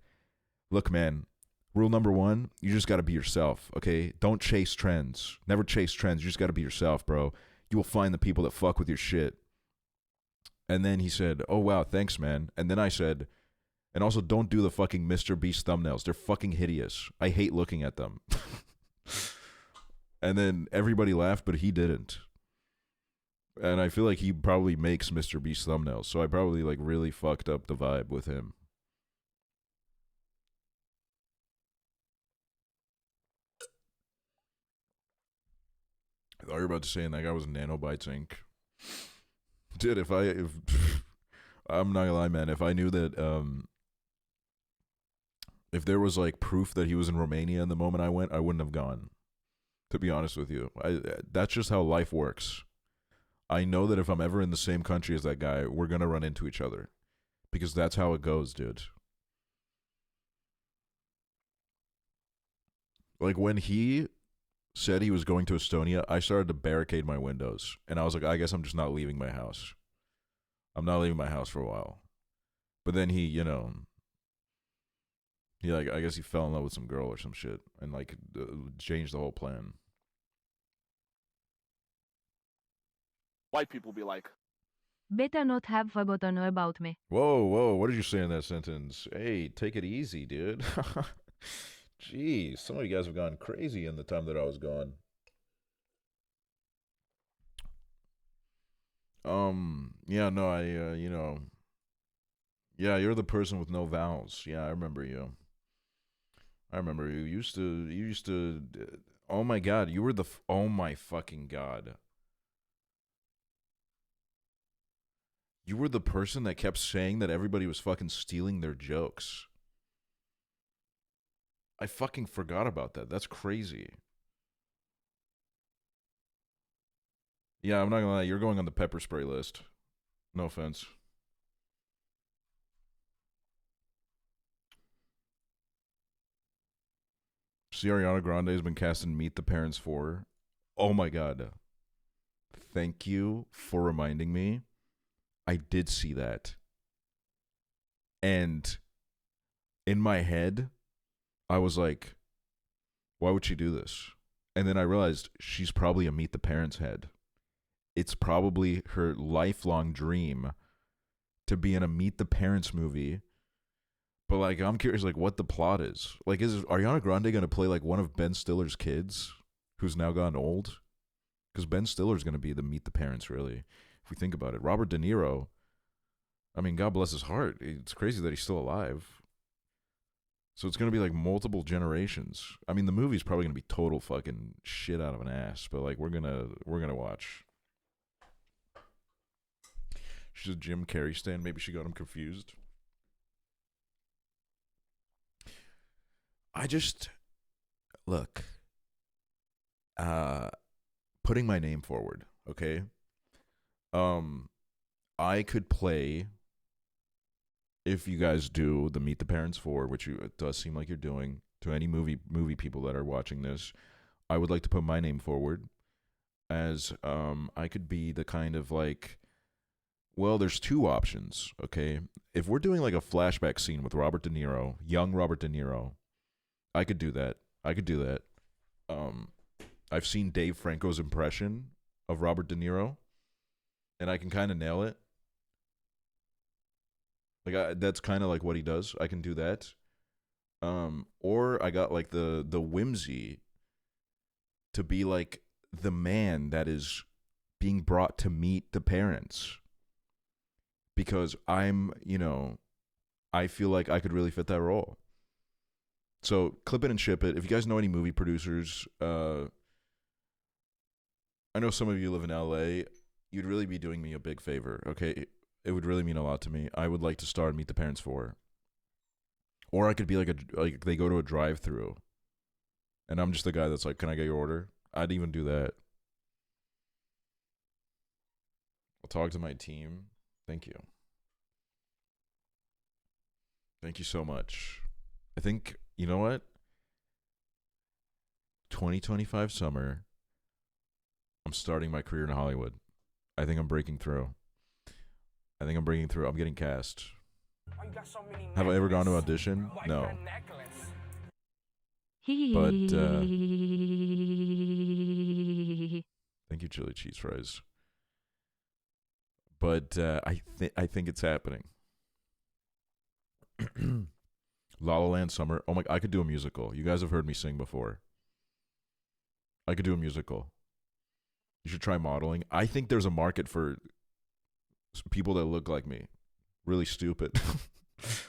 look, man, rule number 1, you just got to be yourself, okay? Don't chase trends. Never chase trends. You just got to be yourself, bro. You will find the people that fuck with your shit. And then he said, oh, wow, thanks, man. And then I said, and also don't do the fucking Mr. Beast thumbnails. They're fucking hideous. I hate looking at them. And then everybody laughed, but he didn't. And I feel like he probably makes Mr. Beast thumbnails. So I probably like really fucked up the vibe with him. I thought you were about to say, and that guy was Nanobytes Inc. Dude, if I'm not gonna lie, man, if I knew that, if there was like proof that he was in Romania in the moment I went, I wouldn't have gone. To be honest with you, that's just how life works. I know that if I'm ever in the same country as that guy, we're gonna run into each other, because that's how it goes, dude. Like when he said he was going to Estonia, I started to barricade my windows. And I was like, I guess I'm just not leaving my house. I'm not leaving my house for a while. But then he, like, I guess he fell in love with some girl or some shit. And, like, changed the whole plan.
White people be like,
Better not have forgotten about me.
Whoa, what did you say in that sentence? Hey, take it easy, dude. Jeez, some of you guys have gone crazy in the time that I was gone. Yeah, no, yeah, you're the person with no vowels. Yeah, I remember you. You used to, oh my god, you were oh my fucking god. You were the person that kept saying that everybody was fucking stealing their jokes. I fucking forgot about that. That's crazy. Yeah, I'm not gonna lie. You're going on the pepper spray list. No offense. See, Ariana Grande has been cast in Meet the Parents 4. Oh my god. Thank you for reminding me. I did see that. And in my head, I was like, why would she do this? And then I realized she's probably a Meet the Parents head. It's probably her lifelong dream to be in a Meet the Parents movie. But, like, I'm curious, like, what the plot is. Like, is Ariana Grande going to play, like, one of Ben Stiller's kids who's now gone old? Because Ben Stiller's going to be the Meet the Parents, really, if we think about it. Robert De Niro, I mean, God bless his heart. It's crazy that he's still alive. So it's going to be, like, multiple generations. I mean, the movie's probably going to be total fucking shit out of an ass. But, like, we're gonna watch. She's a Jim Carrey stan. Maybe she got him confused. look, putting my name forward, okay? I could play, if you guys do the Meet the Parents 4, which it does seem like you're doing, to any movie people that are watching this, I would like to put my name forward as I could be the kind of like, well, there's two options, okay? If we're doing like a flashback scene with Robert De Niro, young Robert De Niro, I could do that. I've seen Dave Franco's impression of Robert De Niro, and I can kind of nail it. Like that's kind of like what he does. I can do that. Or I got like the whimsy to be like the man that is being brought to meet the parents. Because I'm, I feel like I could really fit that role. So clip it and ship it. If you guys know any movie producers, I know some of you live in LA. You'd really be doing me a big favor, okay? It would really mean a lot to me. I would like to star in Meet the Parents 4. Or I could be like they go to a drive-through, and I'm just the guy that's like, "Can I get your order?" I'd even do that. I'll talk to my team. Thank you. Thank you so much. I think, you know what? 2025 summer, I'm starting my career in Hollywood. I think I'm breaking through. I'm getting cast.
Why you got so many
Have I ever gone to
necklace?
audition?
Why you
No.
got necklace?
Thank you, chili cheese fries. But I think it's happening. La La Land summer. Oh my! I could do a musical. You guys have heard me sing before. I could do a musical. You should try modeling. I think there's a market for people that look like me. Really stupid.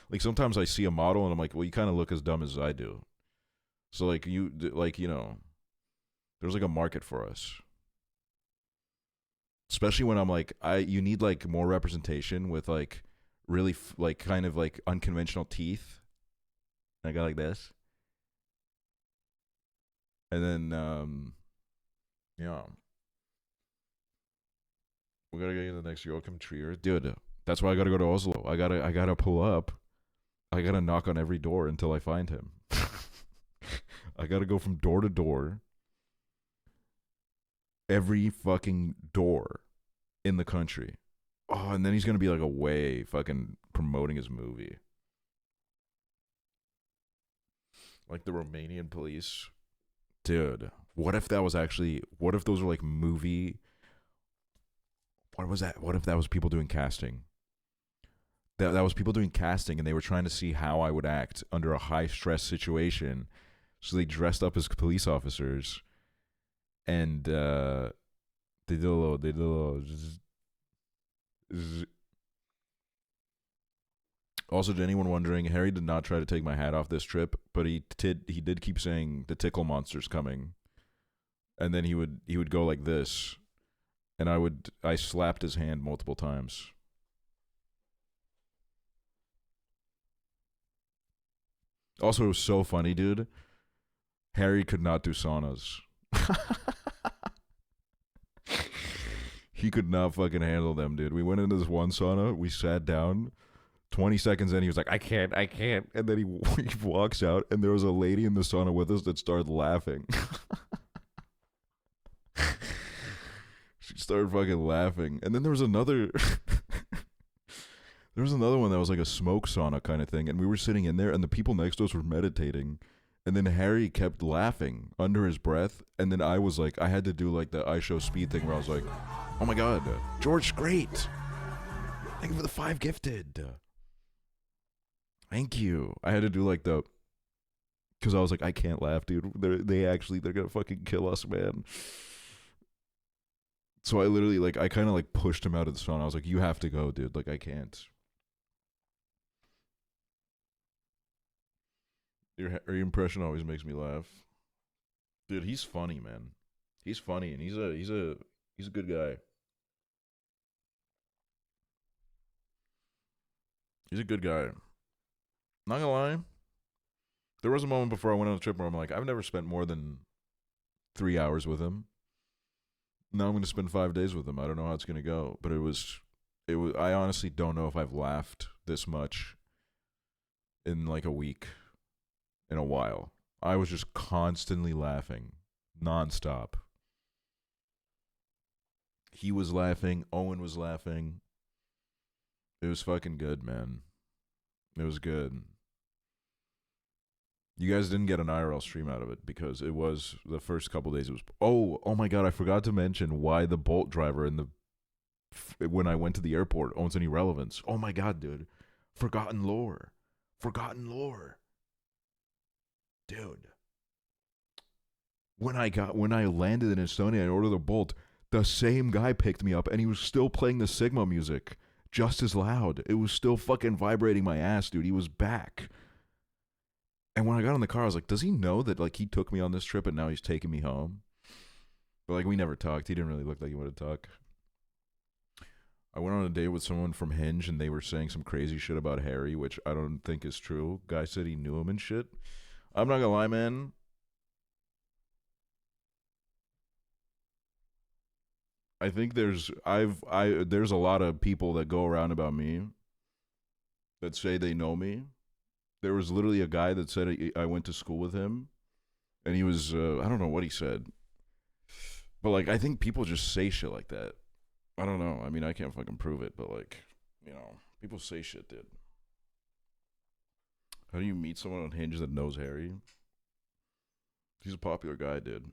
Like sometimes I see a model and I'm like, well, you kind of look as dumb as I do. So like there's like a market for us. Especially when I'm like, you need like more representation with like really like kind of like unconventional teeth. I got like this. And then yeah. We gotta get you the next Welcome Trier. Dude, that's why I gotta go to Oslo. I gotta pull up. I gotta knock on every door until I find him. I gotta go from door to door. Every fucking door in the country. Oh, and then he's gonna be like away fucking promoting his movie. Like the Romanian police. Dude, what if those were like movie? What was that? What if that was people doing casting? That was people doing casting and they were trying to see how I would act under a high stress situation. So they dressed up as police officers and they did a little Also, to anyone wondering, Harry did not try to take my hat off this trip, but he did keep saying the tickle monster's coming. And then he would go like this. And I slapped his hand multiple times. Also, it was so funny, dude. Harry could not do saunas. He could not fucking handle them, dude. We went into this one sauna. We sat down. 20 seconds in, he was like, I can't. And then he walks out, and there was a lady in the sauna with us that started laughing. She started fucking laughing. And then there was another... There was another one that was like a smoke sauna kind of thing, and we were sitting in there, and the people next to us were meditating, and then Harry kept laughing under his breath, and then I was like, I had to do like the I Show Speed thing where I was like, oh my god, George, great! Thank you for the 5 gifted. Thank you. I had to do like because I was like, I can't laugh, dude. They're gonna fucking kill us, man. So I literally I kind of pushed him out of the sauna. I was like, you have to go, dude. Like, I can't. Your impression always makes me laugh. Dude, he's funny, man. He's funny, and he's a good guy. He's a good guy. Not gonna lie, There was a moment before I went on a trip where I'm like, I've never spent more than 3 hours with him. Now I'm going to spend 5 days with him. I don't know how it's going to go, but it was. I honestly don't know if I've laughed this much in like a week, in a while. I was just constantly laughing, nonstop. He was laughing. Owen was laughing. It was fucking good, man. It was good. You guys didn't get an IRL stream out of it because it was the first couple days. It was oh my god! I forgot to mention why the Bolt driver and when I went to the airport owns any relevance. Oh my god, dude! Forgotten lore, dude. When I landed in Estonia and ordered the Bolt, the same guy picked me up and he was still playing the Sigma music just as loud. It was still fucking vibrating my ass, dude. He was back. And when I got in the car, I was like, does he know that like he took me on this trip and now he's taking me home? But like we never talked. He didn't really look like he wanted to talk. I went on a date with someone from Hinge and they were saying some crazy shit about Harry, which I don't think is true. Guy said he knew him and shit. I'm not gonna lie, man. I think there's a lot of people that go around about me that say they know me. There was literally a guy that said I went to school with him, and he was I don't know what he said, but like I think people just say shit like that. I don't know. I mean, I can't fucking prove it, but like, you know, people say shit, dude. How do you meet someone on Hinge that knows Harry? He's a popular guy, dude.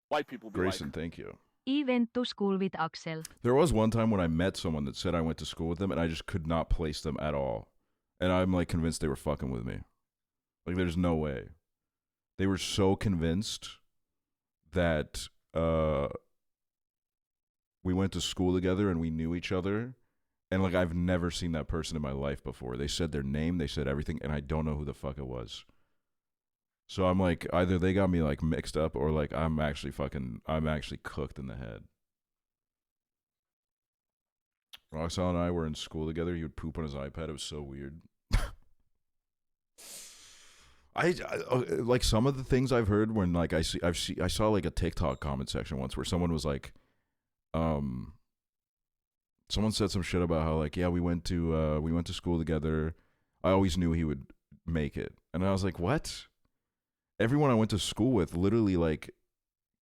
White people be
Grayson,
like,
thank you.
He went to school with Aksel.
There was one time when I met someone that said I went to school with them, and I just could not place them at all. And I'm like convinced they were fucking with me. Like, there's no way. They were so convinced that we went to school together and we knew each other. And like, I've never seen that person in my life before. They said their name, they said everything, and I don't know who the fuck it was. So I'm like, either they got me like mixed up or like I'm actually cooked in the head. Aksel and I were in school together. He would poop on his iPad. It was so weird. I like some of the things I've heard when like I saw like a TikTok comment section once where someone was like, someone said some shit about how like, yeah, we went to school together. I always knew he would make it, and I was like, what? Everyone I went to school with literally like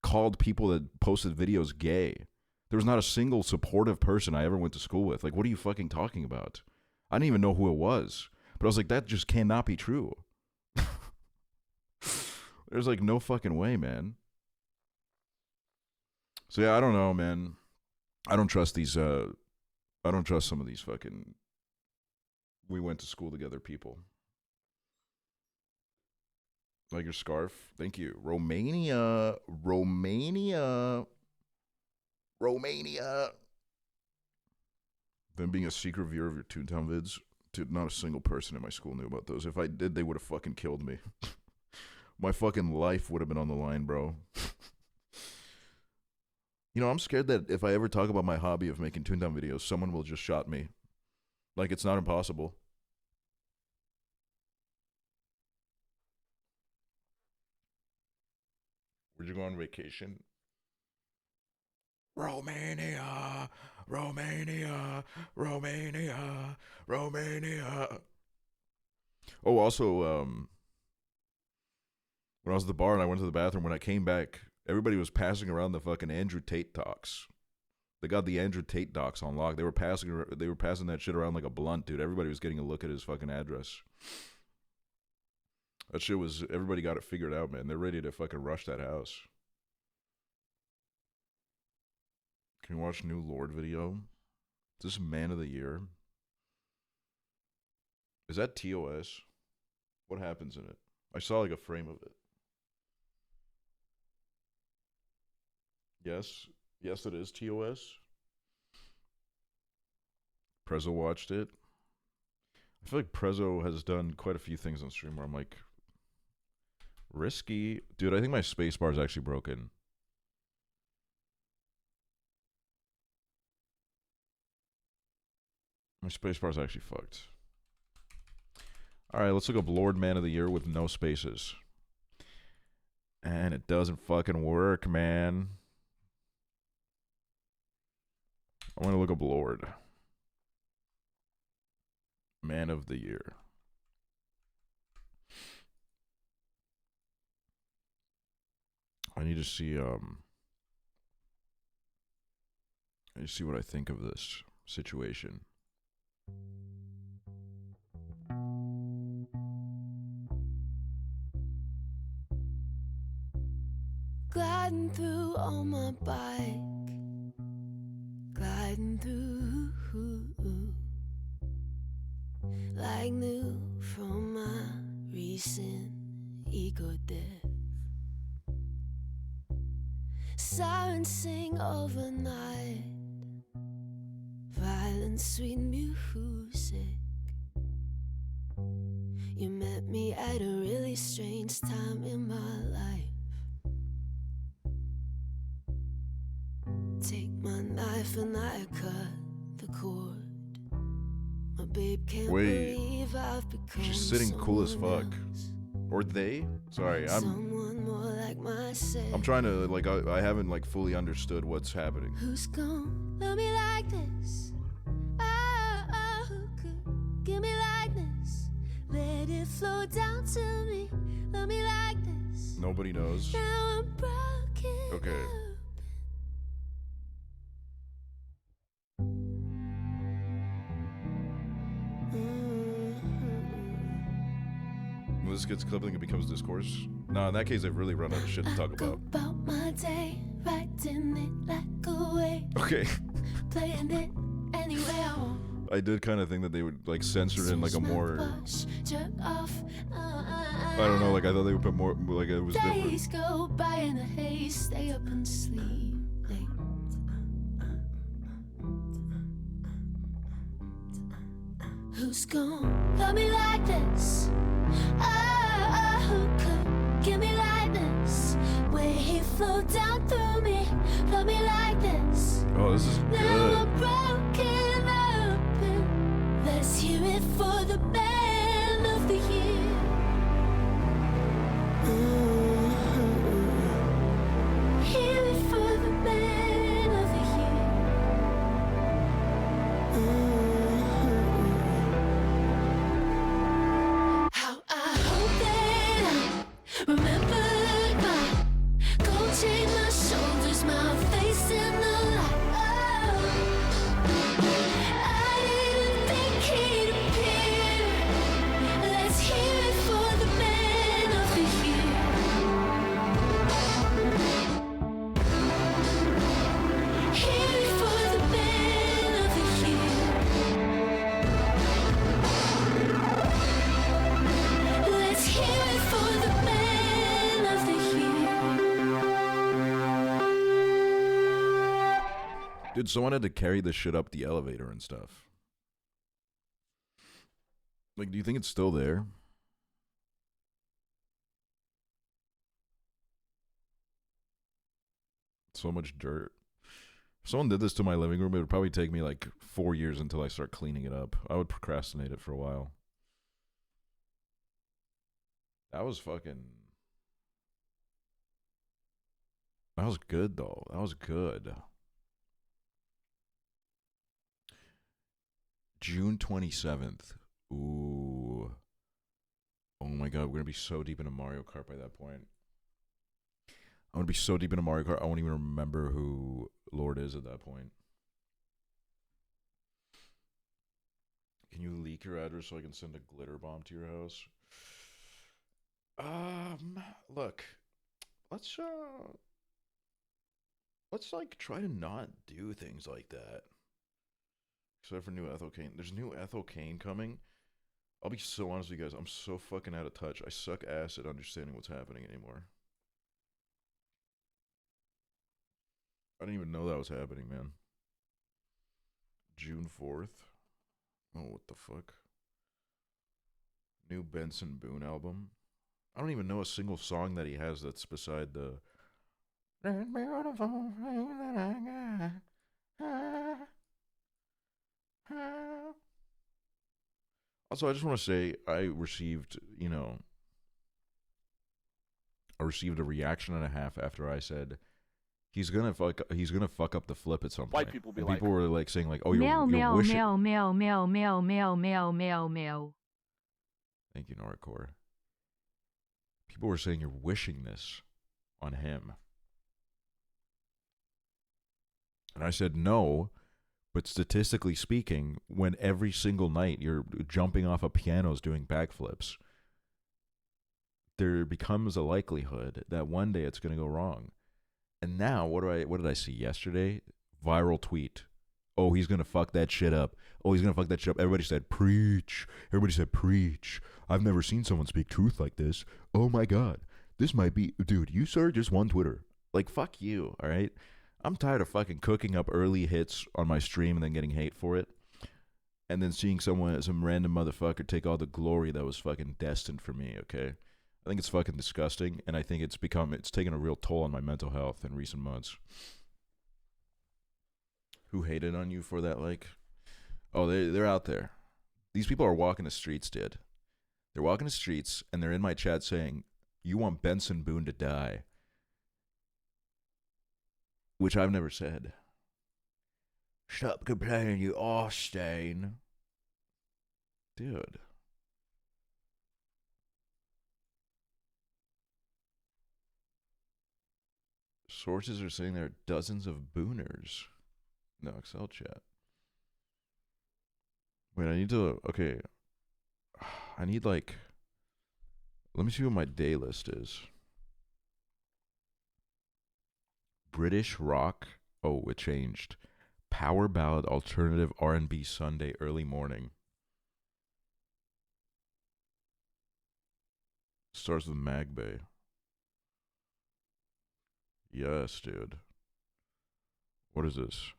called people that posted videos gay. There was not a single supportive person I ever went to school with. Like, what are you fucking talking about? I didn't even know who it was. But I was like, that just cannot be true. There's like no fucking way, man. So yeah, I don't know, man. I don't trust these I don't trust some of these fucking we went to school together people. Like your scarf. Thank you. Romania. Them being a secret viewer of your Toontown vids. Dude, not a single person in my school knew about those. If I did, they would have fucking killed me. My fucking life would have been on the line, bro. You know, I'm scared that if I ever talk about my hobby of making Toontown videos, someone will just shot me. Like, it's not impossible. Where'd you go on vacation? Romania. Oh, also, when I was at the bar and I went to the bathroom, when I came back, everybody was passing around the fucking Andrew Tate docs. They got the Andrew Tate docs on lock. They were passing that shit around like a blunt, dude. Everybody was getting a look at his fucking address. That shit was, everybody got it figured out, man. They're ready to fucking rush that house. Can you watch new Lord video? Is this Man of the Year? Is that TOS? What happens in it? I saw like a frame of it. Yes. Yes, it is TOS. Prezzo watched it. I feel like Prezzo has done quite a few things on stream where I'm like, risky. Dude, I think my spacebar is actually broken. My spacebar is actually fucked. All right, let's look up Lord Man of the Year with no spaces. And it doesn't fucking work, man. I'm going to look up Lord Man of the Year. I need to see what I think of this situation.
Gliding through on my bike, gliding through like new from my recent ego death. Sirens sing overnight, violent sweet music. You met me at a really strange time in my life. Take my knife and I cut the cord. My babe can't believe I've become
she's sitting cool as fuck.
else.
Or they? Sorry,
Someone more like myself.
I'm trying to like I haven't like fully understood what's happening.
Who's gonna love me like this? Oh, who could give me like this? Let it flow down to me. Love me like this.
Nobody knows.
Now I'm broken.
Okay.
Up.
When this gets clipping, it becomes discourse. No, in that case, I've really run out of shit to talk
Go
about.
about my day, writing it like a wave,
Okay.
playing it anyway I want.
I did kind of think that they would like censor it in like a more.
Jerk off.
I don't know. Like I thought they would put more. Like it was different.
Days go by in a haze, stay up and sleep late. Who's gonna love me like this? Oh, who could give me like this? Where he flow down through me, love me like this.
Oh, this is
Now
good.
I'm broken open. Let's hear it for the man of the year. Hear it for the man of the year. How I hope that I remembered my gold chain, my shoulders, my face in the light. I didn't think he'd appear. Let's hear it for the man of the year. Hear it for the man of the year. Let's hear it for the man of the year.
Dude, someone had to carry this shit up the elevator and stuff. Like, do you think it's still there? So much dirt. If someone did this to my living room, it would probably take me like 4 years until I start cleaning it up. I would procrastinate it for a while. That was fucking... That was good, though. That was good. June 27th. Ooh. Oh my god, we're going to be so deep into Mario Kart by that point. I'm going to be so deep into Mario Kart, I won't even remember who Lord is at that point. Can you leak your address so I can send a glitter bomb to your house? Look. Let's like try to not do things like that. Except for new Ethel Kane. There's new Ethel Kane coming. I'll be so honest with you guys. I'm so fucking out of touch. I suck ass at understanding what's happening anymore. I didn't even know that was happening, man. June 4th. Oh, what the fuck? New Benson Boone album. I don't even know a single song that he has that's beside the... That beautiful thing that I got. Also, I just want to say I received a reaction and a half after I said he's gonna fuck up the flip at some point.
White people be
and
like,
people were like saying like, oh,
Meow
you're
meow
wishing.
meow meow meow meow meow meow meow meow meow.
Thank you, Norcore. People were saying you're wishing this on him. And I said no, but statistically speaking, when every single night you're jumping off of pianos doing backflips, there becomes a likelihood that one day it's going to go wrong. And now, what did I see yesterday? Viral tweet. Oh, he's going to fuck that shit up. Oh, he's going to fuck that shit up. Everybody said, preach. Everybody said, preach. I've never seen someone speak truth like this. Oh my God. This might be, dude, you sir just won Twitter. Like, fuck you, all right? I'm tired of fucking cooking up early hits on my stream and then getting hate for it. And then seeing some random motherfucker take all the glory that was fucking destined for me, okay? I think it's fucking disgusting, and I think it's taken a real toll on my mental health in recent months. Who hated on you for that, like? Oh, they're out there. These people are walking the streets, dude. They're walking the streets, and they're in my chat saying, you want Benson Boone to die. Which I've never said. Stop complaining, you Austin. Dude. Sources are saying there are dozens of booners in the Aksel chat. Wait, I need like, let me see what my day list is. British rock. Oh, it changed. Power ballad, alternative R&B Sunday early morning. Starts with Magbay. Yes, dude. What is this?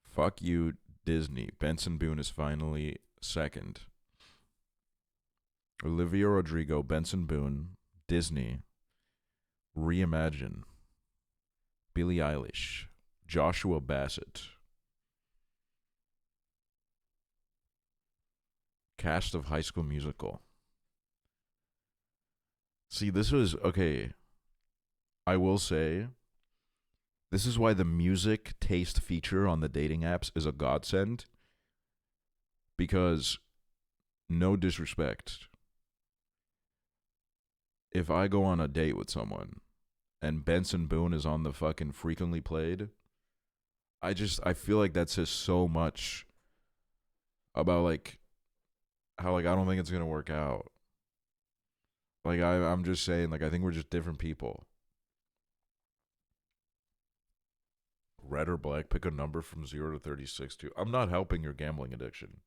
Fuck you, Disney. Benson Boone is finally second. Olivia Rodrigo, Benson Boone, Disney, Reimagine, Billie Eilish, Joshua Bassett. Cast of High School Musical. See, this was, okay, I will say, this is why the music taste feature on the dating apps is a godsend. Because, no disrespect, if I go on a date with someone and Benson Boone is on the fucking frequently played, I feel like that says so much about like how like I don't think it's gonna work out. Like I'm just saying, like I think we're just different people. Red or black, pick a number from 0 to 36. I'm not helping your gambling addiction.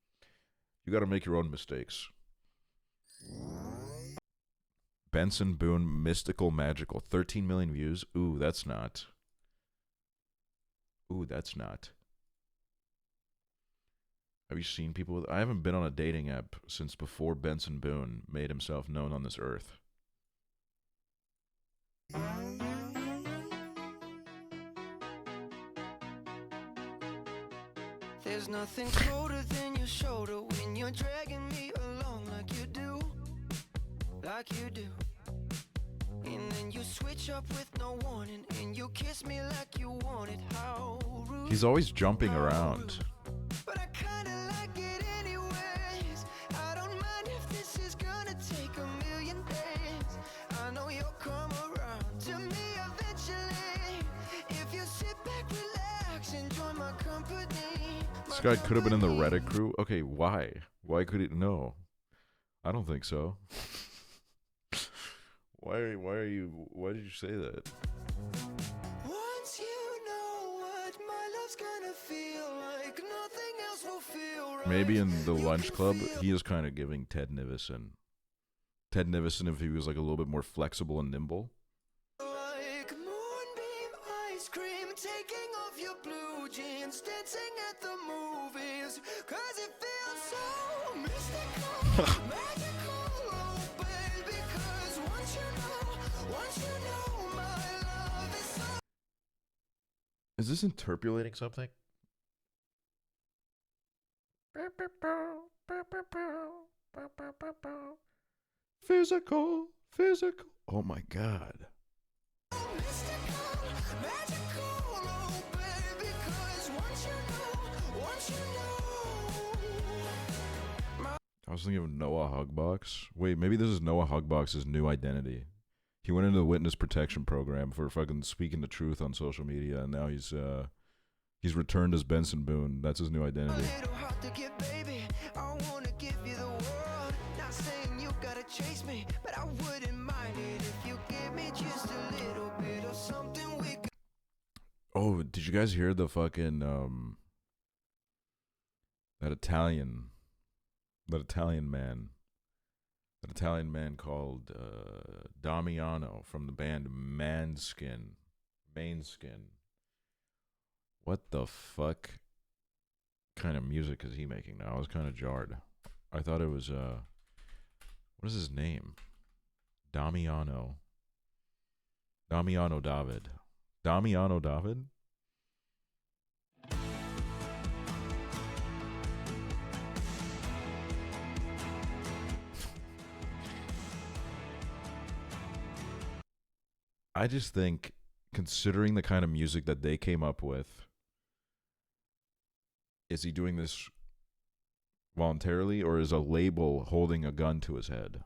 You got to make your own mistakes. Benson Boone, Mystical Magical, 13 million views. Ooh, that's not. Have you seen people with... I haven't been on a dating app since before Benson Boone made himself known on this earth.
There's nothing colder than your shoulder when you're dragging me along like you do. And then you switch up with no warning and you kiss me like you want it. How rude.
He's always jumping around.
But I kinda like it anyways. I don't mind if this is gonna take a million days. I know you'll come around to me eventually. If you sit back, relax, enjoy my company.
This guy could have been in the Reddit crew. Okay, why? Why could he? No, I don't think so. Why did you say that?
Once you know what my love's gonna feel like, nothing else will feel right.
Maybe in the lunch club, he is kind of giving Ted Nivison. Ted Nivison, if he was like a little bit more flexible and nimble.
Like moonbeam ice cream, taking off your blue jeans, dancing at the movies, 'cause it feels so mystical, magical, oh baby, 'cause once you know my love is so...
Is this interpolating something? Physical, physical. Oh my god. I was thinking of Noah Hugbox. Wait, maybe this is Noah Hugbox's new identity. He went into the witness protection program for fucking speaking the truth on social media, and now he's returned as Benson Boone. That's his new identity. Oh, did you guys hear the fucking that Italian man called Damiano from the band Mainskin. What the fuck kind of music is he making now? I was kind of jarred. I thought it was what is his name? Damiano David. I just think, considering the kind of music that they came up with, is he doing this voluntarily, or is a label holding a gun to his head?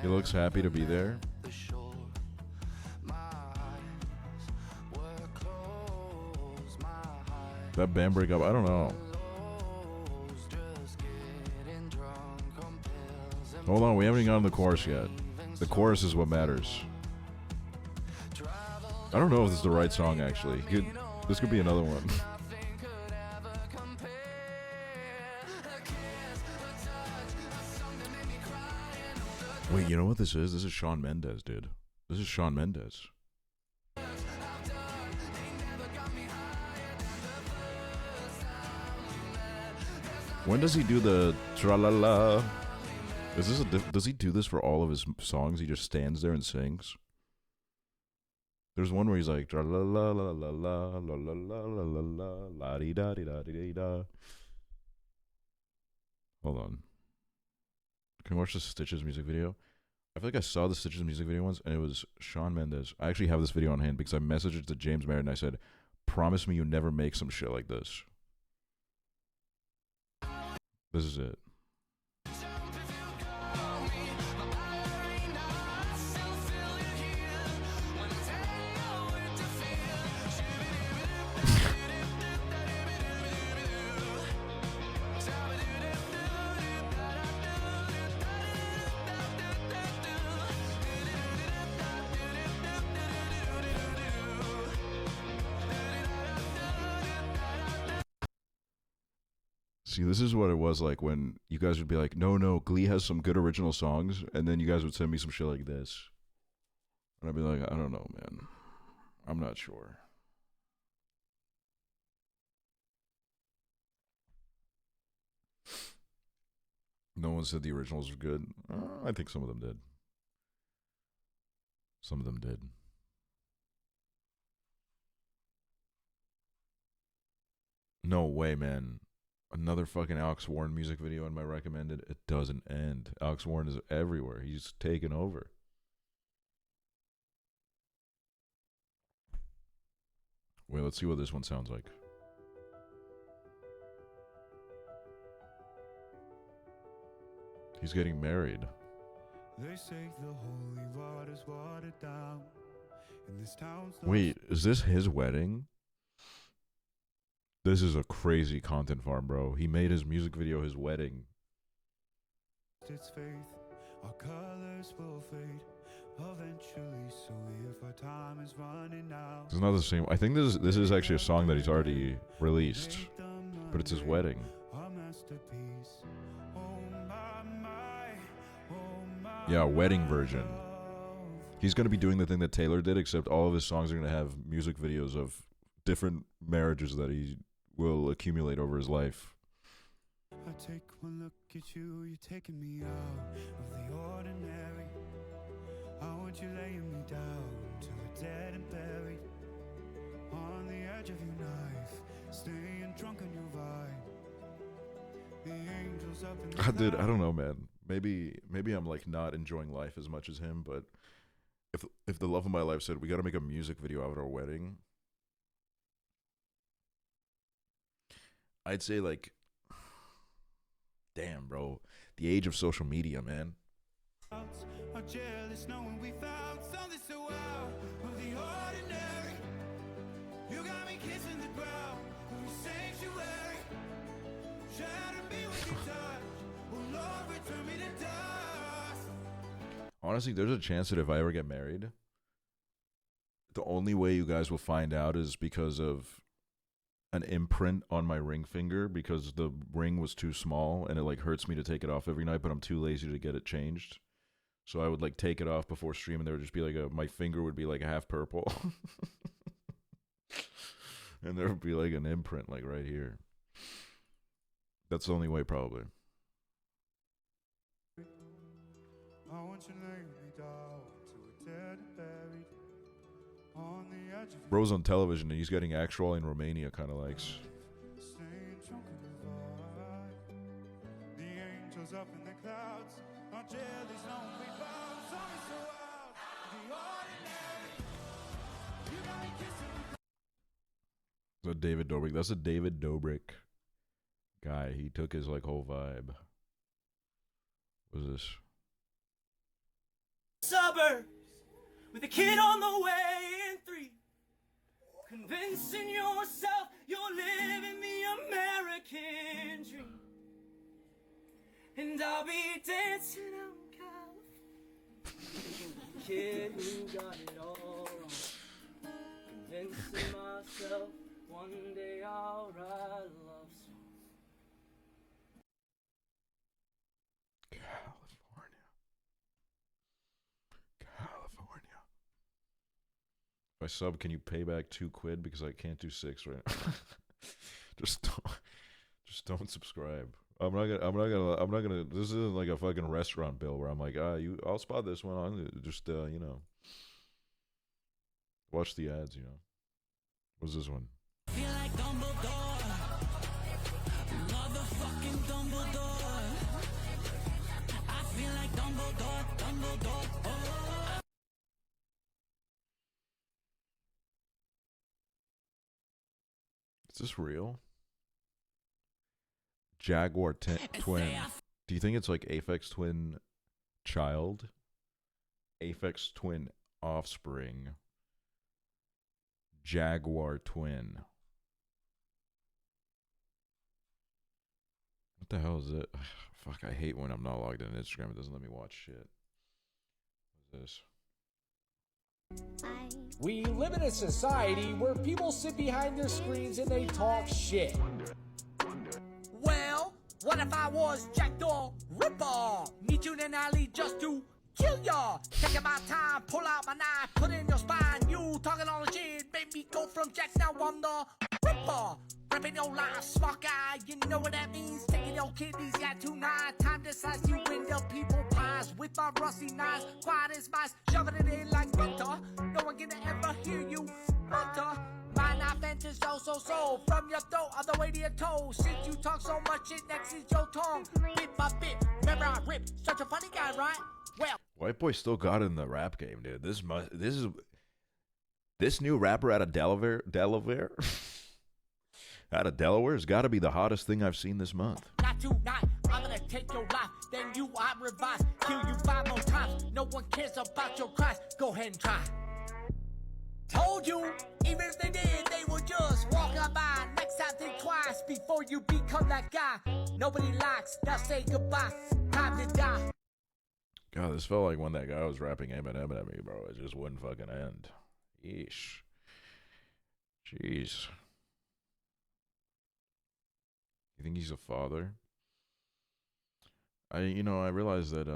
He looks happy to be there. That band breakup, I don't know. Hold on, we haven't even gotten the chorus yet. The chorus is what matters. I don't know if this is the right song, actually. This could be another one. Wait, you know what this is? This is Shawn Mendes, dude. This is Shawn Mendes. When does he do the tra-la-la? Is this does he do this for all of his songs? He just stands there and sings? There's one where he's like tra-la-la-la-la-la-la-la-la-la-la-la-la-la-di-da-di-da-di-da. Hold on. Can you watch the Stitches music video? I feel like I saw the Stitches music video once, and it was Shawn Mendes. I actually have this video on hand because I messaged it to James Merritt and I said, promise me you never make some shit like this. This is it. See, this is what it was like when you guys would be like, no, Glee has some good original songs, and then you guys would send me some shit like this. And I'd be like, I don't know, man. I'm not sure. No one said the originals were good. I think some of them did. Some of them did. No way, man. Another fucking Alex Warren music video in my recommended. It doesn't end. Alex Warren is everywhere. He's taken over. Wait, let's see what this one sounds like. He's getting married.
They say the holy water's watered down in this town.
Wait, is this his wedding? This is a crazy content farm, bro. He made his music video his wedding.
It's faith, our colors will fade eventually. So if our time is running out,
It's not the same. I think this is actually a song that he's already released, but it's his wedding.
our masterpiece. Oh my, oh my.
Yeah, wedding version. He's gonna be doing the thing that Taylor did, except all of his songs are gonna have music videos of different marriages that he will accumulate over his life.
I take one look at you, you're taking me out of the ordinary. I want you laying me down till we're dead and buried. On the edge of your knife, staying drunk on your vibe. The angels up in the
Dude, I don't know, man. Maybe I'm like not enjoying life as much as him, but if the love of my life said we got to make a music video out of our wedding, I'd say like, damn, bro, the age of social media, man.
are jealous knowing we found something so out of the ordinary. You got me kissing the ground of your sanctuary. Try to be what you touch. Oh Lord, return me to dust.
Honestly, there's a chance that if I ever get married, the only way you guys will find out is because of an imprint on my ring finger, because the ring was too small and it like hurts me to take it off every night, but I'm too lazy to get it changed. So I would like take it off before stream and there would just be like my finger would be like half purple. And there would be like an imprint like right here. That's the only way probably.
I want you laying me down till we're dead and buried. On the edge of
Bro's on television and he's getting Aksually in Romania kind of likes.
staying drunk on your vibe. The angels up in the clouds are jealous knowing we found something so out of the ordinary. You got me kissing the
So David Dobrik, that's a David Dobrik guy. He took his like whole vibe. What is this?
Suburbs with a kid on the way in 3. Convincing yourself you're living the American dream. And I'll be dancing out in California. Kid who got it all wrong. Convincing myself one day I'll write a love song.
California. If I sub, can you pay back £2 because I can't do 6 right now? just don't subscribe. I'm not gonna. This isn't like a fucking restaurant bill where I'm like, I'll spot this one on. Just you know, watch the ads. You know, what's this one?
Feel like Dumbledore, motherfucking Dumbledore. I feel like Dumbledore. Oh.
Is this real? Jaguar twin. Do you think it's like Aphex Twin child? Aphex Twin offspring. Jaguar twin. What the hell is it? Fuck, I hate when I'm not logged in Instagram. It doesn't let me watch shit. What is this?
We live in a society where people sit behind their screens and they talk shit.
Well, what if I was Jack the Ripper? Meet you in an alley just to kill ya. Taking my time, pull out my knife, put in your spine. You talking all the shit, made me go from Jack, now I'm the Ripper. Ripping your life, smart guy, you know what that means. Taking your kidneys, yeah, tonight. Time to slice you into people pies with my rusty knives. Quiet as mice, shoving it in like butter. No one gonna ever hear you mutter. My knife enters so from your throat all the way to your toes. Since you talk so much, it next is your tongue. Bit by bit, remember I rip. Such a funny guy, right? Well,
White boy still got it in the rap game, dude. This new rapper out of Delaware out of Delaware has got to be the hottest thing I've seen this month.
not tonight, I'm gonna take your life. Then you, I revise. Kill you 5 more times. No one cares about your cries. Go ahead and try. Told you, even if they did, they would just walk on by. Next time, think twice before you become that guy. Nobody likes, now say goodbye. Time to die.
God, this felt like when that guy was rapping Eminem at me, bro. It just wouldn't fucking end. Yeesh. Jeez. You think he's a father? I realized that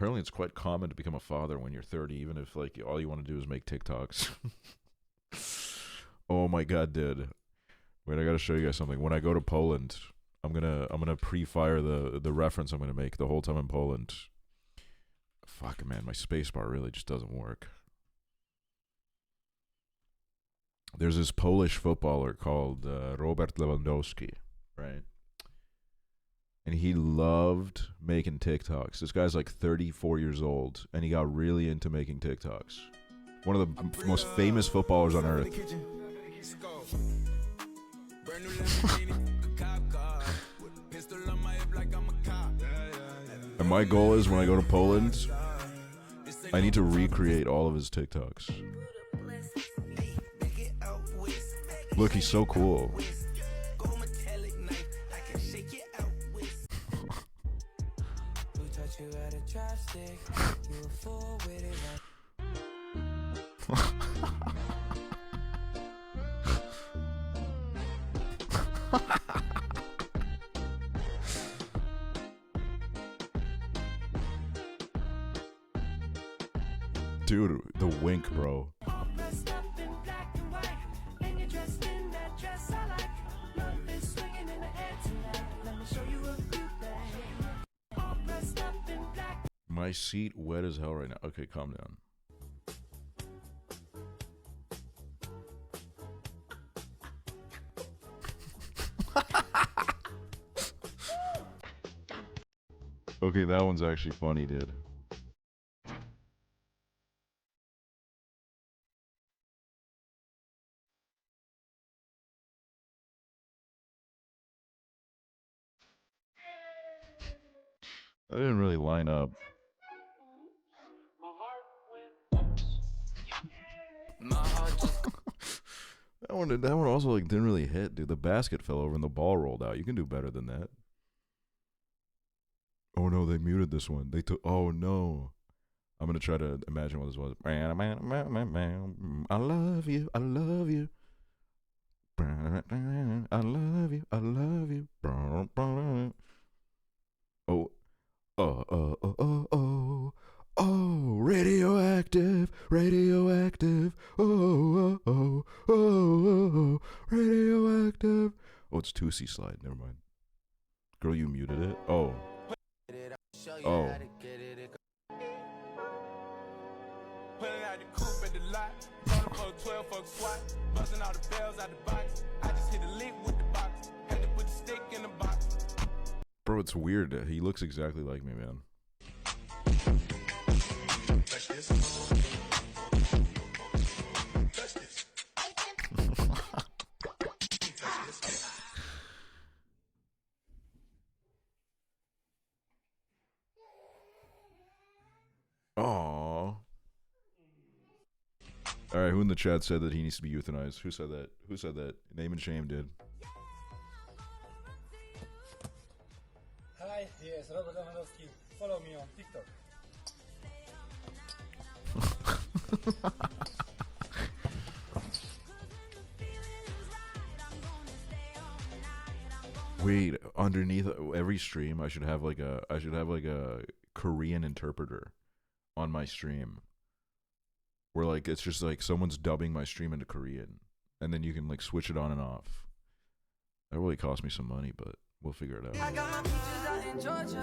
apparently it's quite common to become a father when you're 30, even if like all you want to do is make TikToks. Oh my god, dude. Wait, I gotta show you guys something. When I go to Poland, I'm gonna pre-fire the reference I'm gonna make the whole time in Poland. Fuck, man, my spacebar really just doesn't work. There's this Polish footballer called Robert Lewandowski, right? And he loved making TikToks. This guy's like 34 years old, and he got really into making TikToks. One of the most famous footballers on earth. And my goal is when I go to Poland, I need to recreate all of his TikToks. Look, he's so cool. Dude, the wink, bro. My seat wet as hell right now. Okay, calm down. Okay, that one's actually funny, dude. I didn't really line up. That one also like didn't really hit, dude. The basket fell over and the ball rolled out. You can do better than that. Oh no, they muted this one. They took. Oh no. I'm gonna try to imagine what this was. I love you. I love you. I love you. I love you. Oh. Oh, radioactive, radioactive, radioactive. Oh, it's 2C slide, never mind. Girl, you muted it? Oh. Oh. Bro, it's weird. He looks exactly like me, man. Aww. Alright, who in the chat said that he needs to be euthanized? Who said that? Who said that? Name and shame did.
Hi, yes, Robert Lewandowski. Follow me on TikTok.
Wait, underneath every stream, I should have like a Korean interpreter on my stream, where like it's just like someone's dubbing my stream into Korean, and then you can like switch it on and off. That really cost me some money, but we'll figure it out.
I got my peaches out in Georgia.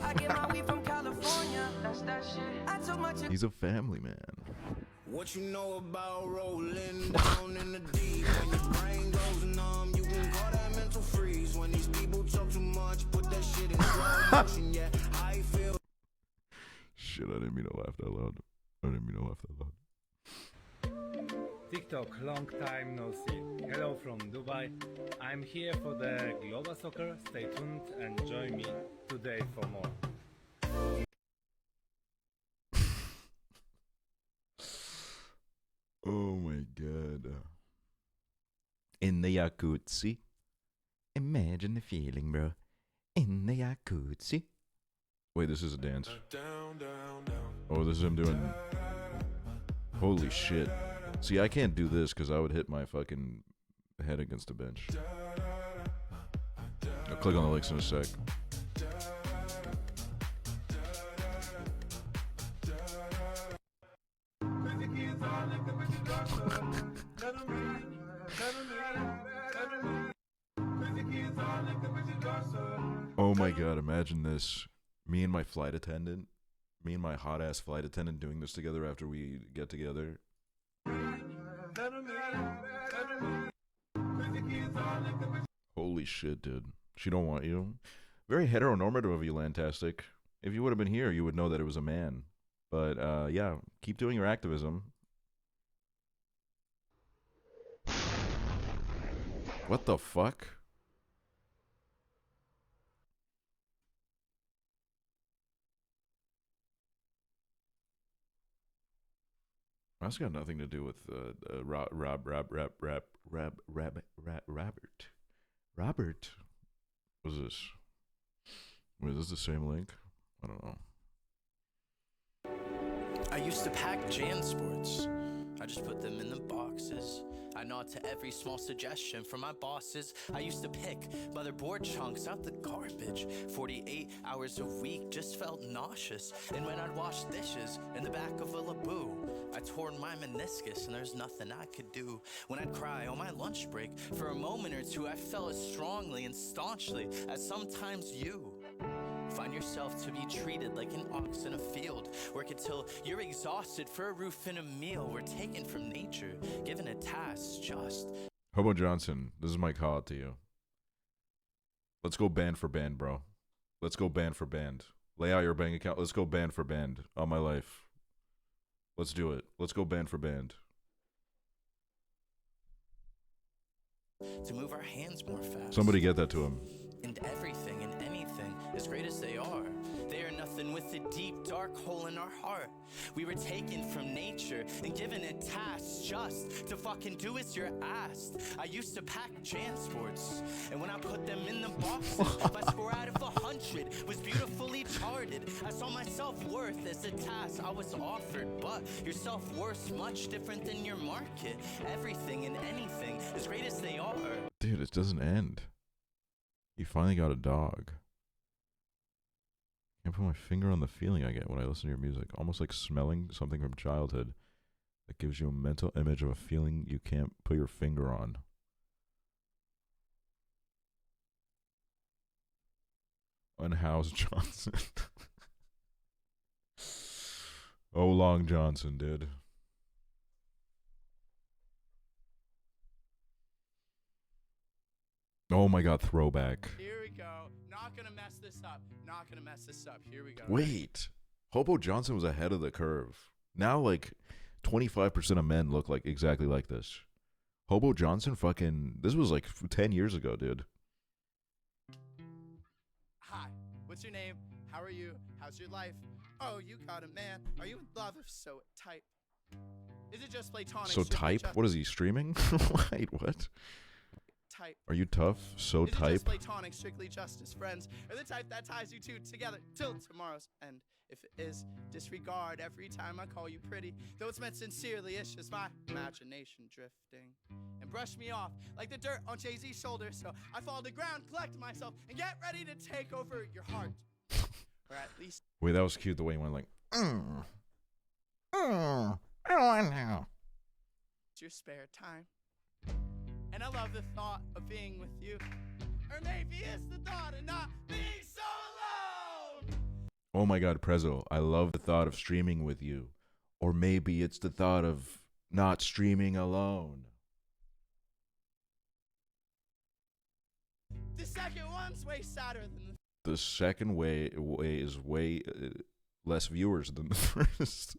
I get my weed from California. That's that shit. I took my
He's a family man.
What you know about rolling down in the deep? When your brain goes numb, you can call that mental freeze. When these people talk too much, put that shit in slow motion. Yeah, I feel.
Shit, I didn't mean to laugh that loud.
TikTok, long time no see. Hello from Dubai. I'm here for the Global Soccer. Stay tuned and join me today for more.
Oh my god. In the jacuzzi. Imagine the feeling, bro. In the jacuzzi. Wait, this is a dance. Oh, this is him doing. Holy shit. See, I can't do this because I would hit my fucking head against a bench. I'll click on the links in a sec. Oh my god, imagine this. Me and my flight attendant, me and my hot ass flight attendant doing this together after we get together. Holy shit, dude. She don't want you. Very heteronormative of you, Lantastic. If you would have been here, you would know that it was a man. But, yeah, keep doing your activism. What the fuck? That's got nothing to do with Robert. Robert? What is this? Wait, is this the same link? I don't know.
I used to pack JanSports. I just put them in the boxes. I nod to every small suggestion from my bosses. I used to pick motherboard chunks out the garbage. 48 hours a week just felt nauseous. And when I'd wash dishes in the back of a Laboo, I tore my meniscus and there's nothing I could do. When I'd cry on my lunch break, for a moment or two I felt as strongly and staunchly as sometimes you. Find yourself to be treated like an ox in a field. Work until you're exhausted for a roof and a meal. We're taken from nature, given a task just.
Hobo Johnson, this is my call out to you. Let's go band for band, bro. Let's go band for band. Lay out your bank account. Let's go band for band on my life. Let's do it. Let's go band for band.
To move our hands more fast.
Somebody get that to him.
And everything and anything, as great as they are nothing with a deep, dark hole in our heart. We were taken from nature and given a task just to fucking do as you're asked. I used to pack JanSports, and when I put them in the boxes, my score out of 100 was beautifully charted. I saw my self-worth as a task I was offered, but your self-worth's much different than your market. Everything and anything, as great as they are.
Dude, it doesn't end. You finally got a dog. I can't put my finger on the feeling I get when I listen to your music. Almost like smelling something from childhood that gives you a mental image of a feeling you can't put your finger on. Unhoused Johnson. Oh, Long Johnson, dude. Oh my god, throwback.
Here we go. Not gonna mess this up. Not gonna mess this up. Here we go.
Wait. Hobo Johnson was ahead of the curve. Now, like, 25% of men look like exactly like this. Hobo Johnson fucking... This was like 10 years ago, dude.
Hi. What's your name? How are you? How's your life? Oh, you got a man. Are you in love? If so, type. Is it just platonic?
So type? What is he, streaming? Wait, what?
Type.
Are you tough? So
is
type?
It just platonic, strictly just as friends? Or the type that ties you two together till tomorrow's end? If it is, disregard every time I call you pretty. Though it's meant sincerely, it's just my imagination drifting. And brush me off like the dirt on Jay-Z's shoulder. So I fall to the ground, collect myself, and get ready to take over your heart. Or at least...
Wait, that was cute the way he went like... I don't know.
It's your spare time. And I love the thought of being with you. Or maybe it's the thought of not being so alone.
Oh my god, Prezzo, I love the thought of streaming with you. Or maybe it's the thought of not streaming alone.
The second one's way sadder than
the second way is way less viewers than the first.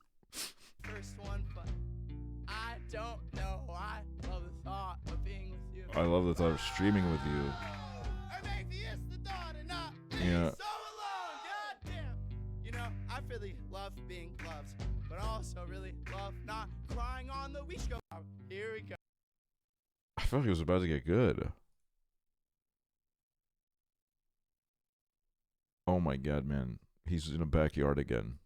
First one, but I don't know. I love the thought of being with you.
I love the thought of streaming with you.
Or maybe it's the thought of not being
yeah.
so alone. God damn. You know, I really love being loved, but I also really love not crying on the week. Here we go.
I felt like it was about to get good. Oh my god, man. He's in a backyard again.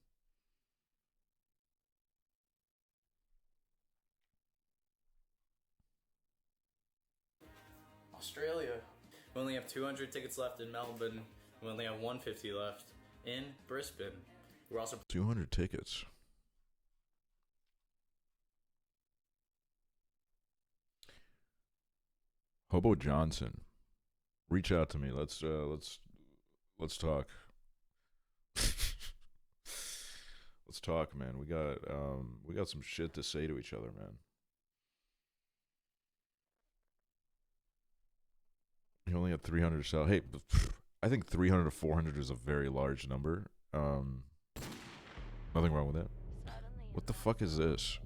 Australia. We only have 200 tickets left in Melbourne. We only have 150 left in Brisbane. We're also
200 tickets. Hobo Johnson, reach out to me. Let's Let's talk. Let's talk, man. We got some shit to say to each other, man. You only have 300 to sell. Hey, I think 300 to 400 is a very large number. Nothing wrong with that. What the fuck is this?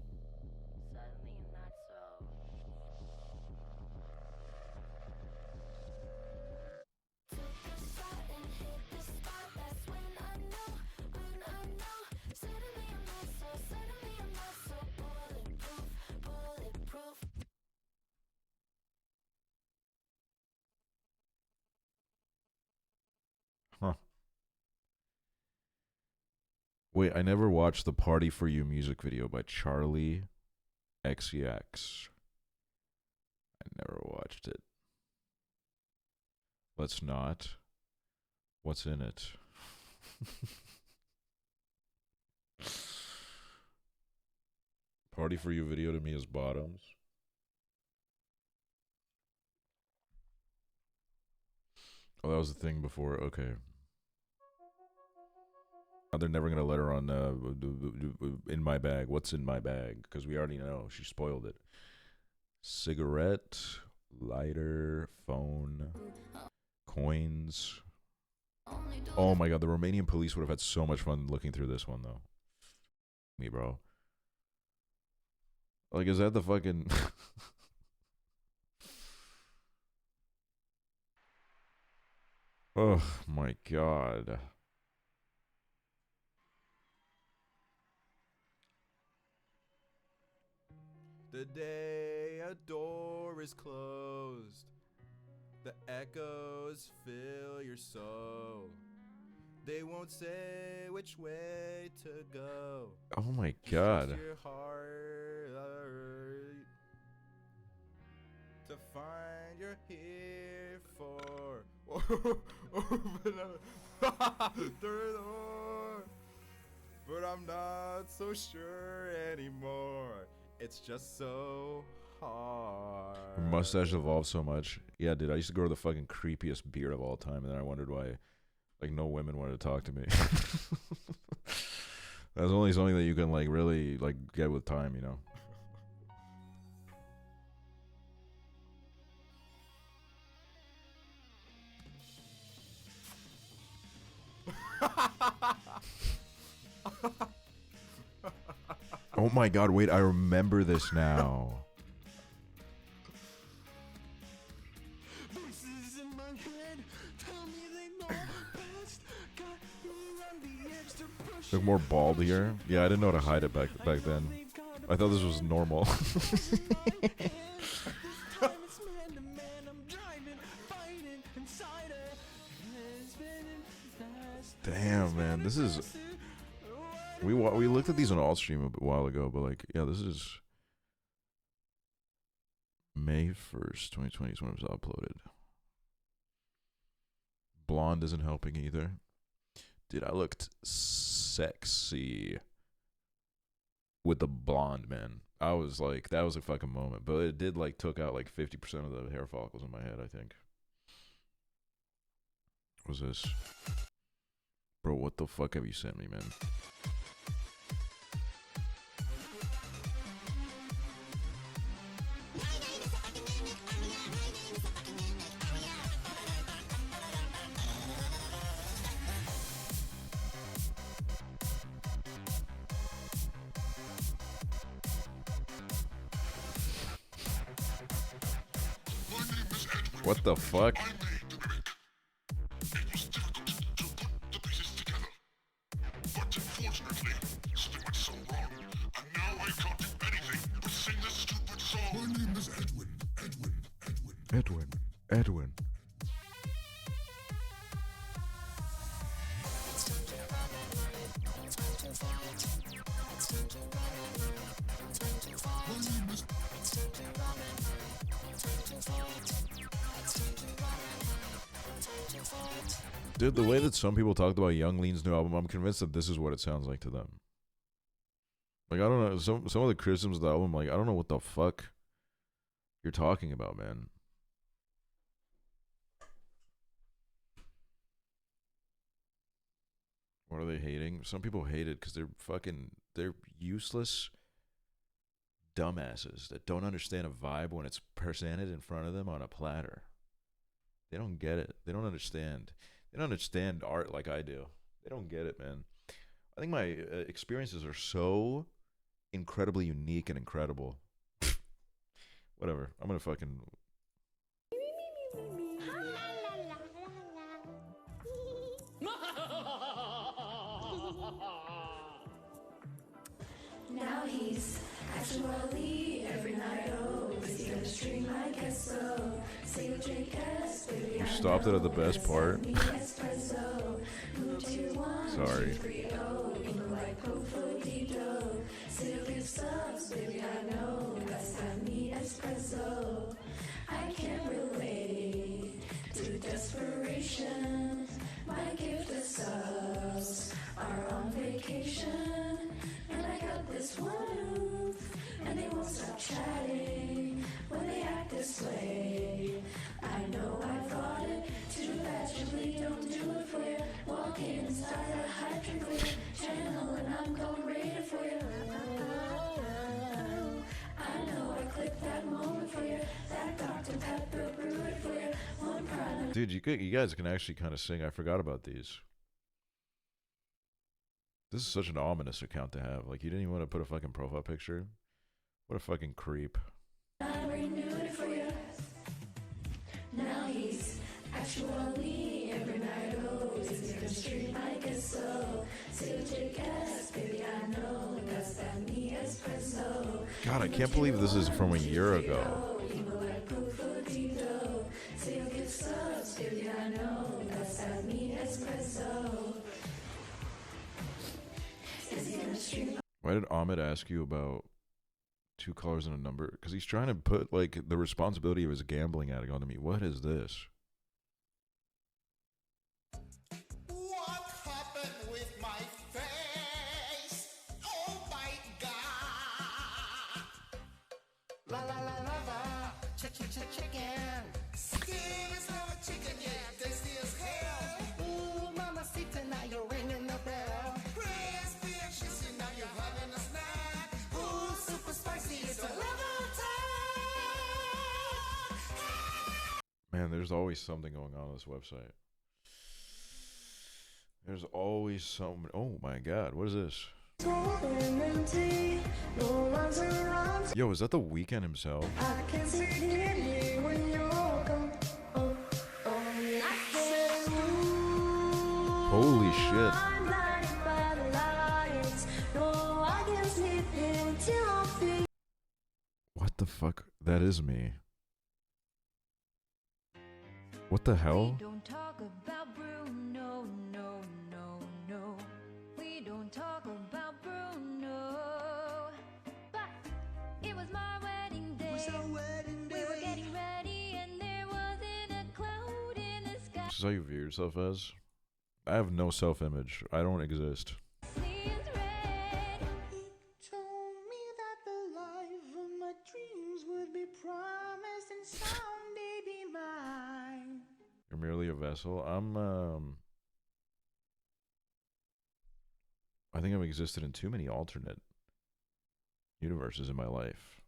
Huh. Wait, I never watched the Party For You music video by Charlie XCX. I never watched it. Let's not. What's in it? Party For You video to me is bottoms. Oh, that was the thing before. Okay. They're never going to let her on In My Bag. What's in my bag? Because we already know. She spoiled it. Cigarette, lighter, phone, coins. Oh my god, the Romanian police would have had so much fun looking through this one, though. Me, bro. Like, is that the fucking... Oh my god.
The day a door is closed, the echoes fill your soul. They won't say which way to go.
Oh my god.
Trust your heart to find you're here for. Open up the door, but I'm not so sure anymore. It's just so hard.
Your mustache evolved so much. Yeah, dude, I used to grow the fucking creepiest beard of all time, and then I wondered why, like, no women wanted to talk to me. That's only something that you can, like, really, like, get with time, you know? Oh my god, wait, I remember this now. Look more bald here. Yeah, I didn't know how to hide it back then. I thought this was normal. Damn, man, this is... We looked at these on Allstream a while ago, but like, yeah, this is May 1st, 2020 is when it was uploaded. Blonde isn't helping either. Dude, I looked sexy with the blonde, man. I was like, that was a fucking moment, but it did like took out like 50% of the hair follicles in my head, I think. What was this? Bro, what the fuck have you sent me, man? What the fuck? Edwin. Dude, the way that some people talked about Young Lean's new album, I'm convinced that this is what it sounds like to them. Like, I don't know, some of the criticisms of the album, like, I don't know what the fuck you're talking about, man. What are they hating? Some people hate it because they're useless dumbasses that don't understand a vibe when it's presented in front of them on a platter. They don't get it. They don't understand. They don't understand art like I do. They don't get it, man. I think my experiences are so incredibly unique and incredible. Whatever. I'm gonna fucking...
Now he's actually every night. Oh, is he gonna stream like Aksel? Say you drink S, baby.
You stopped it at the best part. Sorry.
I can't relate to desperation. My gift of subs are on vacation. And I got this one move, and they won't stop chatting when they act this way. I know I thought it, too bad you really don't do it for you. Walk inside a hydrant channel, and I'm going raid for you. I know I clicked that moment for you. That Dr. Pepper brewed it for you. One prime.
Dude, you guys can actually kind of sing. I forgot about these. This is such an ominous account to have. Like, you didn't even want to put a fucking profile picture? What a fucking creep.
I renewed it for you. Now he's actually every night. Oh, is he gonna stream like a soul? Say you take S, baby, I know that's that me espresso.
God, I can't believe this is from a year ago.
Say you give subs, baby, I know that's that me espresso.
Why did Ahmed ask you about 2 colors and a number? Because he's trying to put, like, the responsibility of his gambling addict onto me. What is this?
What happened with my face? Oh my god! La la la la la, chicken. Skin is not a chicken yet, tasty as hell. Ooh, mamacita, now you're ringing the bell. Praise be and now you're having a snack. Ooh, super spicy, it's a level 10.
Man, there's always something going on this website. There's always something. Oh my god, what is this? Yo, is that the Weeknd himself?
I can see clearly when you walk on.
Holy shit.
I'm blinded by the lights. No, I can't sleep until I feel.
What the fuck? That is me. What the hell?
Don't talk about Bruno, no, no, no. We don't talk about Bruno. But it was my wedding day. We were getting ready and there wasn't a cloud in the sky.
This is how you view yourself as? I have no self-image. I don't exist.
Told me that the life of my dreams would be promised and someday be mine.
You're merely a vessel. I think I've existed in too many alternate universes in my life.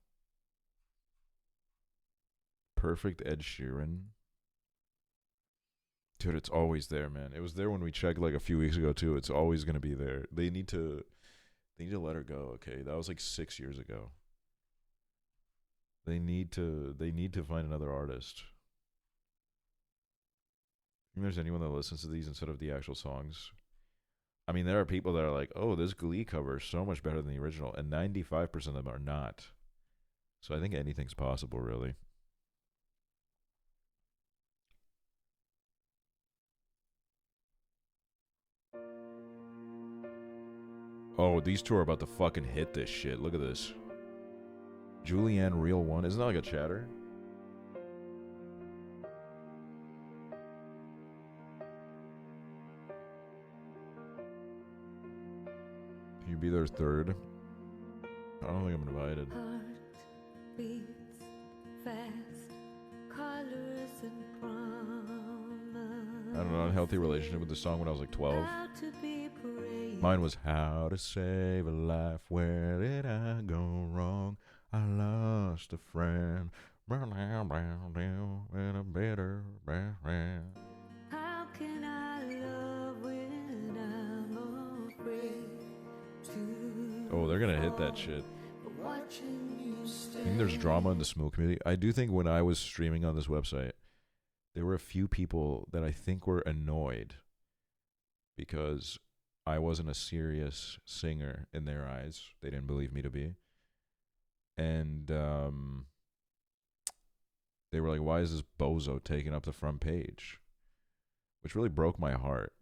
Perfect Ed Sheeran. Dude, it's always there, man. It was there when we checked like a few weeks ago too. It's always gonna be there. They need to let her go, okay? That was like 6 years ago. They need to find another artist. Think there's anyone that listens to these instead of the actual songs? I mean, there are people that are like, oh, this Glee cover is so much better than the original, and 95% of them are not. So I think anything's possible, really. Oh, these two are about to fucking hit this shit. Look at this. Julianne Real 1. Isn't that like a chatter? Can you be their third? I don't think I'm invited.
Heart beats fast, colors and promise.
I had an unhealthy relationship with the song when I was like 12.
About to be
Mine was how to save a life. Where did I go wrong? I lost a friend. In a better friend.
How can I love when I'm afraid to
Oh, they're gonna hit that shit.
watching you
I
stay?
think there's drama in the Smooth community. I do think when I was streaming on this website, there were a few people that I think were annoyed because I wasn't a serious singer in their eyes. They didn't believe me to be. And they were like, why is this bozo taking up the front page? Which really broke my heart.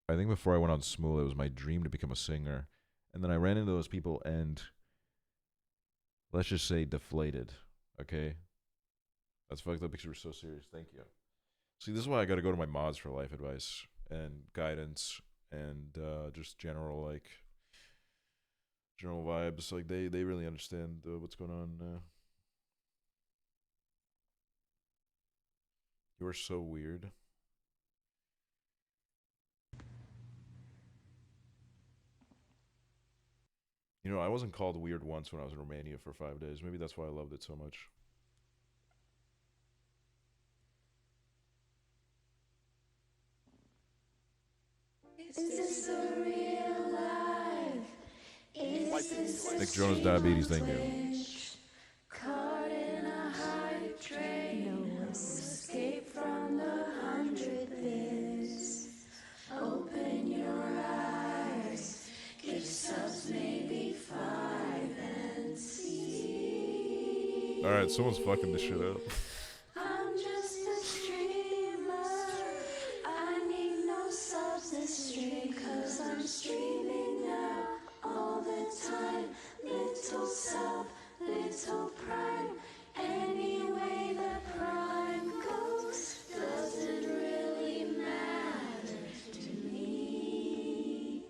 I think before I went on Smooth, it was my dream to become a singer. And then I ran into those people and, let's just say, deflated. Okay? That's fucked up because we're so serious. Thank you. See, this is why I got to go to my mods for life advice and guidance and just general vibes. Like they really understand what's going on. You are so weird. You know, I wasn't called weird once when I was in Romania for 5 days. Maybe that's why I loved it so much.
Is this a real life? Is this
Nick Jonas Diabetes, thank you.
caught in a hype train? No escape from the 100 bits. Open your eyes, give subs maybe 5 and see.
Alright, someone's fucking this shit up.
I'm just a streamer. I need no subs this stream, 'cause I'm streaming now all the time. Little sub, little prime. Any way the prime goes doesn't really matter to me.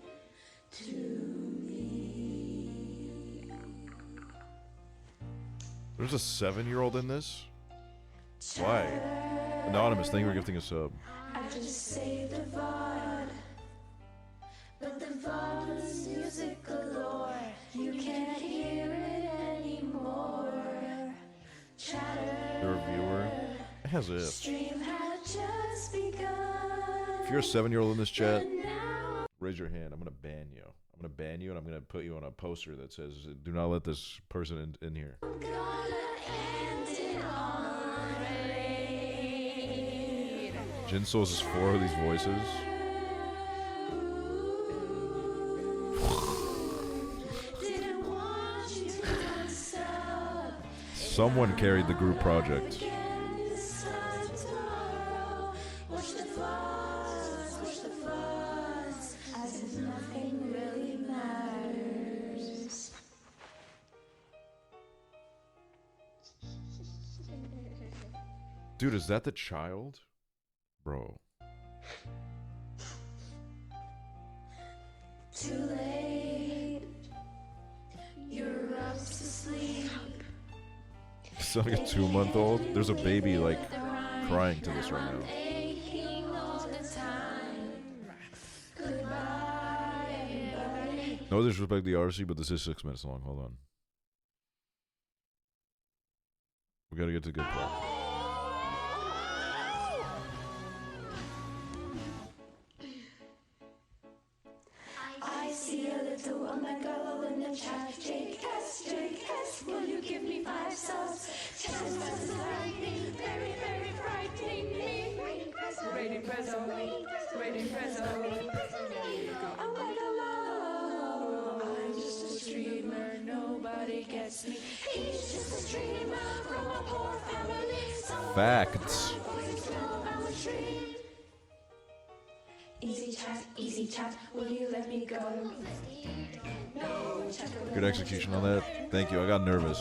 There's a 7-year-old in this? Why? Anonymous, thank you for gifting a sub.
I just saved a VOD, but the VOD was music galore. You can't hear it anymore. Chatter.
The reviewer? As if.
Stream had just begun.
If you're a 7-year-old in this chat, raise your hand. I'm gonna ban you. I'm gonna ban you and I'm gonna put you on a poster that says, do not let this person in here. Jinsoul's is 4 of these voices. Someone carried the group project.
Watch the floods, as if nothing really matters.
Dude, is that the child? Bro.
Too late, you're up to sleep.
It's like a 2-month-old. There's a baby like crying to this right now.
Aching all the time. Goodbye, everybody.
No disrespect the RC, but this is 6 minutes long. Hold on. We gotta get to the good part.
I see a little woman girl in the chat. JS, will you give me 5 subs? Chances is lightning, very, very frightening me. Rating prezzo, rating prezzo. I'm like alone. I'm just a streamer, nobody gets me. He's just a streamer from a poor family.
Facts.
Easy chat, will you let me go? No,
Good execution on that. Thank you. I got nervous.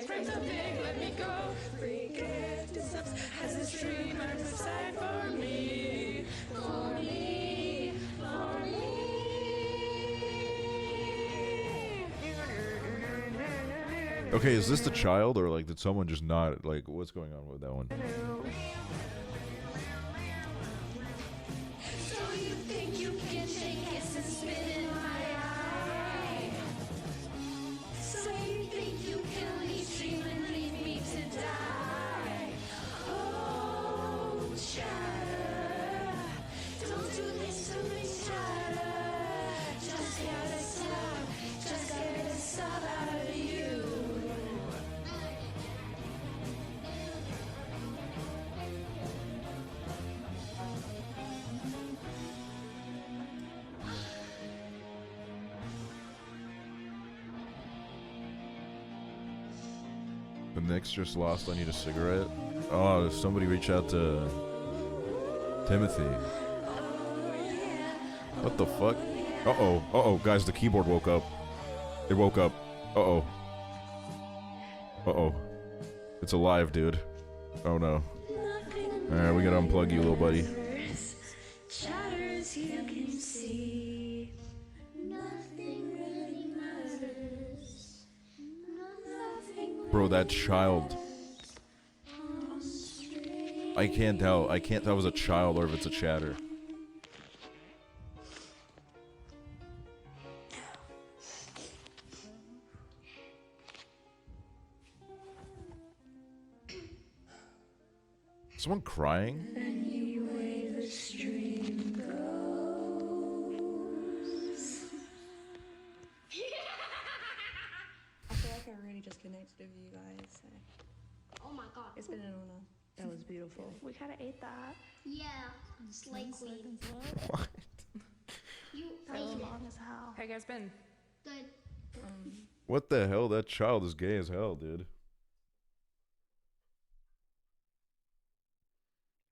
Frames of Nick, let me go. Free gift to subs has a streamer decide for me.
Okay, is this the child or like did someone just not like what's going on with that one?
So you think you can take it and spit in my eye? So you think you can leave stream and leave me to die? Oh, chatter, don't do this to me, chatter. Just get a sob out of you.
The Knicks just lost. I need a cigarette. Oh, somebody reach out to Timothy. What the fuck? Uh-oh. Uh-oh. Guys, the keyboard woke up. It woke up. Uh-oh. Uh-oh. It's alive, dude. Oh, no. Alright, we gotta unplug you, little buddy.
Chatters, you can see. Nothing really matters. Nothing
Bro, that child. I can't tell. I can't tell if it's a child or if it's a chatter. Someone crying?
Anyway, the stream goes.
I feel like I really just connected with you guys. So.
Oh my god.
It's been an honor. That was beautiful.
We kind of ate that. Yeah. Slay queen.
What?
You
That was
ate it.
long as hell. How you guys been?
Good.
What the hell? That child is gay as hell, dude.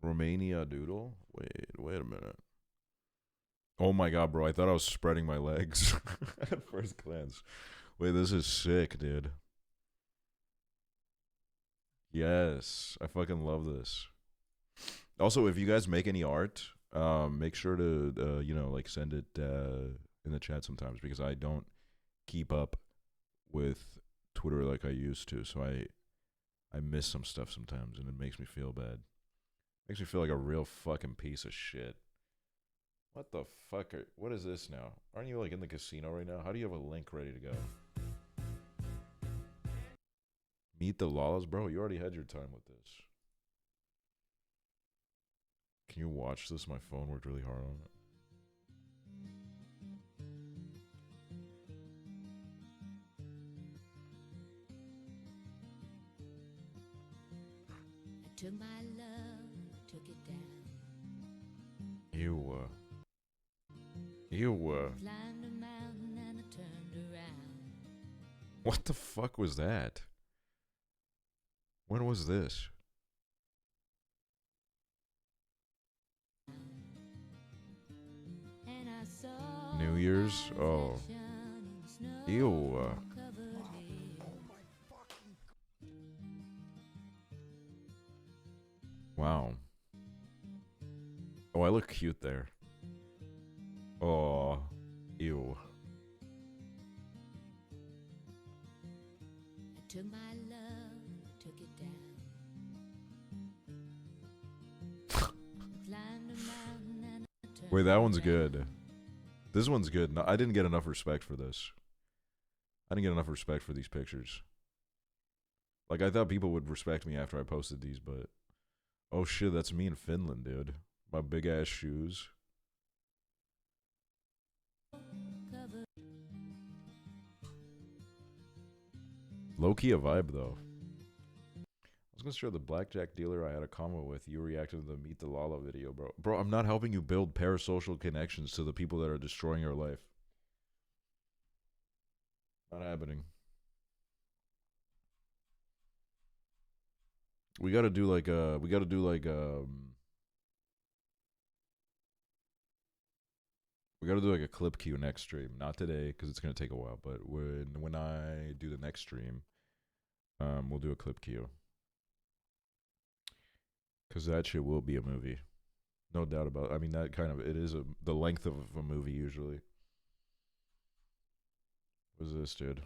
Romania doodle? Wait a minute. Oh my god, bro. I thought I was spreading my legs at first glance. Wait, this is sick, dude. Yes. I fucking love this. Also, if you guys make any art, make sure to, you know, like send it in the chat sometimes because I don't keep up with Twitter like I used to. So I miss some stuff sometimes and it makes me feel bad. Makes me feel like a real fucking piece of shit. What the fuck? What is this now? Aren't you like in the casino right now? How do you have a link ready to go? Meet the Lalas? Bro, you already had your time with this. Can you watch this? My phone worked really hard on it.
I took my love, took it down.
Ew.
Climbed a mountain and I turned around.
What the fuck was that? When was this?
And I saw
New Year's? Oh. Ew. Wow. Oh, I look cute there. Oh. Ew.
I took my love, took it down. Climbed a mountain and I turned
Wait, that one's good. This one's good. No, I didn't get enough respect for this. I didn't get enough respect for these pictures. Like, I thought people would respect me after I posted these, but... Oh shit, that's me in Finland, dude. My big-ass shoes. Low-key a vibe, though. I was gonna show the blackjack dealer I had a combo with. You reacted to the Meet the Lala video, bro. Bro, I'm not helping you build parasocial connections to the people that are destroying your life. Not happening. We gotta do like a clip queue next stream. Not today, because it's gonna take a while, but when I do the next stream, we'll do a clip queue. Cause that shit will be a movie. No doubt about it. I mean that kind of it is the length of a movie usually. What is this, dude?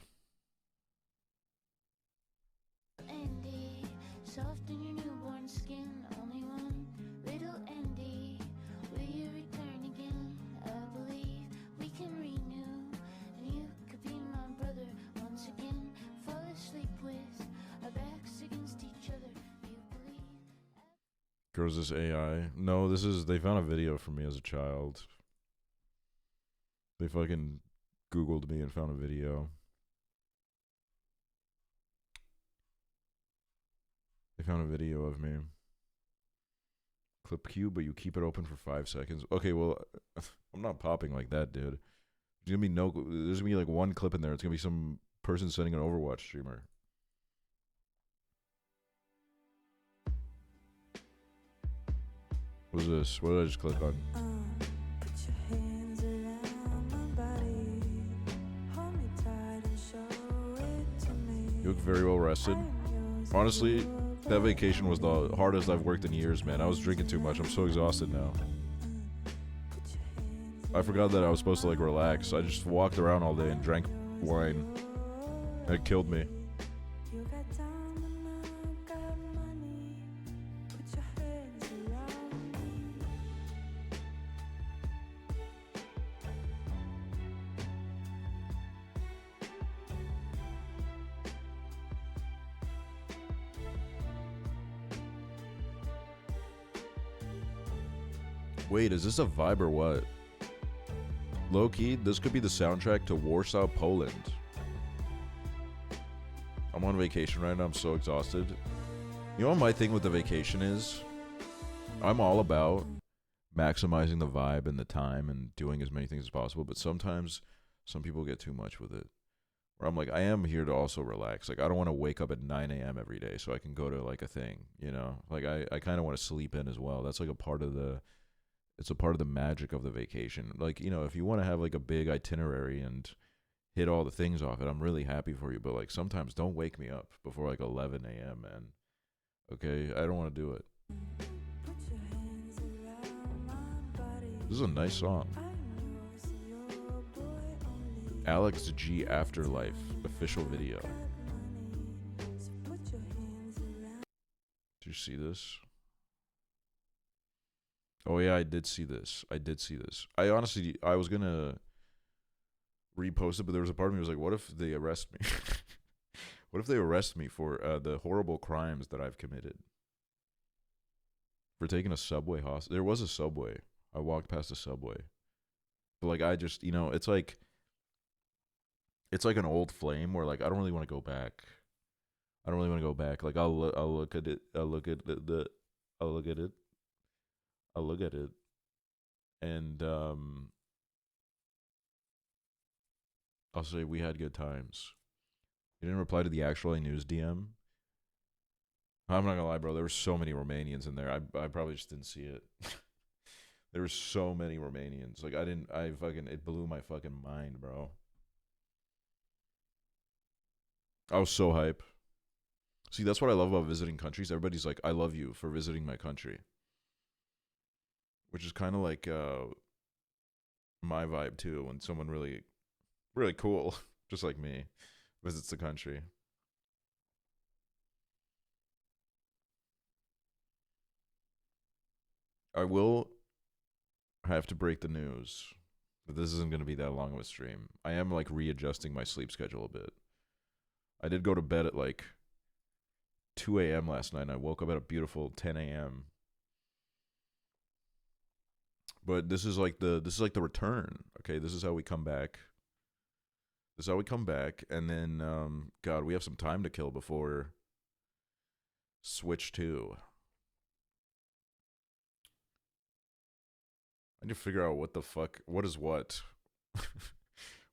Andy, soft in your newborn skin, only one little Andy. Will you return again? I believe we can renew, and you could be my brother once again. Fall asleep with our backs against each other. You believe.
Girls, this AI? No, this is. They found a video from me as a child. They fucking Googled me and found a video. They found a video of me. Clip Q, but you keep it open for 5 seconds. Okay, well, I'm not popping like that, dude. There's gonna be like one clip in there. It's gonna be some person sending an Overwatch streamer. What's this? What did I just click on? You look very well rested. Honestly, that vacation was the hardest I've worked in years, man. I was drinking too much. I'm so exhausted now. I forgot that I was supposed to like relax. I just walked around all day and drank wine. It killed me. Wait, is this a vibe or what? Low key, this could be the soundtrack to Warsaw, Poland. I'm on vacation right now. I'm so exhausted. You know what my thing with the vacation is? I'm all about maximizing the vibe and the time and doing as many things as possible, but sometimes some people get too much with it. Where I'm like, I am here to also relax. Like, I don't want to wake up at 9 a.m. every day so I can go to like a thing, you know? Like, I kind of want to sleep in as well. That's like a part of the... It's a part of the magic of the vacation. Like, you know, if you want to have like a big itinerary and hit all the things off it, I'm really happy for you. But like, sometimes don't wake me up before like 11 a.m., man. Okay? I don't want to do it. This is a nice song. Alex G Afterlife official video. Did you see this? Oh yeah, I did see this. I honestly, I was gonna repost it, but there was a part of me that was like, what if they arrest me? What if they arrest me for the horrible crimes that I've committed? For taking a subway hostage. There was a subway. I walked past a subway. But like, I just, you know, it's like an old flame where like, I don't really want to go back. Like, I'll look at it. I'll look at it, and I'll say we had good times. You didn't reply to the Aksually news DM? I'm not gonna lie, bro. There were so many Romanians in there. I probably just didn't see it. There were so many Romanians. Like, it blew my fucking mind, bro. I was so hype. See, that's what I love about visiting countries. Everybody's like, I love you for visiting my country. Which is kind of like my vibe too, when someone really, really cool, just like me, visits the country. I will have to break the news that this isn't going to be that long of a stream. I am like readjusting my sleep schedule a bit. I did go to bed at like 2 a.m. last night, and I woke up at a beautiful 10 a.m. But this is like the return. Okay, this is how we come back. And then God, we have some time to kill before Switch 2. I need to figure out what the fuck, what is what.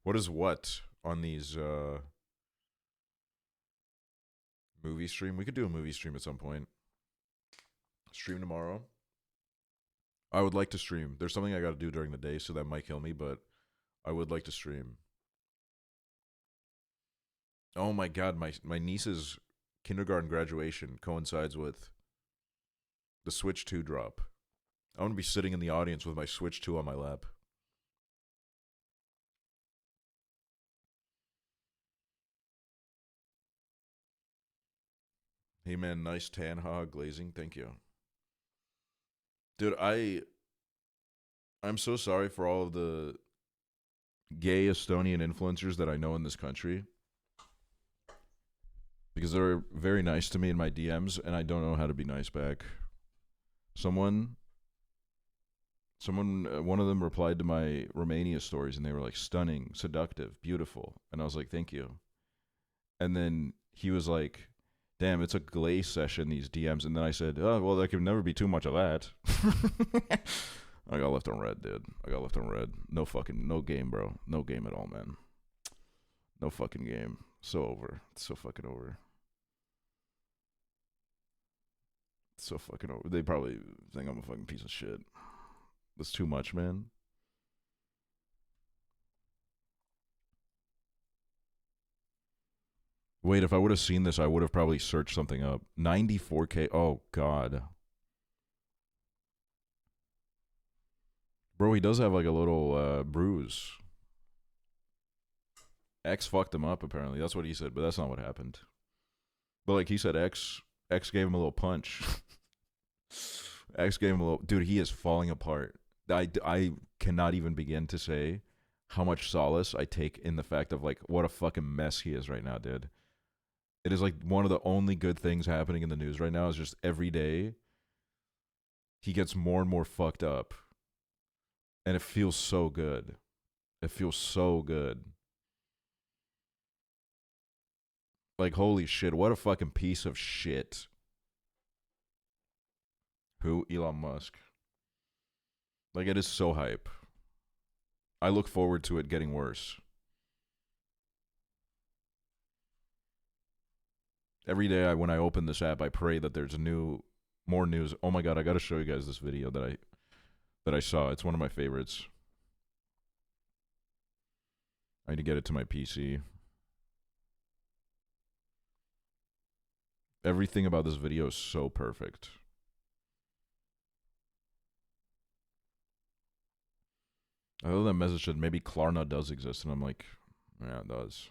What is what on these movie stream. We could do a movie stream at some point. Stream tomorrow. I would like to stream. There's something I got to do during the day, so that might kill me, but I would like to stream. Oh my god, my niece's kindergarten graduation coincides with the Switch 2 drop. I want to be sitting in the audience with my Switch 2 on my lap. Hey man, nice tan hog glazing. Thank you. Dude, I'm so sorry for all of the gay Estonian influencers that I know in this country. Because they're very nice to me in my DMs, and I don't know how to be nice back. Someone, one of them replied to my Romania stories, and they were like, stunning, seductive, beautiful. And I was like, thank you. And then he was like, damn, it's a glaze session, these DMs. And then I said, oh, well, there can never be too much of that. I got left on red, dude. I got left on red. No game, bro. No game at all, man. No fucking game. So over. It's so fucking over. It's so fucking over. They probably think I'm a fucking piece of shit. That's too much, man. Wait, if I would have seen this, I would have probably searched something up. 94K. Oh, God. Bro, he does have like a little bruise. X fucked him up, apparently. That's what he said, but that's not what happened. But like he said, X gave him a little punch. X gave him a little... Dude, he is falling apart. I cannot even begin to say how much solace I take in the fact of like what a fucking mess he is right now, dude. It is like one of the only good things happening in the news right now is just every day he gets more and more fucked up. And it feels so good. It feels so good. Like, holy shit, what a fucking piece of shit. Who? Elon Musk. Like, it is so hype. I look forward to it getting worse. Every day when I open this app, I pray that there's more news. Oh my god, I gotta show you guys this video that I saw. It's one of my favorites. I need to get it to my PC. Everything about this video is so perfect. I thought that message said maybe Klarna does exist, and I'm like, yeah, it does.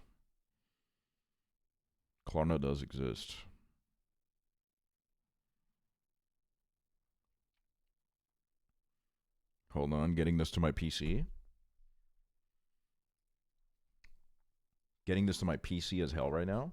Klarna does exist. Hold on, getting this to my PC. Getting this to my PC is hell right now.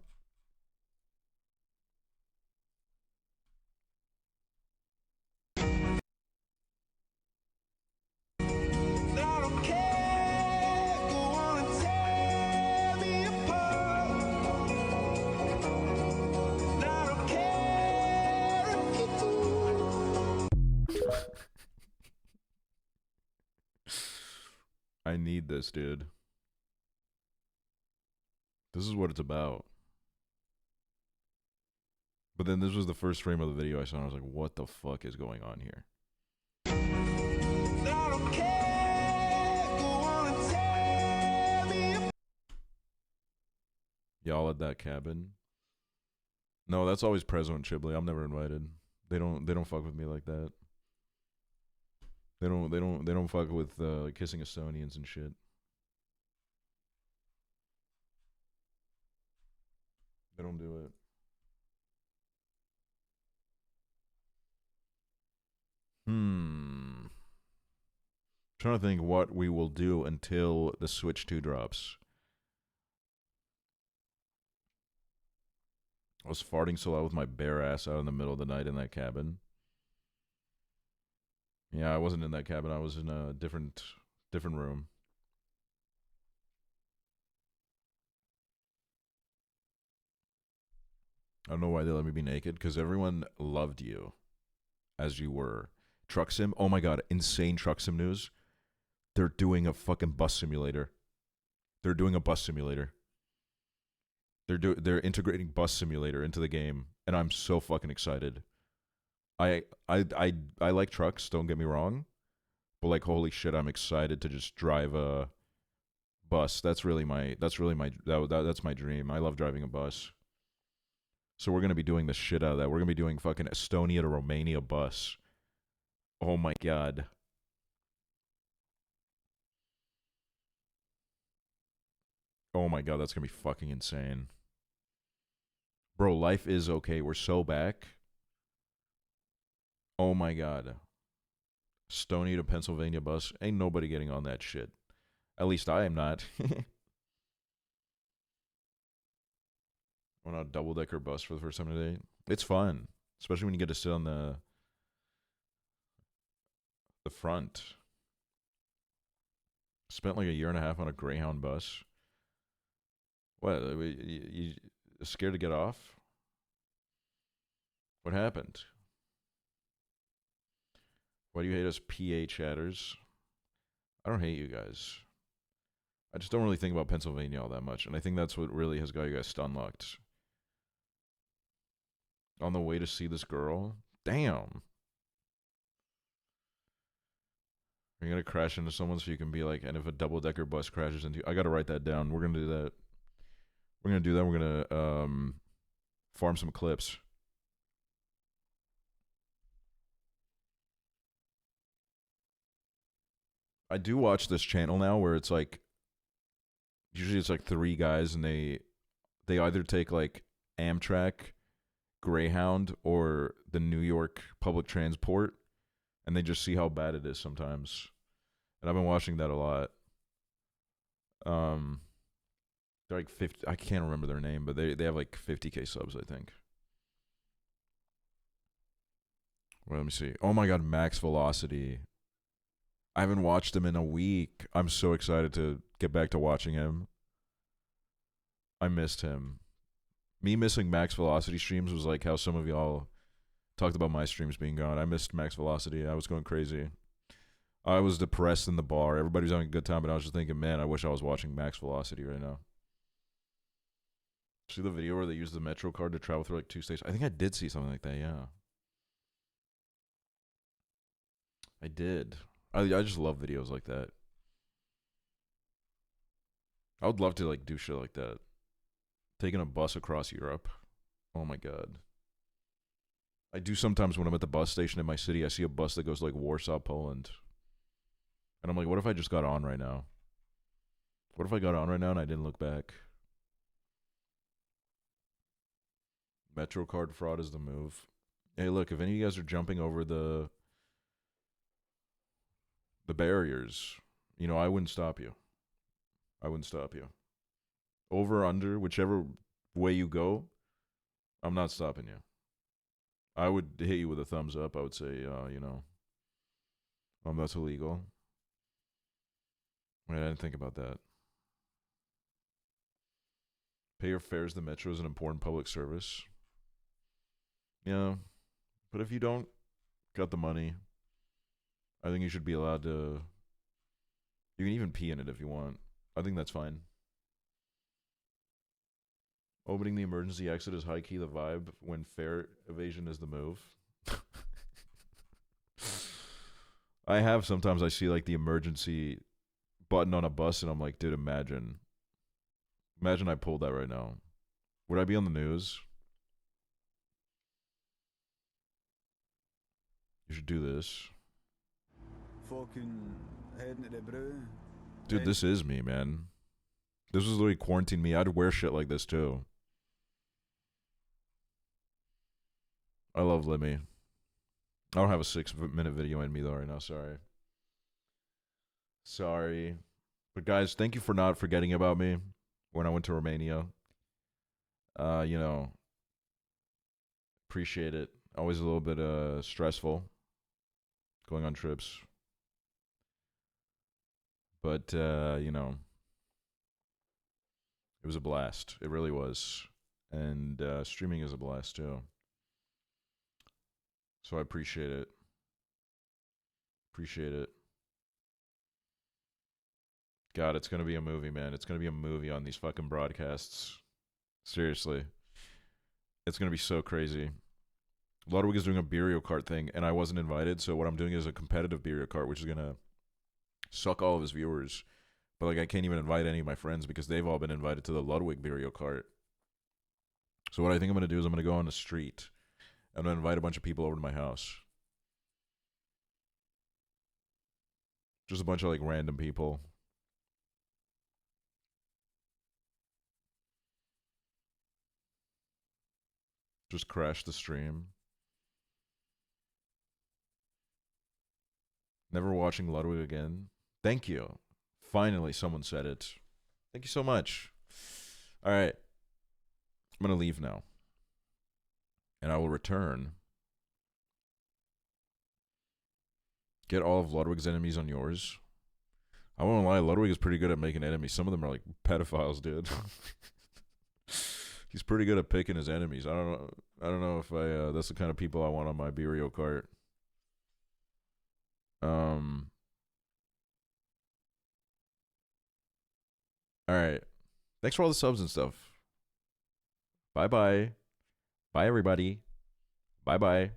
I need this, dude. This is what it's about. But then this was the first frame of the video I saw, and I was like, what the fuck is going on here? Y'all at that cabin? No, that's always Prezzo and Chibley. I'm never invited. They don't fuck with me like that. They don't fuck with kissing Estonians and shit. They don't do it. Trying to think what we will do until the Switch 2 drops. I was farting so loud with my bare ass out in the middle of the night in that cabin. Yeah, I wasn't in that cabin. I was in a different room. I don't know why they let me be naked, because everyone loved you as you were. Truck sim, oh my god, insane truck sim news. They're doing a fucking bus simulator. They're doing a bus simulator. They're integrating bus simulator into the game, and I'm so fucking excited. I like trucks, don't get me wrong, but like holy shit, I'm excited to just drive a bus. That's my dream. I love driving a bus. So we're going to be doing the shit out of that. We're going to be doing fucking Estonia to Romania bus. Oh my god. Oh my god, that's going to be fucking insane. Bro, life is okay. We're so back. Oh my god. Stony to Pennsylvania bus. Ain't nobody getting on that shit. At least I am not. On a double-decker bus for the first time today. It's fun. Especially when you get to sit on the front. Spent like a year and a half on a Greyhound bus. What? You scared to get off? What happened? Why do you hate us PA chatters? I don't hate you guys. I just don't really think about Pennsylvania all that much. And I think that's what really has got you guys stun-locked. On the way to see this girl? Damn. You're going to crash into someone so you can be like, and if a double-decker bus crashes into you, I got to write that down. We're going to do that. We're going to do that. We're going to farm some clips. I do watch this channel now where it's like, usually it's like 3 guys and they either take like Amtrak, Greyhound, or the New York public transport, and they just see how bad it is sometimes. And I've been watching that a lot. They're like 50, I can't remember their name, but they have like 50K subs, I think. Well, let me see. Oh my god, Max Velocity. I haven't watched him in a week. I'm so excited to get back to watching him. I missed him. Me missing Max Velocity streams was like how some of y'all talked about my streams being gone. I missed Max Velocity. I was going crazy. I was depressed in the bar. Everybody was having a good time, but I was just thinking, man, I wish I was watching Max Velocity right now. See the video where they used the Metro card to travel through like 2 states? I think I did see something like that, yeah. I did. I just love videos like that. I would love to like do shit like that. Taking a bus across Europe. Oh my god. I do sometimes when I'm at the bus station in my city, I see a bus that goes to like Warsaw, Poland. And I'm like, what if I just got on right now? What if I got on right now and I didn't look back? Metro card fraud is the move. Hey, look, if any of you guys are jumping over the barriers, you know, I wouldn't stop you. I wouldn't stop you. Over, under, whichever way you go, I'm not stopping you. I would hit you with a thumbs up. I would say, you know, that's illegal. Wait, I didn't think about that. Pay your fares. The metro is an important public service. Yeah, but if you don't got the money, I think you should be allowed to. You can even pee in it if you want. I think that's fine. Opening the emergency exit is high key the vibe when fare evasion is the move. I have sometimes I see like the emergency button on a bus and I'm like, dude, imagine I pulled that right now. Would I be on the news? You should do this.
Fucking heading to the brew.
Dude, this is me, man. This was literally quarantine me. I'd wear shit like this too. I love Limmy. I don't have a 6-minute video in me though right now, sorry. Sorry. But guys, thank you for not forgetting about me when I went to Romania. You know, appreciate it. Always a little bit stressful going on trips. But you know, it was a blast. It really was. And streaming is a blast too. So I appreciate it. Appreciate it. God, it's going to be a movie, man. It's going to be a movie on these fucking broadcasts. Seriously. It's going to be so crazy. Ludwig is doing a Beerio Kart thing, and I wasn't invited, so what I'm doing is a competitive Beerio Kart, which is going to suck all of his viewers. But, like, I can't even invite any of my friends because they've all been invited to the Ludwig Beerio Kart. So what I think I'm going to do is I'm going to go on the street. I'm going to invite a bunch of people over to my house. Just a bunch of, like, random people. Just crashed the stream. Never watching Ludwig again. Thank you. Finally, someone said it. Thank you so much. All right. I'm going to leave now. And I will return. Get all of Ludwig's enemies on yours. I won't lie, Ludwig is pretty good at making enemies. Some of them are like pedophiles, dude. He's pretty good at picking his enemies. I don't know if that's the kind of people I want on my Berio cart. Alright. Thanks for all the subs and stuff. Bye-bye. Bye, everybody. Bye-bye.